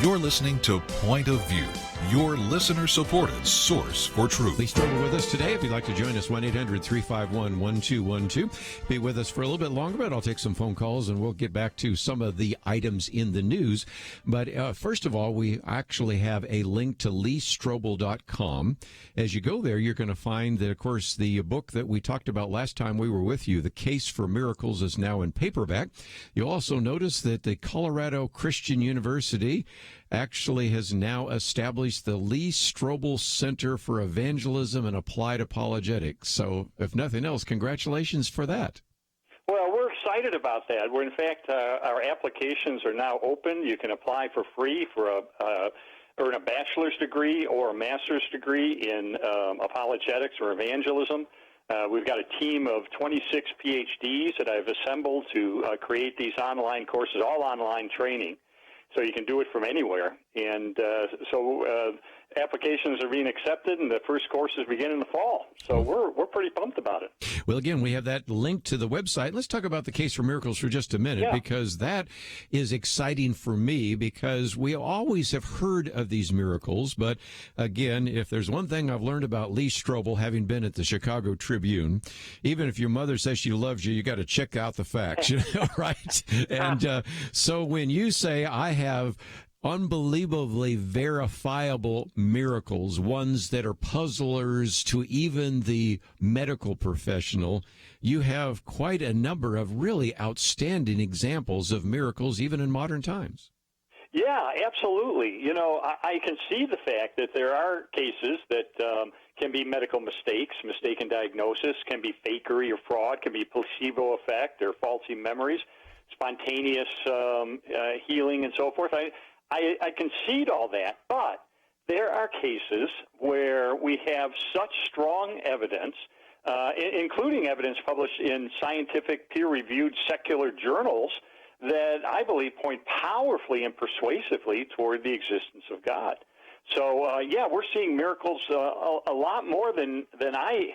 S13: You're listening to Point of View, your listener-supported source for truth.
S1: Lee Strobel with us today. If you'd like to join us, 1-800-351-1212. Be with us for a little bit longer, but I'll take some phone calls and we'll get back to some of the items in the news. But first of all, we actually have a link to leestrobel.com. As you go there, you're going to find that, of course, the book that we talked about last time we were with you, The Case for Miracles, is now in paperback. You'll also notice that the Colorado Christian University actually has now established the Lee Strobel Center for Evangelism and Applied Apologetics. So, if nothing else, congratulations for that.
S15: Well, we're excited about that. In fact, our applications are now open. You can apply for free for earn a bachelor's degree or a master's degree in apologetics or evangelism. We've got a team of 26 PhDs that I've assembled to create these online courses, all online training. So you can do it from anywhere. And so applications are being accepted, and the first courses begin in the fall. So we're pretty pumped about it.
S1: Well, again, we have that link to the website. Let's talk about the Case for Miracles for just a minute, because that is exciting for me, because we always have heard of these miracles. But again, if there's one thing I've learned about Lee Strobel, having been at the Chicago Tribune, even if your mother says she loves you got to check out the facts, right? And so when you say I have unbelievably verifiable miracles, ones that are puzzlers to even the medical professional, you have quite a number of really outstanding examples of miracles even in modern times.
S15: Yeah, absolutely. You know, I can see the fact that there are cases that can be medical mistakes, mistaken diagnosis, can be fakery or fraud, can be placebo effect or faulty memories, spontaneous healing and so forth. I concede all that, but there are cases where we have such strong evidence, including evidence published in scientific, peer-reviewed secular journals, that I believe point powerfully and persuasively toward the existence of God. So, we're seeing miracles a lot more than I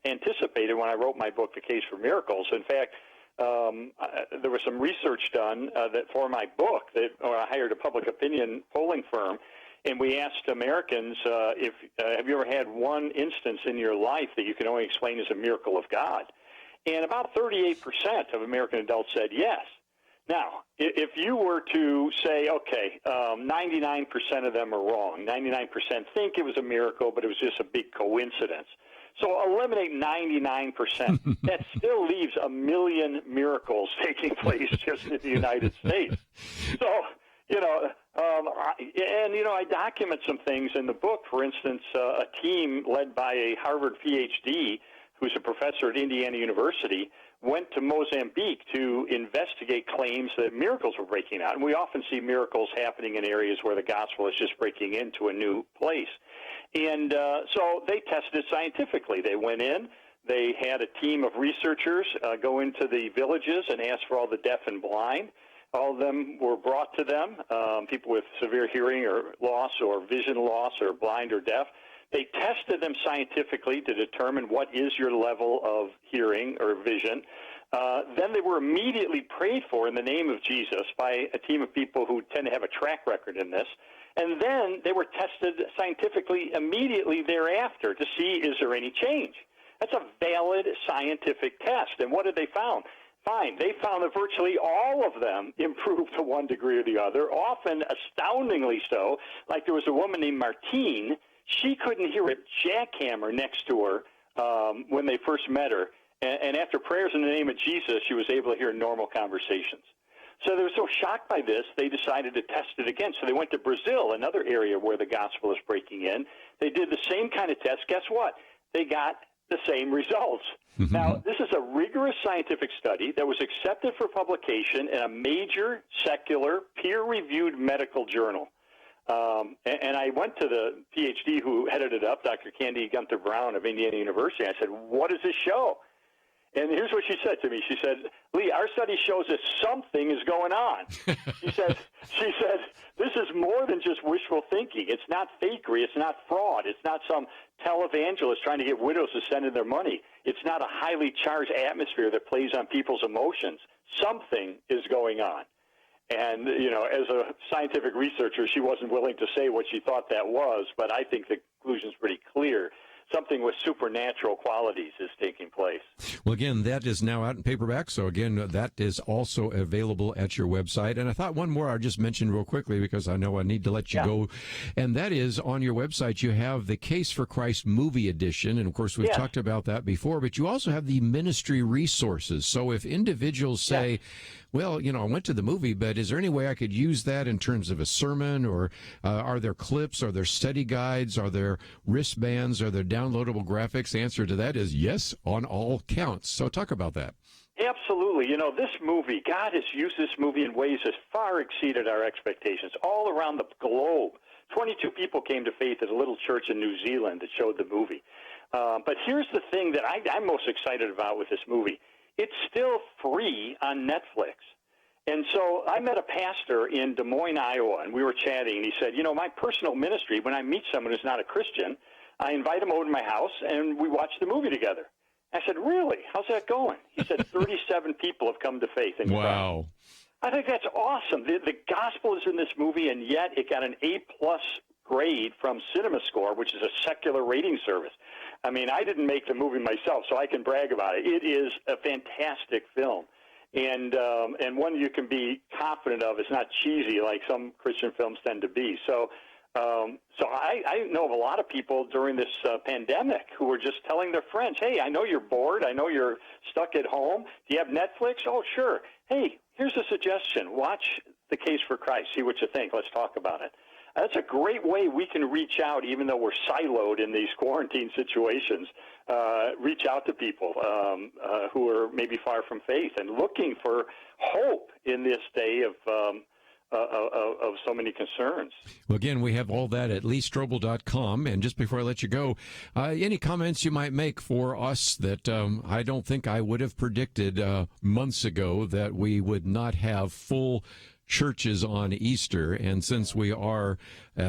S15: anticipated when I wrote my book, The Case for Miracles. In fact, there was some research done that for my book that I hired a public opinion polling firm, and we asked Americans if have you ever had one instance in your life that you can only explain as a miracle of God? And about 38% of American adults said yes. Now, if you were to say, okay, 99% of them are wrong, 99% think it was a miracle, but it was just a big coincidence. So eliminate 99%. That still leaves 1 million miracles taking place just in the United States. So, I document some things in the book. For instance, a team led by a Harvard PhD who's a professor at Indiana University went to Mozambique to investigate claims that miracles were breaking out. And we often see miracles happening in areas where the gospel is just breaking into a new place. And so they tested it scientifically. They went in. They had a team of researchers go into the villages and ask for all the deaf and blind. All of them were brought to them, people with severe hearing or loss or vision loss or blind or deaf. They tested them scientifically to determine what is your level of hearing or vision. Then they were immediately prayed for in the name of Jesus by a team of people who tend to have a track record in this. And then they were tested scientifically immediately thereafter to see, is there any change? That's a valid scientific test. And what did they find? They found that virtually all of them improved to one degree or the other, often astoundingly so. Like there was a woman named Martine. She couldn't hear a jackhammer next to her when they first met her. And after prayers in the name of Jesus, she was able to hear normal conversations. So they were so shocked by this, they decided to test it again. So they went to Brazil, another area where the gospel is breaking in. They did the same kind of test. Guess what? They got the same results. Now, this is a rigorous scientific study that was accepted for publication in a major secular peer-reviewed medical journal. And I went to the PhD who headed it up, Dr. Candy Gunther Brown of Indiana University. I said, what does this show? And here's what she said to me. She said, Lee, our study shows that something is going on. She said, this is more than just wishful thinking. It's not fakery. It's not fraud. It's not some televangelist trying to get widows to send in their money. It's not a highly charged atmosphere that plays on people's emotions. Something is going on. And, as a scientific researcher, she wasn't willing to say what she thought that was, but I think the conclusion's pretty clear. Something with supernatural qualities is taking place.
S1: Well, again, that is now out in paperback. So, again, that is also available at your website. And I thought one more I'll just mention real quickly because I know I need to let you go. And that is on your website, you have the Case for Christ movie edition. And, of course, we've talked about that before. But you also have the ministry resources. So if individuals say, well, I went to the movie, but is there any way I could use that in terms of a sermon? Or are there clips? Are there study guides? Are there wristbands? Are there downloadable graphics? The answer to that is yes on all counts. So talk about that.
S15: Absolutely. This movie, God has used this movie in ways that far exceeded our expectations all around the globe. 22 people came to faith at a little church in New Zealand that showed the movie. But here's the thing that I'm most excited about with this movie. It's still free on Netflix. And so I met a pastor in Des Moines, Iowa, and we were chatting, and he said, my personal ministry, when I meet someone who's not a Christian, I invite them over to my house, and we watch the movie together. I said, really? How's that going? He said, 37 people have come to faith in Christ.
S1: Wow.
S15: I think that's awesome. The gospel is in this movie, and yet it got an A-plus grade from CinemaScore, which is a secular rating service. I mean, I didn't make the movie myself, so I can brag about it. It is a fantastic film, and one you can be confident of. It's not cheesy like some Christian films tend to be. So I know of a lot of people during this pandemic who were just telling their friends, hey, I know you're bored. I know you're stuck at home. Do you have Netflix? Oh, sure. Hey, here's a suggestion. Watch The Case for Christ. See what you think. Let's talk about it. That's a great way we can reach out, even though we're siloed in these quarantine situations, reach out to people who are maybe far from faith and looking for hope in this day of so many concerns.
S1: Well, again, we have all that at leestrobel.com. And just before I let you go, any comments you might make for us that I don't think I would have predicted months ago that we would not have full churches on Easter, and since we are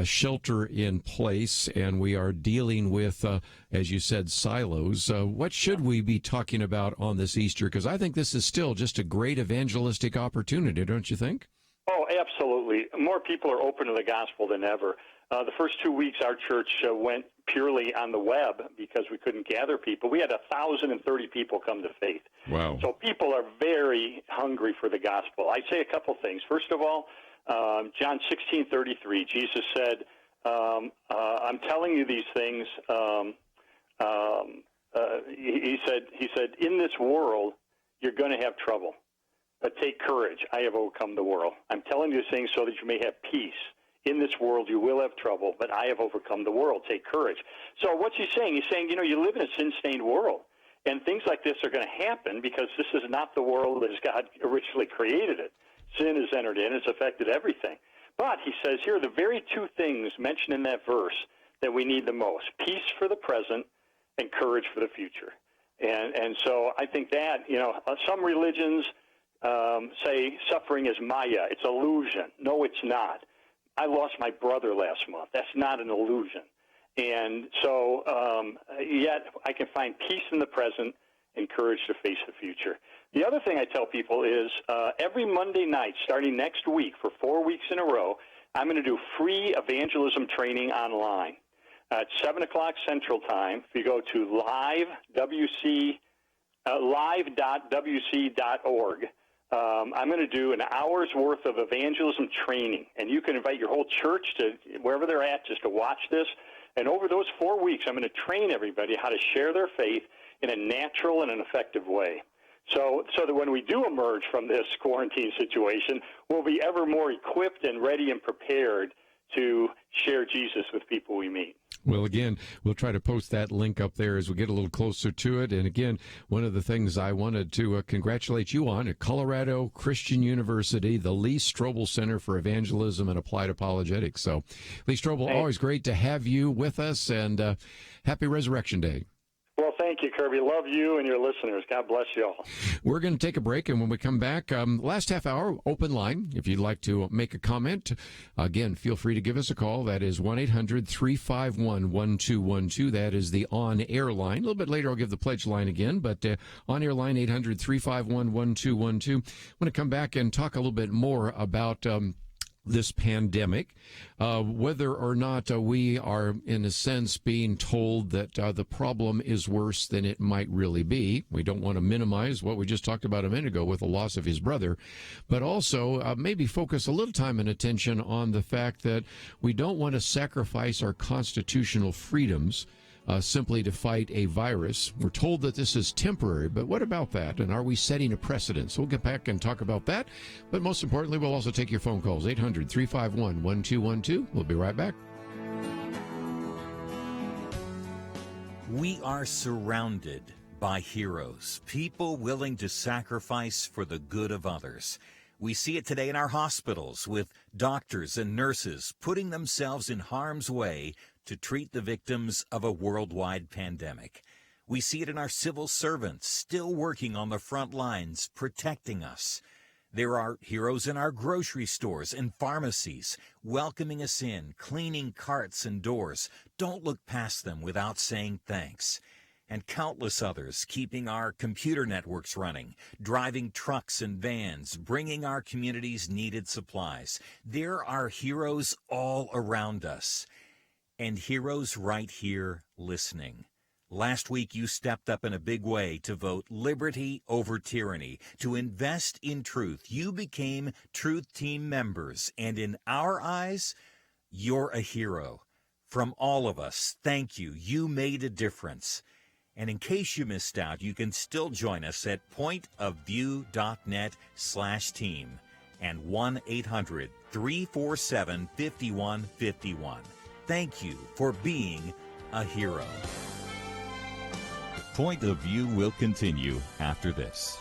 S1: shelter in place and we are dealing with, as you said, silos, what should we be talking about on this Easter? Because I think this is still just a great evangelistic opportunity, don't you think?
S15: Oh, absolutely. More people are open to the gospel than ever. The first 2 weeks, our church went purely on the web because we couldn't gather people. We had 1,030 people come to faith.
S1: Wow.
S15: So people are very hungry for the gospel. I'd say a couple things. First of all, John 16:33, Jesus said, I'm telling you these things. He said, in this world, you're going to have trouble. But take courage. I have overcome the world. I'm telling you these things so that you may have peace. In this world, you will have trouble, but I have overcome the world. Take courage. So what's he saying? He's saying, you live in a sin-stained world, and things like this are going to happen because this is not the world as God originally created it. Sin has entered in. It's affected everything. But he says here the very two things mentioned in that verse that we need the most, peace for the present and courage for the future. And so I think that, some religions say suffering is Maya. It's illusion. No, it's not. I lost my brother last month. That's not an illusion. And so yet I can find peace in the present and courage to face the future. The other thing I tell people is every Monday night, starting next week for 4 weeks in a row, I'm going to do free evangelism training online at 7 o'clock Central Time. If you go to live.wc.org, I'm going to do an hour's worth of evangelism training, and you can invite your whole church to wherever they're at just to watch this. And over those 4 weeks, I'm going to train everybody how to share their faith in a natural and an effective way. So that when we do emerge from this quarantine situation, we'll be ever more equipped and ready and prepared to share Jesus with people we meet.
S1: Well, again, we'll try to post that link up there as we get a little closer to it. And again, one of the things I wanted to congratulate you on at Colorado Christian University, the Lee Strobel Center for Evangelism and Applied Apologetics. So, Lee Strobel, always great to have you with us, and happy Resurrection Day.
S15: Well, thank you. you, Kerby. Love you and your listeners. God bless you all.
S1: We're going to take a break, and when we come back, last half hour, open line. If you'd like to make a comment, again, feel free to give us a call. That is 1-800-351-1212. That is the on-air line. A little bit later, I'll give the pledge line again, but on-air line, 800-351-1212. I'm going to come back and talk a little bit more about this pandemic, whether or not we are, in a sense, being told that the problem is worse than it might really be. We don't want to minimize what we just talked about a minute ago with the loss of his brother, but also maybe focus a little time and attention on the fact that we don't want to sacrifice our constitutional freedoms simply to fight a virus. We're told that this is temporary, but what about that? And are we setting a precedent? So we'll get back and talk about that. But most importantly, we'll also take your phone calls, 800-351-1212. We'll be right back.
S4: We are surrounded by heroes, people willing to sacrifice for the good of others. We see it today in our hospitals with doctors and nurses putting themselves in harm's way to treat the victims of a worldwide pandemic. We see it in our civil servants still working on the front lines, protecting us. There are heroes in our grocery stores and pharmacies, welcoming us in, cleaning carts and doors. Don't look past them without saying thanks. And countless others keeping our computer networks running, driving trucks and vans, bringing our communities needed supplies. There are heroes all around us. And heroes right here listening. Last week, you stepped up in a big way to vote liberty over tyranny, to invest in truth. You became Truth Team members, and in our eyes, you're a hero. From all of us, thank you. You made a difference. And in case you missed out, you can still join us at pointofview.net/team and 1-800-347-5151. Thank you for being a hero.
S2: Point of View will continue after this.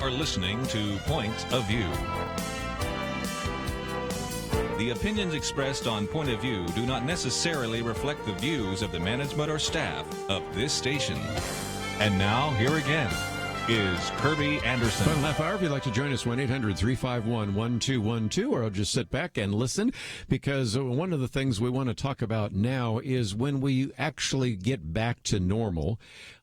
S2: are listening to Point of View. The opinions expressed on Point of View do not necessarily reflect the views of the management or staff of this station. And now, here again is Kerby Anderson.
S1: Final half hour. If you'd like to join us, 1-800-351-1212, or I'll just sit back and listen, because one of the things we want to talk about now is when we actually get back to normal.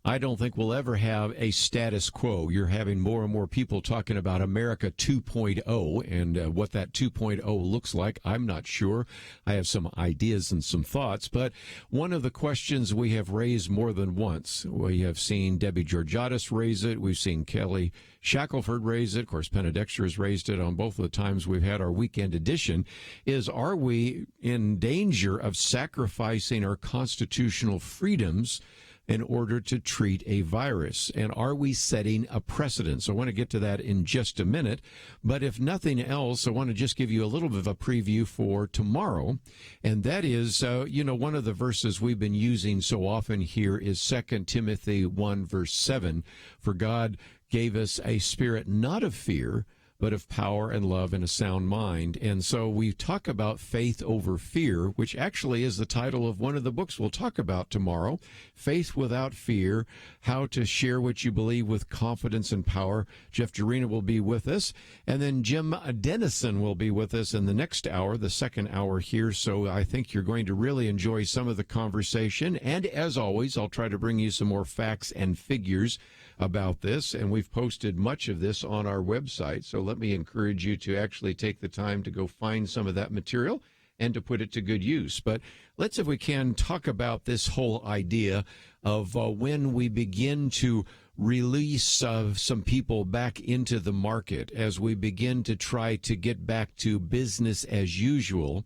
S1: I don't think we'll ever have a status quo. You're having more and more people talking about America 2.0, and what that 2.0 looks like, I'm not sure. I have some ideas and some thoughts, but one of the questions we have raised more than once, we have seen Debbie Georgiadis raise it, we've seen Kelly Shackelford raise it, of course Penna Dexter has raised it on both of the times we've had our weekend edition, is are we in danger of sacrificing our constitutional freedoms in order to treat a virus? And are we setting a precedent? So I want to get to that in just a minute. But if nothing else, I want to just give you a little bit of a preview for tomorrow. And that is, one of the verses we've been using so often here is 2 Timothy 1, verse 7. For God gave us a spirit not of fear, but of power and love and a sound mind. And so we talk about faith over fear, which actually is the title of one of the books we'll talk about tomorrow, Faith Without Fear, How to Share What You Believe with Confidence and Power. Jeff Jarina will be with us, and then Jim Dennison will be with us in the next hour, the second hour here. So I think you're going to really enjoy some of the conversation. And as always, I'll try to bring you some more facts and figures about this, and we've posted much of this on our website, so let me encourage you to actually take the time to go find some of that material and to put it to good use. But let's, if we can, talk about this whole idea of when we begin to release some people back into the market, as we begin to try to get back to business as usual.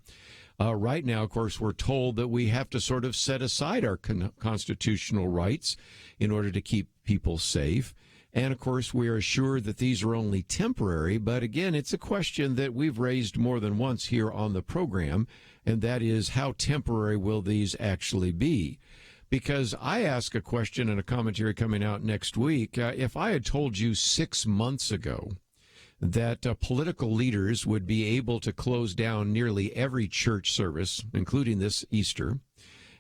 S1: Right now, of course, we're told that we have to sort of set aside our constitutional rights in order to keep people safe. And, of course, we are assured that these are only temporary. But, again, it's a question that we've raised more than once here on the program, and that is, how temporary will these actually be? Because I ask a question in a commentary coming out next week. If I had told you 6 months ago that political leaders would be able to close down nearly every church service, including this Easter,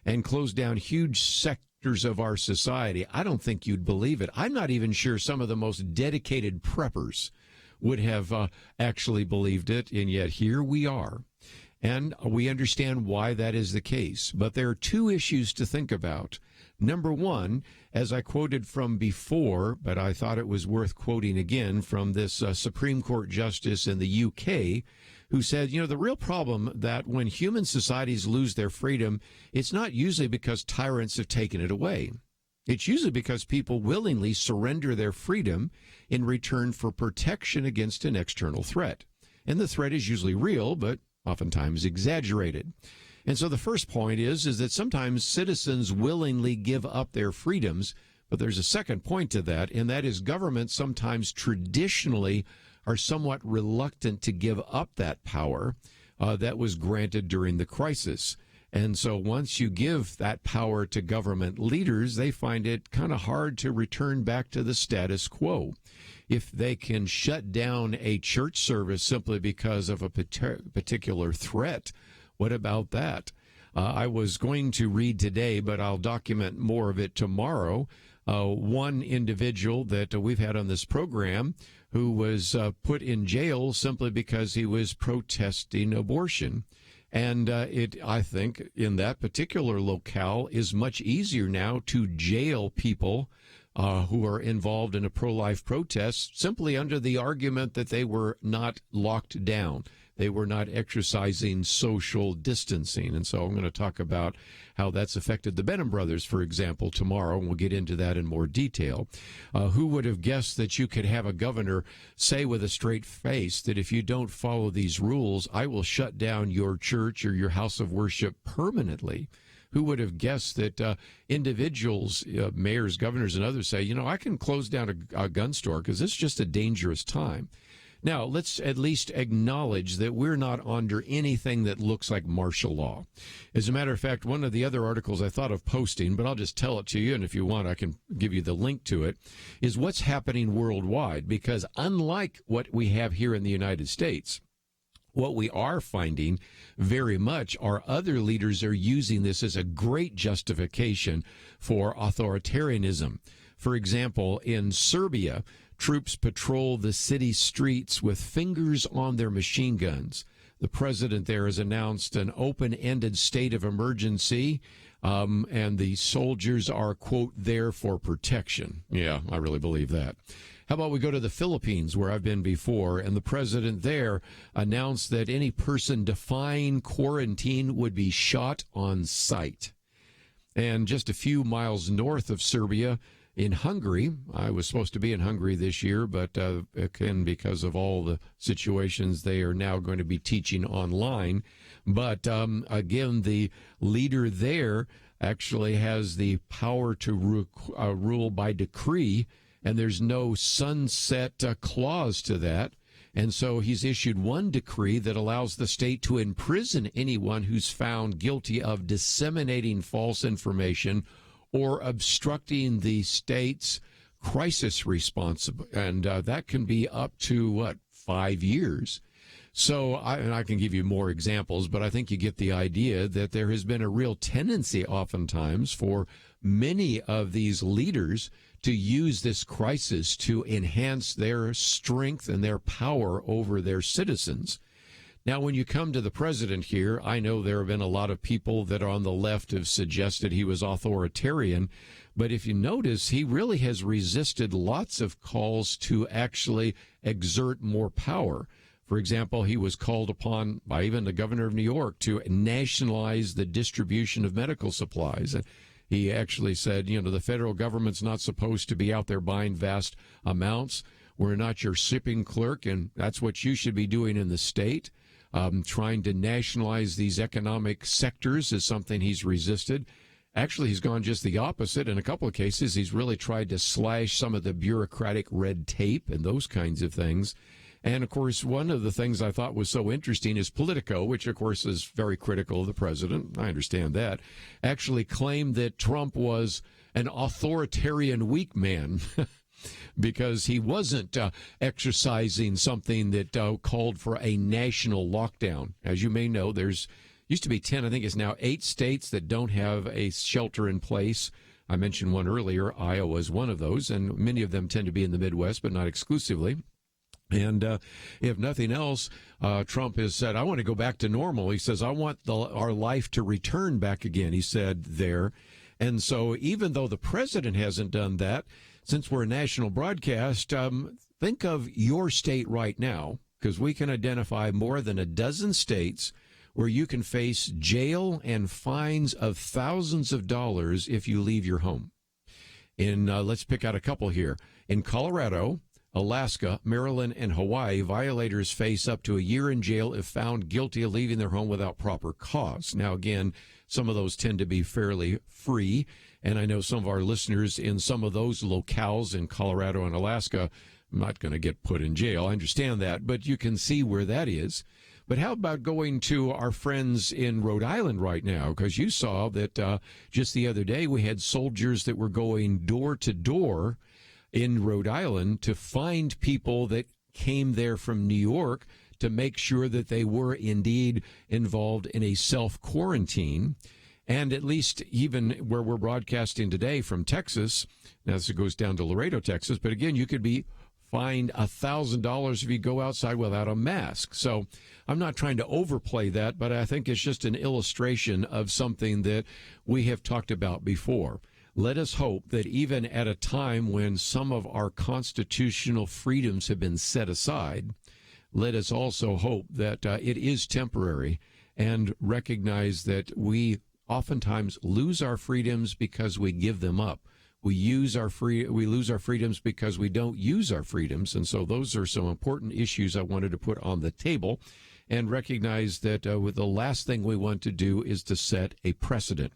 S1: and close down huge sectors of our society, I don't think you'd believe it. I'm not even sure some of the most dedicated preppers would have actually believed it, and yet here we are. And we understand why that is the case. But there are two issues to think about. Number one, as I quoted from before, but I thought it was worth quoting again, from this Supreme Court justice in the UK, who said, the real problem that when human societies lose their freedom, it's not usually because tyrants have taken it away. It's usually because people willingly surrender their freedom in return for protection against an external threat. And the threat is usually real, but oftentimes exaggerated. And so the first point is that sometimes citizens willingly give up their freedoms, but there's a second point to that, and that is governments sometimes traditionally are somewhat reluctant to give up that power that was granted during the crisis. And so once you give that power to government leaders, they find it kind of hard to return back to the status quo. If they can shut down a church service simply because of a particular threat, what about that? I was going to read today, but I'll document more of it tomorrow. One individual that we've had on this program who was put in jail simply because he was protesting abortion. And I think in that particular locale is much easier now to jail people who are involved in a pro-life protest simply under the argument that they were not locked down. They were not exercising social distancing. And so I'm going to talk about how that's affected the Benham brothers, for example, tomorrow, and we'll get into that in more detail. Who would have guessed that you could have a governor say with a straight face that if you don't follow these rules, I will shut down your church or your house of worship permanently? Who would have guessed that individuals, mayors, governors, and others say, I can close down a gun store because it's just a dangerous time. Now, let's at least acknowledge that we're not under anything that looks like martial law. As a matter of fact, one of the other articles I thought of posting, but I'll just tell it to you, and if you want, I can give you the link to it, is what's happening worldwide. Because unlike what we have here in the United States, what we are finding very much are other leaders are using this as a great justification for authoritarianism. For example, in Serbia, troops patrol the city streets with fingers on their machine guns. The president there has announced an open-ended state of emergency, and the soldiers are, quote, there for protection. Yeah, I really believe that. How about we go to the Philippines, where I've been before, and the president there announced that any person defying quarantine would be shot on sight. And just a few miles north of Serbia, in Hungary, I was supposed to be in Hungary this year, but again, because of all the situations, they are now going to be teaching online. But again, the leader there actually has the power to rule by decree, and there's no sunset clause to that. And so he's issued one decree that allows the state to imprison anyone who's found guilty of disseminating false information or obstructing the state's crisis response. And that can be up to, 5 years. So I can give you more examples, but I think you get the idea that there has been a real tendency oftentimes for many of these leaders to use this crisis to enhance their strength and their power over their citizens. Now, when you come to the president here, I know there have been a lot of people that are on the left have suggested he was authoritarian, but if you notice, he really has resisted lots of calls to actually exert more power. For example, he was called upon by even the governor of New York to nationalize the distribution of medical supplies. He actually said, the federal government's not supposed to be out there buying vast amounts. We're not your shipping clerk, and that's what you should be doing in the state. Trying to nationalize these economic sectors is something he's resisted. Actually, he's gone just the opposite. In a couple of cases, he's really tried to slash some of the bureaucratic red tape and those kinds of things. And, of course, one of the things I thought was so interesting is Politico, which, of course, is very critical of the president. I understand that. Actually claimed that Trump was an authoritarian weak man. Because he wasn't exercising something that called for a national lockdown. As you may know, there's used to be 10, I think it's now 8 states that don't have a shelter in place. I mentioned one earlier. Iowa is one of those, and many of them tend to be in the Midwest, but not exclusively. And if nothing else, Trump has said, I want to go back to normal. He says, I want our life to return back again, he said there. And so even though the president hasn't done that, since we're a national broadcast, think of your state right now, because we can identify more than a dozen states where you can face jail and fines of thousands of dollars if you leave your home. Let's pick out a couple here. In Colorado, Alaska, Maryland, and Hawaii, violators face up to a year in jail if found guilty of leaving their home without proper cause. Now, again, some of those tend to be fairly free. And I know some of our listeners in some of those locales in Colorado and Alaska are not going to get put in jail. I understand that, but you can see where that is. But how about going to our friends in Rhode Island right now? Because you saw that just the other day we had soldiers that were going door to door in Rhode Island to find people that came there from New York to make sure that they were indeed involved in a self-quarantine. And at least even where we're broadcasting today from Texas, now this goes down to Laredo, Texas, but again, you could be fined $1,000 if you go outside without a mask. So I'm not trying to overplay that, but I think it's just an illustration of something that we have talked about before. Let us hope that even at a time when some of our constitutional freedoms have been set aside, let us also hope that it is temporary and recognize that we oftentimes lose our freedoms because we give them up. We lose our freedoms because we don't use our freedoms. And so those are some important issues I wanted to put on the table and recognize that the last thing we want to do is to set a precedent.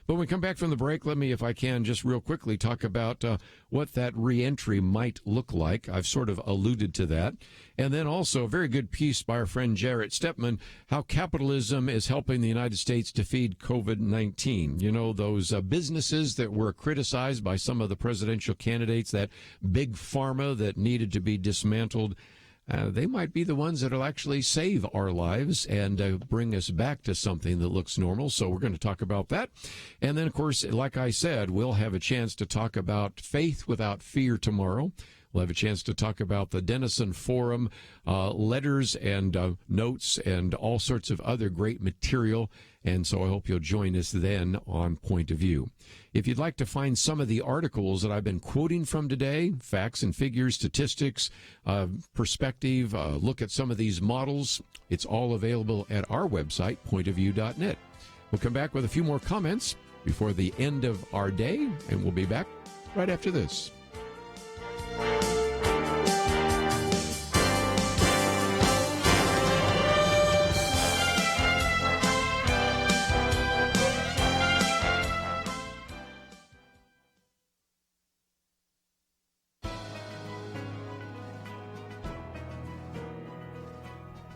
S1: But when we come back from the break, let me, if I can, just real quickly talk about what that reentry might look like. I've sort of alluded to that. And then also a very good piece by our friend Jarrett Stepman, how capitalism is helping the United States defeat COVID-19. You know, those businesses that were criticized by some of the presidential candidates, that big pharma that needed to be dismantled. They might be the ones that will actually save our lives and bring us back to something that looks normal. So we're going to talk about that. And then, of course, like I said, we'll have a chance to talk about faith without fear tomorrow. We'll have a chance to talk about the Denison Forum, letters and notes and all sorts of other great material. And so I hope you'll join us then on Point of View. If you'd like to find some of the articles that I've been quoting from today, facts and figures, statistics, perspective, look at some of these models, it's all available at our website, pointofview.net. We'll come back with a few more comments before the end of our day, and we'll be back right after this.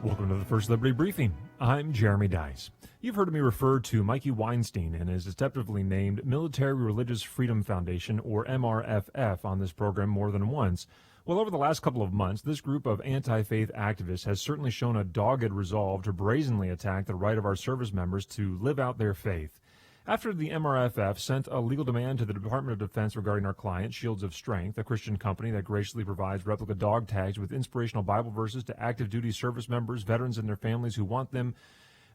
S5: Welcome to the First Liberty Briefing. I'm Jeremy Dice. You've heard me refer to Mikey Weinstein and his deceptively named Military Religious Freedom Foundation, or MRFF, on this program more than once. Well, over the last couple of months, this group of anti-faith activists has certainly shown a dogged resolve to brazenly attack the right of our service members to live out their faith. After the MRFF sent a legal demand to the Department of Defense regarding our client, Shields of Strength, a Christian company that graciously provides replica dog tags with inspirational Bible verses to active duty service members, veterans, and their families who want them,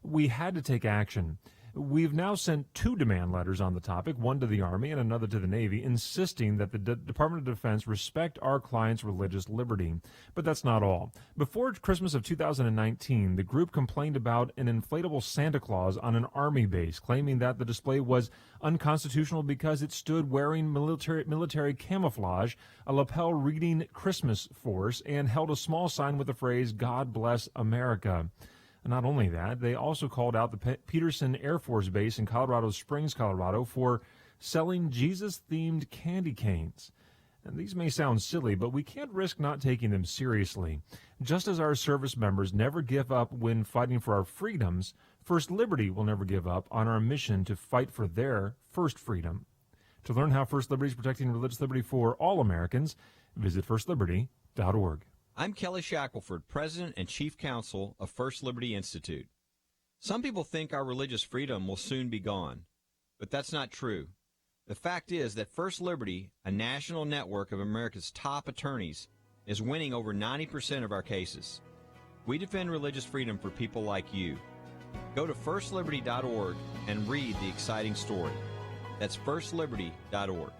S5: we had to take action. We've now sent 2 demand letters on the topic, one to the Army and another to the Navy, insisting that the Department of Defense respect our client's religious liberty. But that's not all. Before Christmas of 2019, the group complained about an inflatable Santa Claus on an Army base, claiming that the display was unconstitutional because it stood wearing military camouflage, a lapel reading Christmas force, and held a small sign with the phrase, "God bless America." Not only that, they also called out the Peterson Air Force Base in Colorado Springs, Colorado, for selling Jesus-themed candy canes. And these may sound silly, but we can't risk not taking them seriously. Just as our service members never give up when fighting for our freedoms, First Liberty will never give up on our mission to fight for their first freedom. To learn how First Liberty is protecting religious liberty for all Americans, visit firstliberty.org.
S6: I'm Kelly Shackelford, President and Chief Counsel of First Liberty Institute. Some people think our religious freedom will soon be gone, but that's not true. The fact is that First Liberty, a national network of America's top attorneys, is winning over 90% of our cases. We defend religious freedom for people like you. Go to firstliberty.org and read the exciting story. That's firstliberty.org.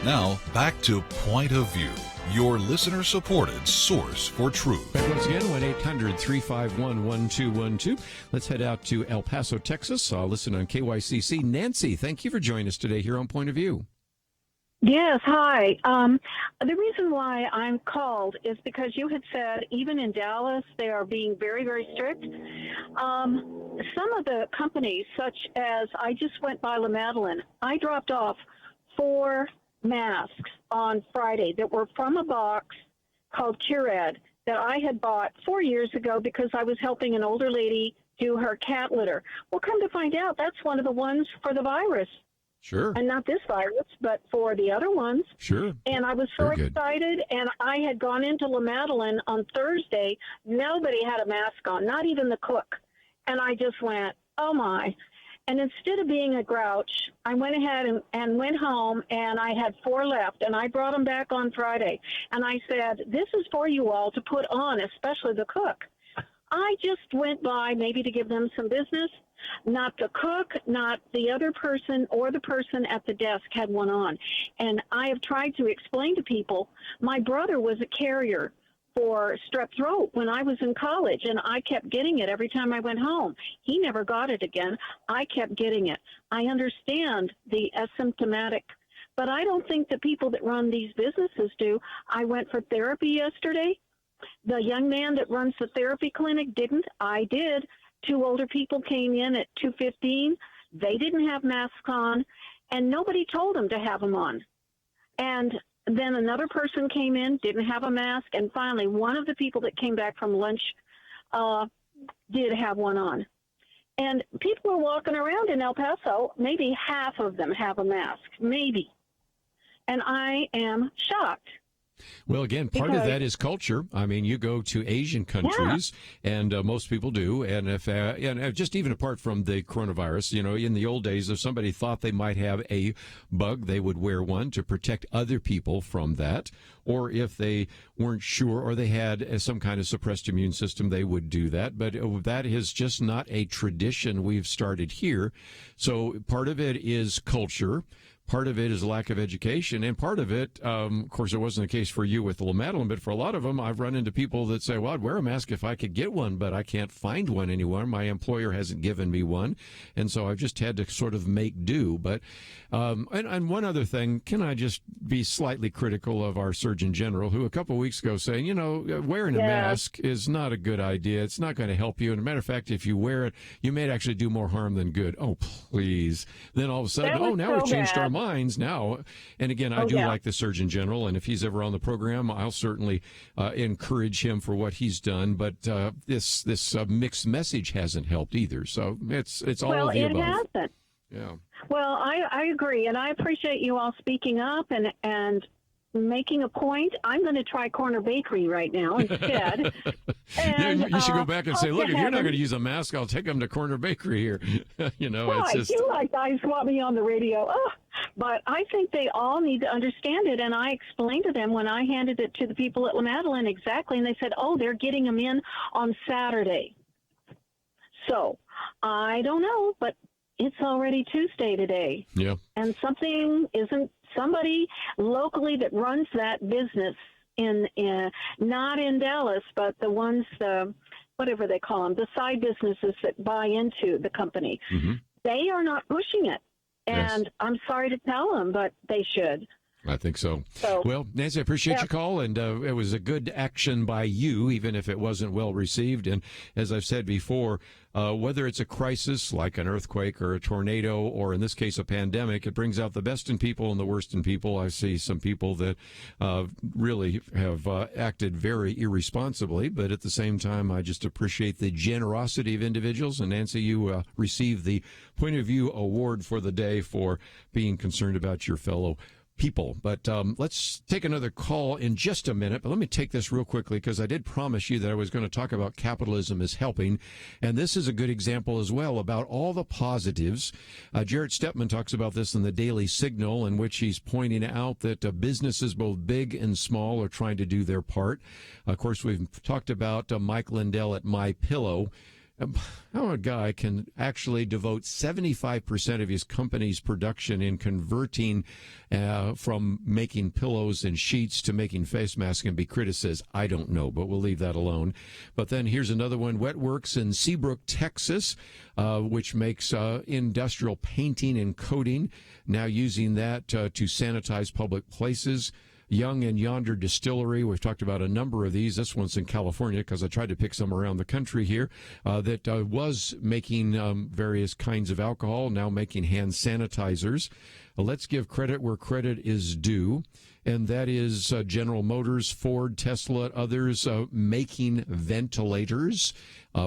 S13: Now, back to Point of View, your listener-supported source for truth.
S1: Back once again, 1-800-351-1212. Let's head out to El Paso, Texas. Listen on KYCC. Nancy, thank you for joining us today here on Point of View.
S16: Yes, hi. The reason why I'm called is because you had said even in Dallas they are being very, very strict. Some of the companies, such as I just went by La Madeleine, I dropped off 4 masks on Friday that were from a box called Curad that I had bought 4 years ago because I was helping an older lady to her cat litter. Well, come to find out, that's one of the ones for the virus.
S1: Sure.
S16: And not this virus, but for the other ones.
S1: Sure.
S16: And I was so
S1: Very good.
S16: excited, and I had gone into La Madeleine on Thursday. Nobody had a mask on, not even the cook. And I just went, oh, my. And instead of being a grouch, I went ahead and went home, and I had 4 left, and I brought them back on Friday. And I said, this is for you all to put on, especially the cook. I just went by maybe to give them some business. Not the cook, not the other person, or the person at the desk had one on. And I have tried to explain to people, my brother was a carrier for strep throat when I was in college, and I kept getting it every time I went home. He never got it again. I kept getting it. I understand the asymptomatic, but I don't think the people that run these businesses do. I went for therapy yesterday. The young man that runs the therapy clinic didn't. I did. 2 older people came in at 2:15. They didn't have masks on, and nobody told them to have them on. And then another person came in, didn't have a mask, and finally one of the people that came back from lunch did have one on. And people are walking around in El Paso, maybe half of them have a mask, maybe. And I am shocked.
S1: Well, again, part of that is culture. I mean, you go to Asian countries, and most people do. And if and just even apart from the coronavirus, you know, in the old days, if somebody thought they might have a bug, they would wear one to protect other people from that. Or if they weren't sure, or they had some kind of suppressed immune system, they would do that. But that is just not a tradition we've started here. So part of it is culture. Part of it is lack of education, and part of it, of course, it wasn't the case for you with La Madeleine, but for a lot of them, I've run into people that say, well, I'd wear a mask if I could get one, but I can't find one anywhere. My employer hasn't given me one, and so I've just had to sort of make do. But and one other thing, can I just be slightly critical of our Surgeon General, who a couple of weeks ago saying, you know, wearing a mask is not a good idea. It's not going to help you. And as a matter of fact, if you wear it, you may actually do more harm than good. Oh, please. Then all of a sudden, now we've changed our minds now. And again, I do like the Surgeon General, and if he's ever on the program, I'll certainly encourage him for what he's done. But this mixed message hasn't helped either. So it's all of the above.
S16: Well, it hasn't.
S1: Yeah.
S16: Well, I agree, and I appreciate you all speaking up and making a point. I'm going to try Corner Bakery right now instead. And,
S1: you should go back and say, look, if you're not going to use a mask, I'll take them to Corner Bakery here. You know,
S16: right.
S1: It's just...
S16: You guys want me on the radio. Oh, but I think they all need to understand it, and I explained to them when I handed it to the people at La Madeleine exactly, and they said, oh, they're getting them in on Saturday. So, I don't know, but it's already Tuesday today. Yeah. And somebody locally that runs that business in not in Dallas, but the ones, whatever they call them, the side businesses that buy into the company, they are not pushing it. And I'm sorry to tell them, but they should.
S1: I think so. Well, Nancy, I appreciate your call, and it was a good action by you, even if it wasn't well received. And as I've said before, whether it's a crisis like an earthquake or a tornado, or in this case a pandemic, it brings out the best in people and the worst in people. I see some people that really have acted very irresponsibly, but at the same time, I just appreciate the generosity of individuals. And Nancy, you received the Point of View Award for the day for being concerned about your fellow people. But let's take another call in just a minute. But let me take this real quickly, because I did promise you that I was going to talk about capitalism as helping. And this is a good example as well about all the positives. Jarrett Stepman talks about this in the Daily Signal, in which he's pointing out that businesses both big and small are trying to do their part. Of course, we've talked about Mike Lindell at MyPillow. How a guy can actually devote 75% of his company's production in converting from making pillows and sheets to making face masks and be criticized. I don't know, but we'll leave that alone. But then here's another one, Wetworks in Seabrook, Texas, which makes industrial painting and coating, now using that to sanitize public places. Young and Yonder Distillery. We've talked about a number of these. This one's in California because I tried to pick some around the country here that was making various kinds of alcohol, now making hand sanitizers. Let's give credit where credit is due, and that is General Motors, Ford, Tesla, others making ventilators.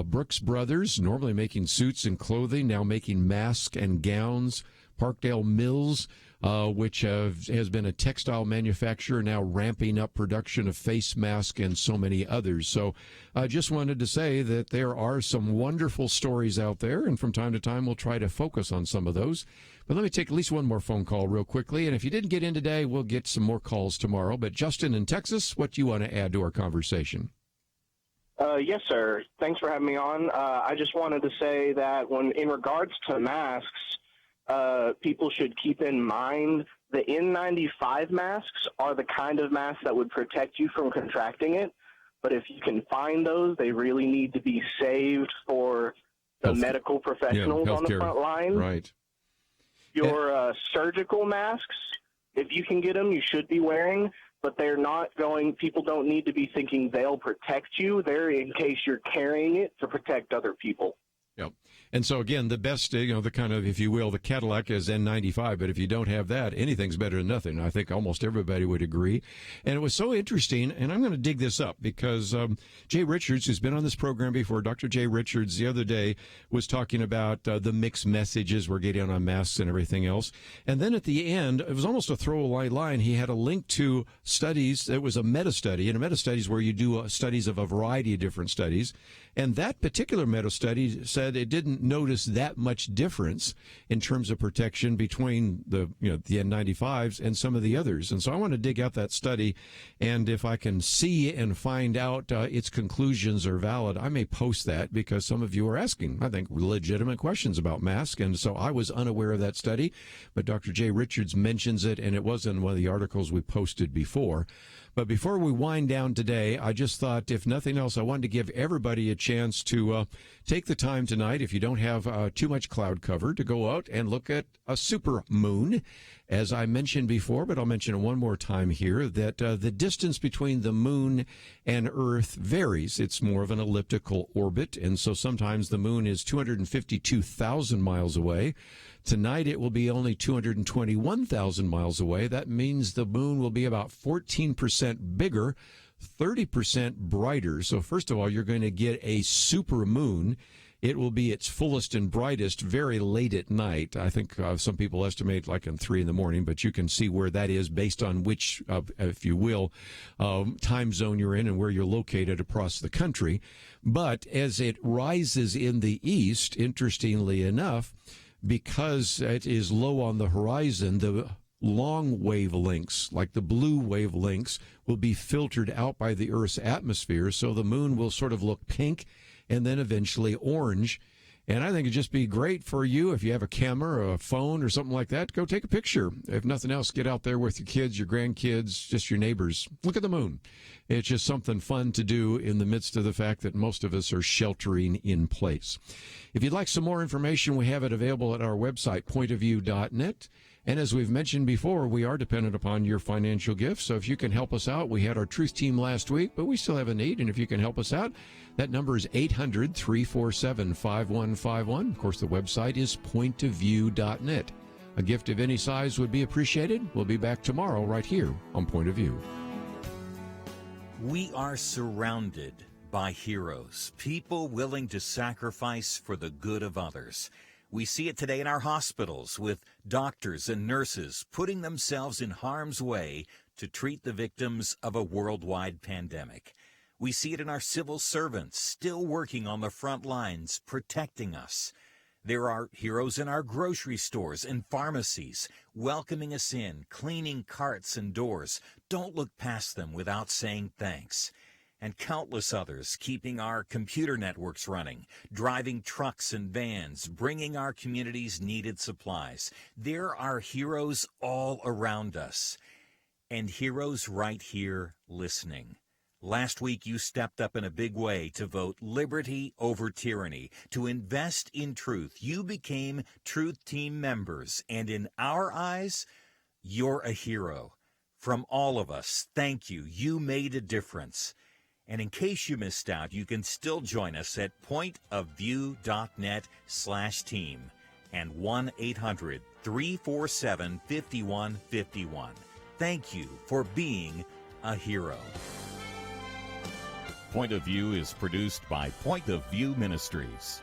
S1: Brooks Brothers, normally making suits and clothing, now making masks and gowns. Parkdale Mills, which has been a textile manufacturer, now ramping up production of face masks and so many others. So I just wanted to say that there are some wonderful stories out there, and from time to time we'll try to focus on some of those. But let me take at least one more phone call real quickly, and if you didn't get in today, we'll get some more calls tomorrow. But Justin in Texas, what do you want to add to our conversation?
S17: Yes, sir. Thanks for having me on. I just wanted to say that in regards to masks, people should keep in mind the N95 masks are the kind of masks that would protect you from contracting it. But if you can find those, they really need to be saved for the medical professionals on the front line.
S1: Right.
S17: Your surgical masks, if you can get them, you should be wearing. But they're not going, people don't need to be thinking they'll protect you. They're in case you're carrying it to protect other people.
S1: Yep. And so, again, the best, the kind of, if you will, the Cadillac is N95, but if you don't have that, anything's better than nothing. I think almost everybody would agree. And it was so interesting, and I'm going to dig this up because Jay Richards, who's been on this program before, Dr. Jay Richards, the other day was talking about the mixed messages we're getting on masks and everything else. And then at the end, it was almost a throwaway line. He had a link to studies. It was a meta-study, and a meta-study is where you do studies of a variety of different studies. And that particular meta-study said it didn't notice that much difference in terms of protection between the N95s and some of the others. And so I want to dig out that study, and if I can see and find out its conclusions are valid, I may post that because some of you are asking, I think, legitimate questions about masks. And so I was unaware of that study, but Dr. Jay Richards mentions it, and it was in one of the articles we posted before. But before we wind down today, I just thought, if nothing else, I wanted to give everybody a chance to take the time tonight, if you don't have too much cloud cover, to go out and look at a super moon. As I mentioned before, but I'll mention it one more time here, that the distance between the moon and Earth varies. It's more of an elliptical orbit, and so sometimes the moon is 252,000 miles away. Tonight it will be only 221,000 miles away. That means the moon will be about 14% bigger, 30% brighter. So first of all, you're going to get a super moon. It will be its fullest and brightest very late at night. I think some people estimate like in 3 a.m, but you can see where that is based on which, if you will, time zone you're in and where you're located across the country. But as it rises in the east, interestingly enough, because it is low on the horizon, the long wavelengths, like the blue wavelengths, will be filtered out by the Earth's atmosphere, so the moon will sort of look pink and then eventually orange. And I think it'd just be great for you if you have a camera or a phone or something like that, go take a picture. If nothing else, get out there with your kids, your grandkids, just your neighbors. Look at the moon. It's just something fun to do in the midst of the fact that most of us are sheltering in place. If you'd like some more information, we have it available at our website, pointofview.net. And as we've mentioned before, we are dependent upon your financial gifts. So if you can help us out, we had our Truth Team last week, but we still have a need. And if you can help us out, that number is 800-347-5151. Of course, the website is pointofview.net. A gift of any size would be appreciated. We'll be back tomorrow right here on Point of View.
S4: We are surrounded by heroes, people willing to sacrifice for the good of others. We see it today in our hospitals with doctors and nurses putting themselves in harm's way to treat the victims of a worldwide pandemic. We see it in our civil servants still working on the front lines, protecting us. There are heroes in our grocery stores and pharmacies, welcoming us in, cleaning carts and doors. Don't look past them without saying thanks. And countless others keeping our computer networks running, driving trucks and vans, bringing our communities needed supplies. There are heroes all around us, and heroes right here listening. Last week, you stepped up in a big way to vote liberty over tyranny, to invest in truth. You became Truth Team members, and in our eyes, you're a hero. From all of us, thank you. You made a difference. And in case you missed out, you can still join us at pointofview.net/team and 1-800-347-5151. Thank you for being a hero.
S2: Point of View is produced by Point of View Ministries.